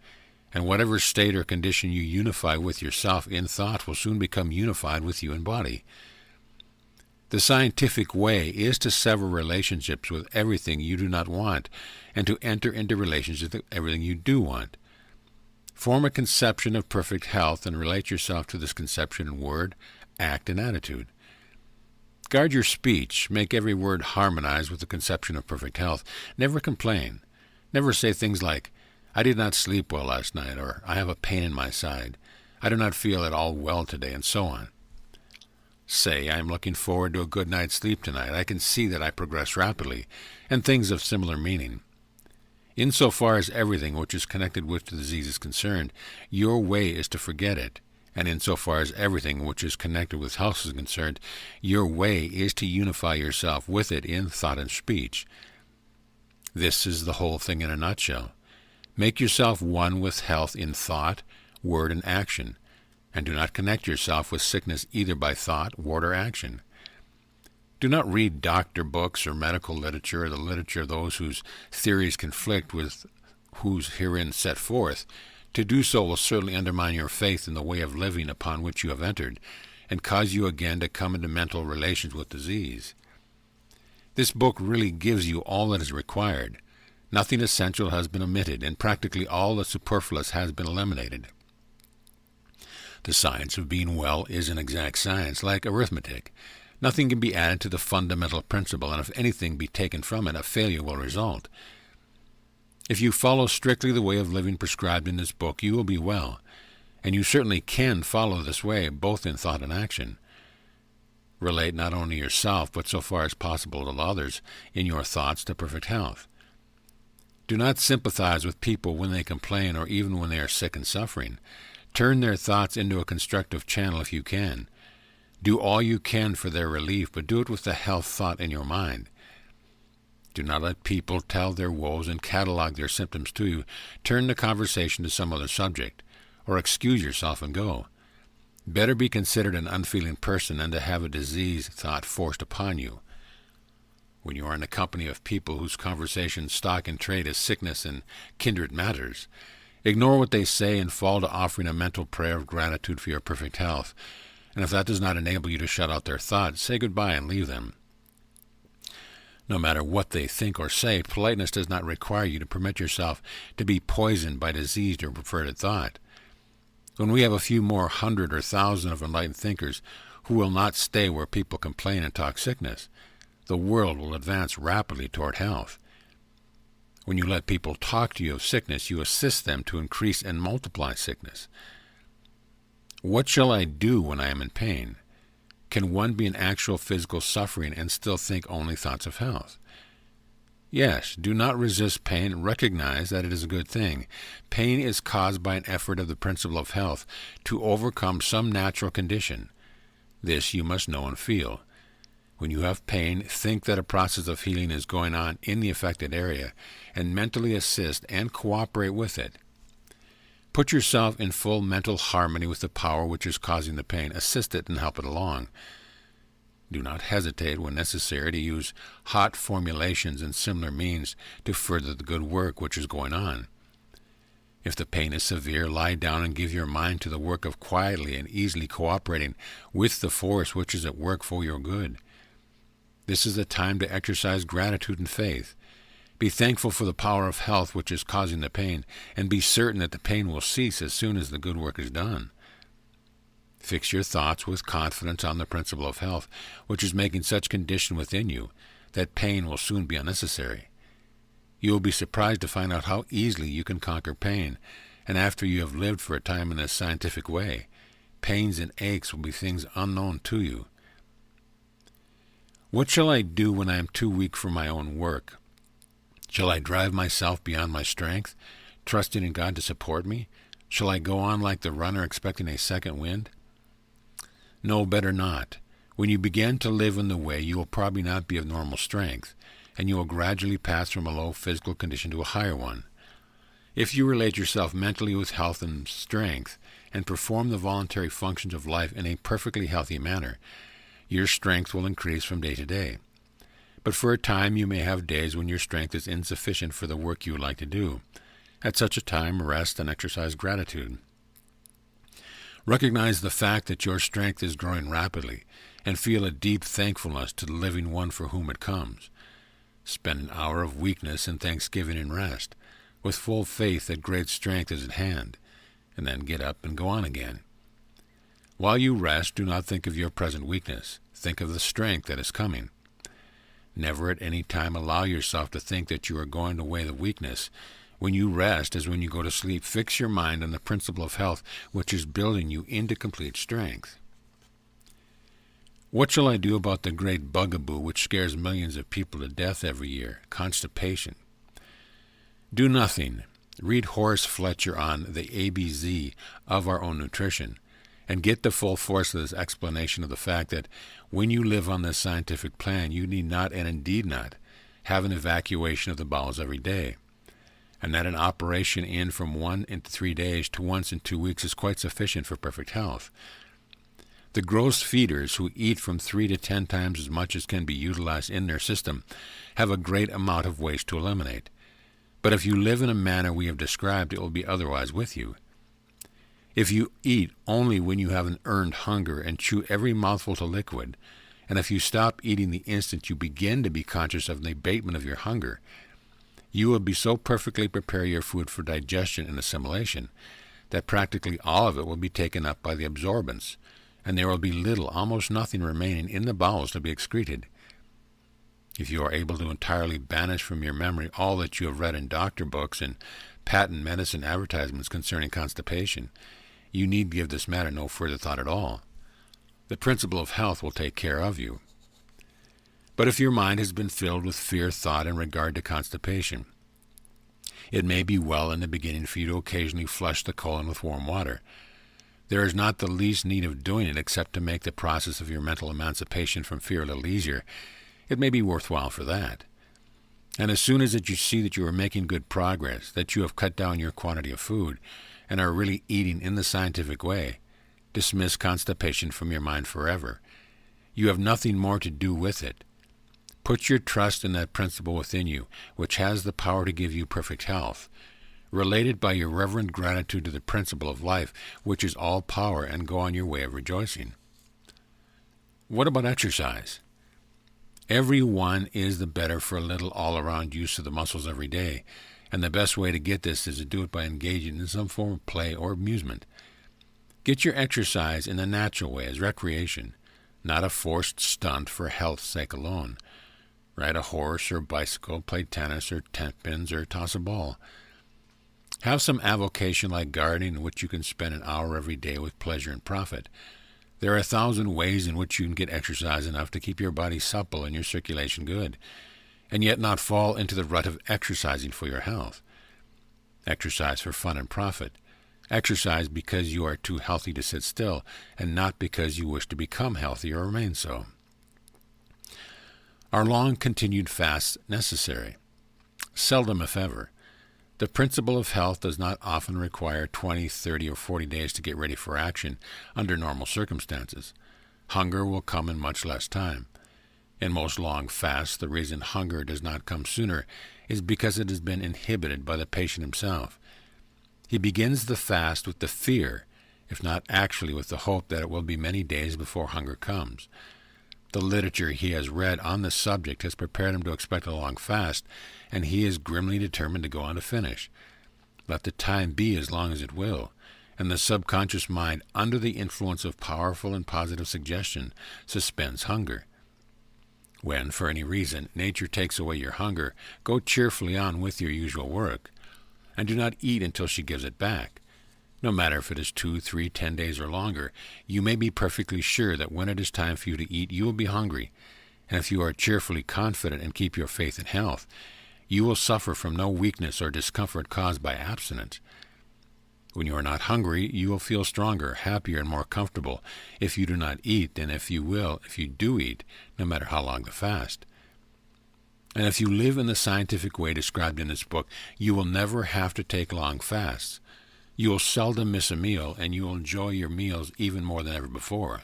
and whatever state or condition you unify with yourself in thought will soon become unified with you in body. The scientific way is to sever relationships with everything you do not want, and to enter into relationships with everything you do want. Form a conception of perfect health and relate yourself to this conception in word, act, and attitude. Guard your speech. Make every word harmonize with the conception of perfect health. Never complain. Never say things like, "I did not sleep well last night," or "I have a pain in my side," "I do not feel at all well today," and so on. Say, "I am looking forward to a good night's sleep tonight. I can see that I progress rapidly," and things of similar meaning. Insofar as everything which is connected with the disease is concerned, your way is to forget it. And insofar as everything which is connected with health is concerned, your way is to unify yourself with it in thought and speech. This is the whole thing in a nutshell. Make yourself one with health in thought, word, and action, and do not connect yourself with sickness either by thought, word, or action. Do not read doctor books or medical literature or the literature of those whose theories conflict with whose herein set forth. To do so will certainly undermine your faith in the way of living upon which you have entered, and cause you again to come into mental relations with disease. This book really gives you all that is required. Nothing essential has been omitted, and practically all the superfluous has been eliminated. The science of being well is an exact science, like arithmetic. Nothing can be added to the fundamental principle, and if anything be taken from it, a failure will result. If you follow strictly the way of living prescribed in this book, you will be well, and you certainly can follow this way, both in thought and action. Relate not only yourself, but so far as possible to others, in your thoughts to perfect health. Do not sympathize with people when they complain or even when they are sick and suffering. Turn their thoughts into a constructive channel if you can. Do all you can for their relief, but do it with the health thought in your mind. Do not let people tell their woes and catalog their symptoms to you. Turn the conversation to some other subject, or excuse yourself and go. Better be considered an unfeeling person than to have a disease thought forced upon you. When you are in the company of people whose conversation, stock, and trade is sickness and kindred matters, ignore what they say and fall to offering a mental prayer of gratitude for your perfect health. And if that does not enable you to shut out their thoughts, say goodbye and leave them. No matter what they think or say, politeness does not require you to permit yourself to be poisoned by diseased or perverted thought. When we have a few more hundred or thousand of enlightened thinkers who will not stay where people complain and talk sickness. The world will advance rapidly toward health. When you let people talk to you of sickness, you assist them to increase and multiply sickness. What shall I do when I am in pain? Can one be in actual physical suffering and still think only thoughts of health? Yes, do not resist pain. Recognize that it is a good thing. Pain is caused by an effort of the principle of health to overcome some natural condition. This you must know and feel. When you have pain, think that a process of healing is going on in the affected area, and mentally assist and cooperate with it. Put yourself in full mental harmony with the power which is causing the pain. Assist it and help it along. Do not hesitate when necessary to use hot formulations and similar means to further the good work which is going on. If the pain is severe, lie down and give your mind to the work of quietly and easily cooperating with the force which is at work for your good. This is the time to exercise gratitude and faith. Be thankful for the power of health which is causing the pain, and be certain that the pain will cease as soon as the good work is done. Fix your thoughts with confidence on the principle of health, which is making such condition within you that pain will soon be unnecessary. You will be surprised to find out how easily you can conquer pain, and after you have lived for a time in this scientific way, pains and aches will be things unknown to you. What shall I do when I am too weak for my own work? Shall I drive myself beyond my strength, trusting in God to support me? Shall I go on like the runner expecting a second wind? No, better not. When you begin to live in the way, you will probably not be of normal strength, and you will gradually pass from a low physical condition to a higher one. If you relate yourself mentally with health and strength, and perform the voluntary functions of life in a perfectly healthy manner, your strength will increase from day to day. But for a time you may have days when your strength is insufficient for the work you would like to do. At such a time, rest and exercise gratitude. Recognize the fact that your strength is growing rapidly, and feel a deep thankfulness to the living one for whom it comes. Spend an hour of weakness in thanksgiving and rest, with full faith that great strength is at hand, and then get up and go on again. While you rest, do not think of your present weakness. Think of the strength that is coming. Never at any time allow yourself to think that you are going to weigh the weakness. When you rest, as when you go to sleep, fix your mind on the principle of health, which is building you into complete strength. What shall I do about the great bugaboo which scares millions of people to death every year, constipation? Do nothing. Read Horace Fletcher on the ABZ of our own nutrition, and get the full force of this explanation of the fact that when you live on this scientific plan, you need not, and indeed not, have an evacuation of the bowels every day, and that an operation in from 1 in 3 days to once in 2 weeks is quite sufficient for perfect health. The gross feeders who eat from 3 to 10 times as much as can be utilized in their system have a great amount of waste to eliminate. But if you live in a manner we have described, it will be otherwise with you. If you eat only when you have an earned hunger and chew every mouthful to liquid, and if you stop eating the instant you begin to be conscious of the abatement of your hunger, you will be so perfectly prepare your food for digestion and assimilation that practically all of it will be taken up by the absorbents, and there will be little, almost nothing remaining in the bowels to be excreted. If you are able to entirely banish from your memory all that you have read in doctor books and patent medicine advertisements concerning constipation, you need give this matter no further thought at all. The principle of health will take care of you. But if your mind has been filled with fear thought in regard to constipation, it may be well in the beginning for you to occasionally flush the colon with warm water. There is not the least need of doing it except to make the process of your mental emancipation from fear a little easier. It may be worthwhile for that. And as soon as you see that you are making good progress, that you have cut down your quantity of food, and are really eating in the scientific way, dismiss constipation from your mind forever. You have nothing more to do with it. Put your trust in that principle within you, which has the power to give you perfect health. Relate it by your reverent gratitude to the principle of life, which is all power, and go on your way of rejoicing. What about exercise? Every one is the better for a little all-around use of the muscles every day, and the best way to get this is to do it by engaging in some form of play or amusement. Get your exercise in the natural way as recreation. not a forced stunt for health's sake alone. Ride a horse or bicycle, play tennis or tent pins, or toss a ball. Have some avocation like gardening in which you can spend an hour every day with pleasure and profit. There are 1,000 ways in which you can get exercise enough to keep your body supple and your circulation good, and yet not fall into the rut of exercising for your health. Exercise for fun and profit. Exercise because you are too healthy to sit still, and not because you wish to become healthy or remain so. Are long continued fasts necessary? Seldom, if ever. The principle of health does not often require 20, 30, or 40 days to get ready for action under normal circumstances. Hunger will come in much less time. In most long fasts, the reason hunger does not come sooner is because it has been inhibited by the patient himself. He begins the fast with the fear, if not actually with the hope, that it will be many days before hunger comes. The literature he has read on the subject has prepared him to expect a long fast, and he is grimly determined to go on to finish. Let the time be as long as it will, and the subconscious mind, under the influence of powerful and positive suggestion, suspends hunger. When, for any reason, nature takes away your hunger, go cheerfully on with your usual work, and do not eat until she gives it back. No matter if it is 2, 3, 10 days or longer, you may be perfectly sure that when it is time for you to eat, you will be hungry, and if you are cheerfully confident and keep your faith in health, you will suffer from no weakness or discomfort caused by abstinence. When you are not hungry, you will feel stronger, happier, and more comfortable if you do not eat than if you do eat, no matter how long the fast. And if you live in the scientific way described in this book, you will never have to take long fasts. You will seldom miss a meal, and you will enjoy your meals even more than ever before.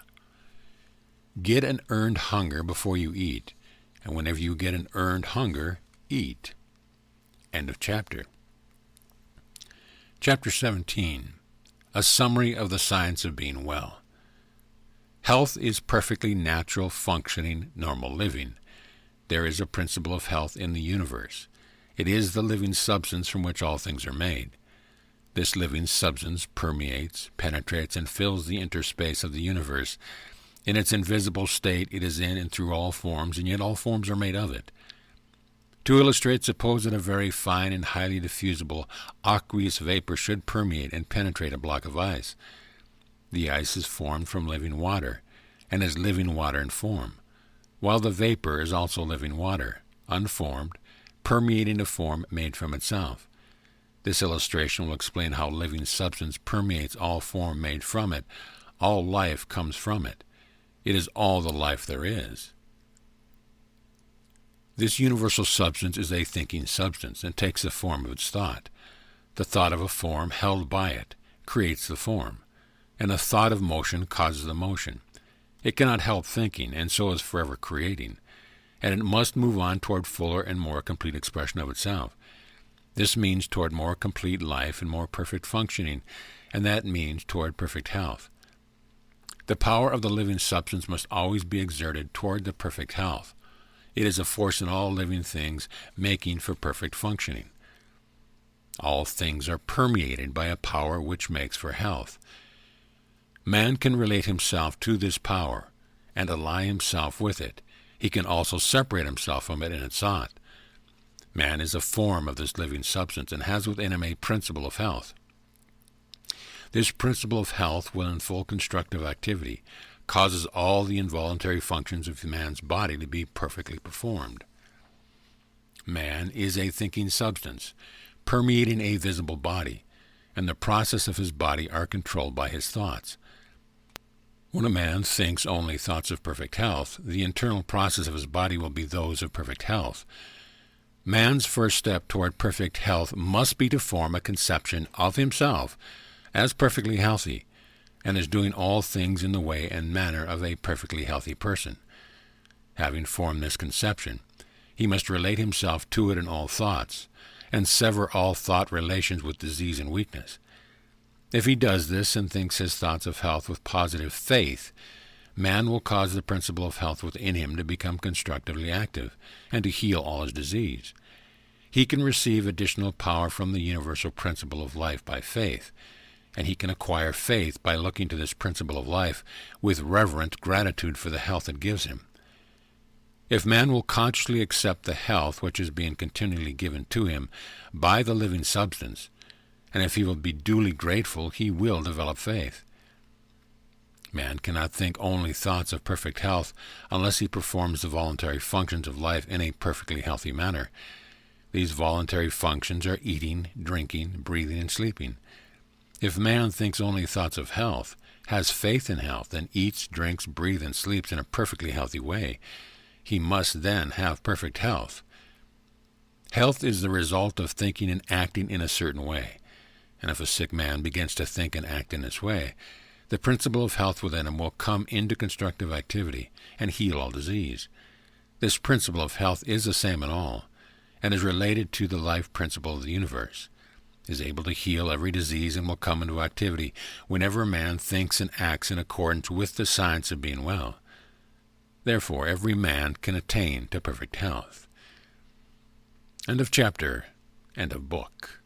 Get an earned hunger before you eat, and whenever you get an earned hunger, eat. End of chapter. Chapter 17. A summary of the science of being well. Health is perfectly natural, functioning, normal living. There is a principle of health in the universe. It is the living substance from which all things are made. This living substance permeates, penetrates, and fills the interspace of the universe. In its invisible state, it is in and through all forms, and yet all forms are made of it. To illustrate, suppose that a very fine and highly diffusible aqueous vapor should permeate and penetrate a block of ice. The ice is formed from living water, and is living water in form, while the vapor is also living water, unformed, permeating a form made from itself. This illustration will explain how living substance permeates all form made from it. All life comes from it. It is all the life there is. This universal substance is a thinking substance and takes the form of its thought. The thought of a form held by it creates the form, and a thought of motion causes the motion. It cannot help thinking, and so is forever creating, and it must move on toward fuller and more complete expression of itself. This means toward more complete life and more perfect functioning, and that means toward perfect health. The power of the living substance must always be exerted toward the perfect health. It is a force in all living things, making for perfect functioning. All things are permeated by a power which makes for health. Man can relate himself to this power and ally himself with it. He can also separate himself from it in its thought. Man is a form of this living substance and has within him a principle of health. This principle of health, when in full constructive activity, causes all the involuntary functions of man's body to be perfectly performed. Man is a thinking substance, permeating a visible body, and the process of his body are controlled by his thoughts. When a man thinks only thoughts of perfect health, the internal process of his body will be those of perfect health. Man's first step toward perfect health must be to form a conception of himself as perfectly healthy, and as doing all things in the way and manner of a perfectly healthy person. Having formed this conception, he must relate himself to it in all thoughts, and sever all thought relations with disease and weakness. If he does this and thinks his thoughts of health with positive faith, man will cause the principle of health within him to become constructively active and to heal all his disease. He can receive additional power from the universal principle of life by faith. and he can acquire faith by looking to this principle of life with reverent gratitude for the health it gives him. If man will consciously accept the health which is being continually given to him by the living substance, and if he will be duly grateful, he will develop faith. Man cannot think only thoughts of perfect health unless he performs the voluntary functions of life in a perfectly healthy manner. These voluntary functions are eating, drinking, breathing, and sleeping. If man thinks only thoughts of health, has faith in health, and eats, drinks, breathes, and sleeps in a perfectly healthy way, he must then have perfect health. Health is the result of thinking and acting in a certain way, and if a sick man begins to think and act in this way, the principle of health within him will come into constructive activity and heal all disease. This principle of health is the same in all, and is related to the life principle of the universe, is able to heal every disease, and will come into activity whenever a man thinks and acts in accordance with the science of being well. Therefore, every man can attain to perfect health. End of chapter. End of book.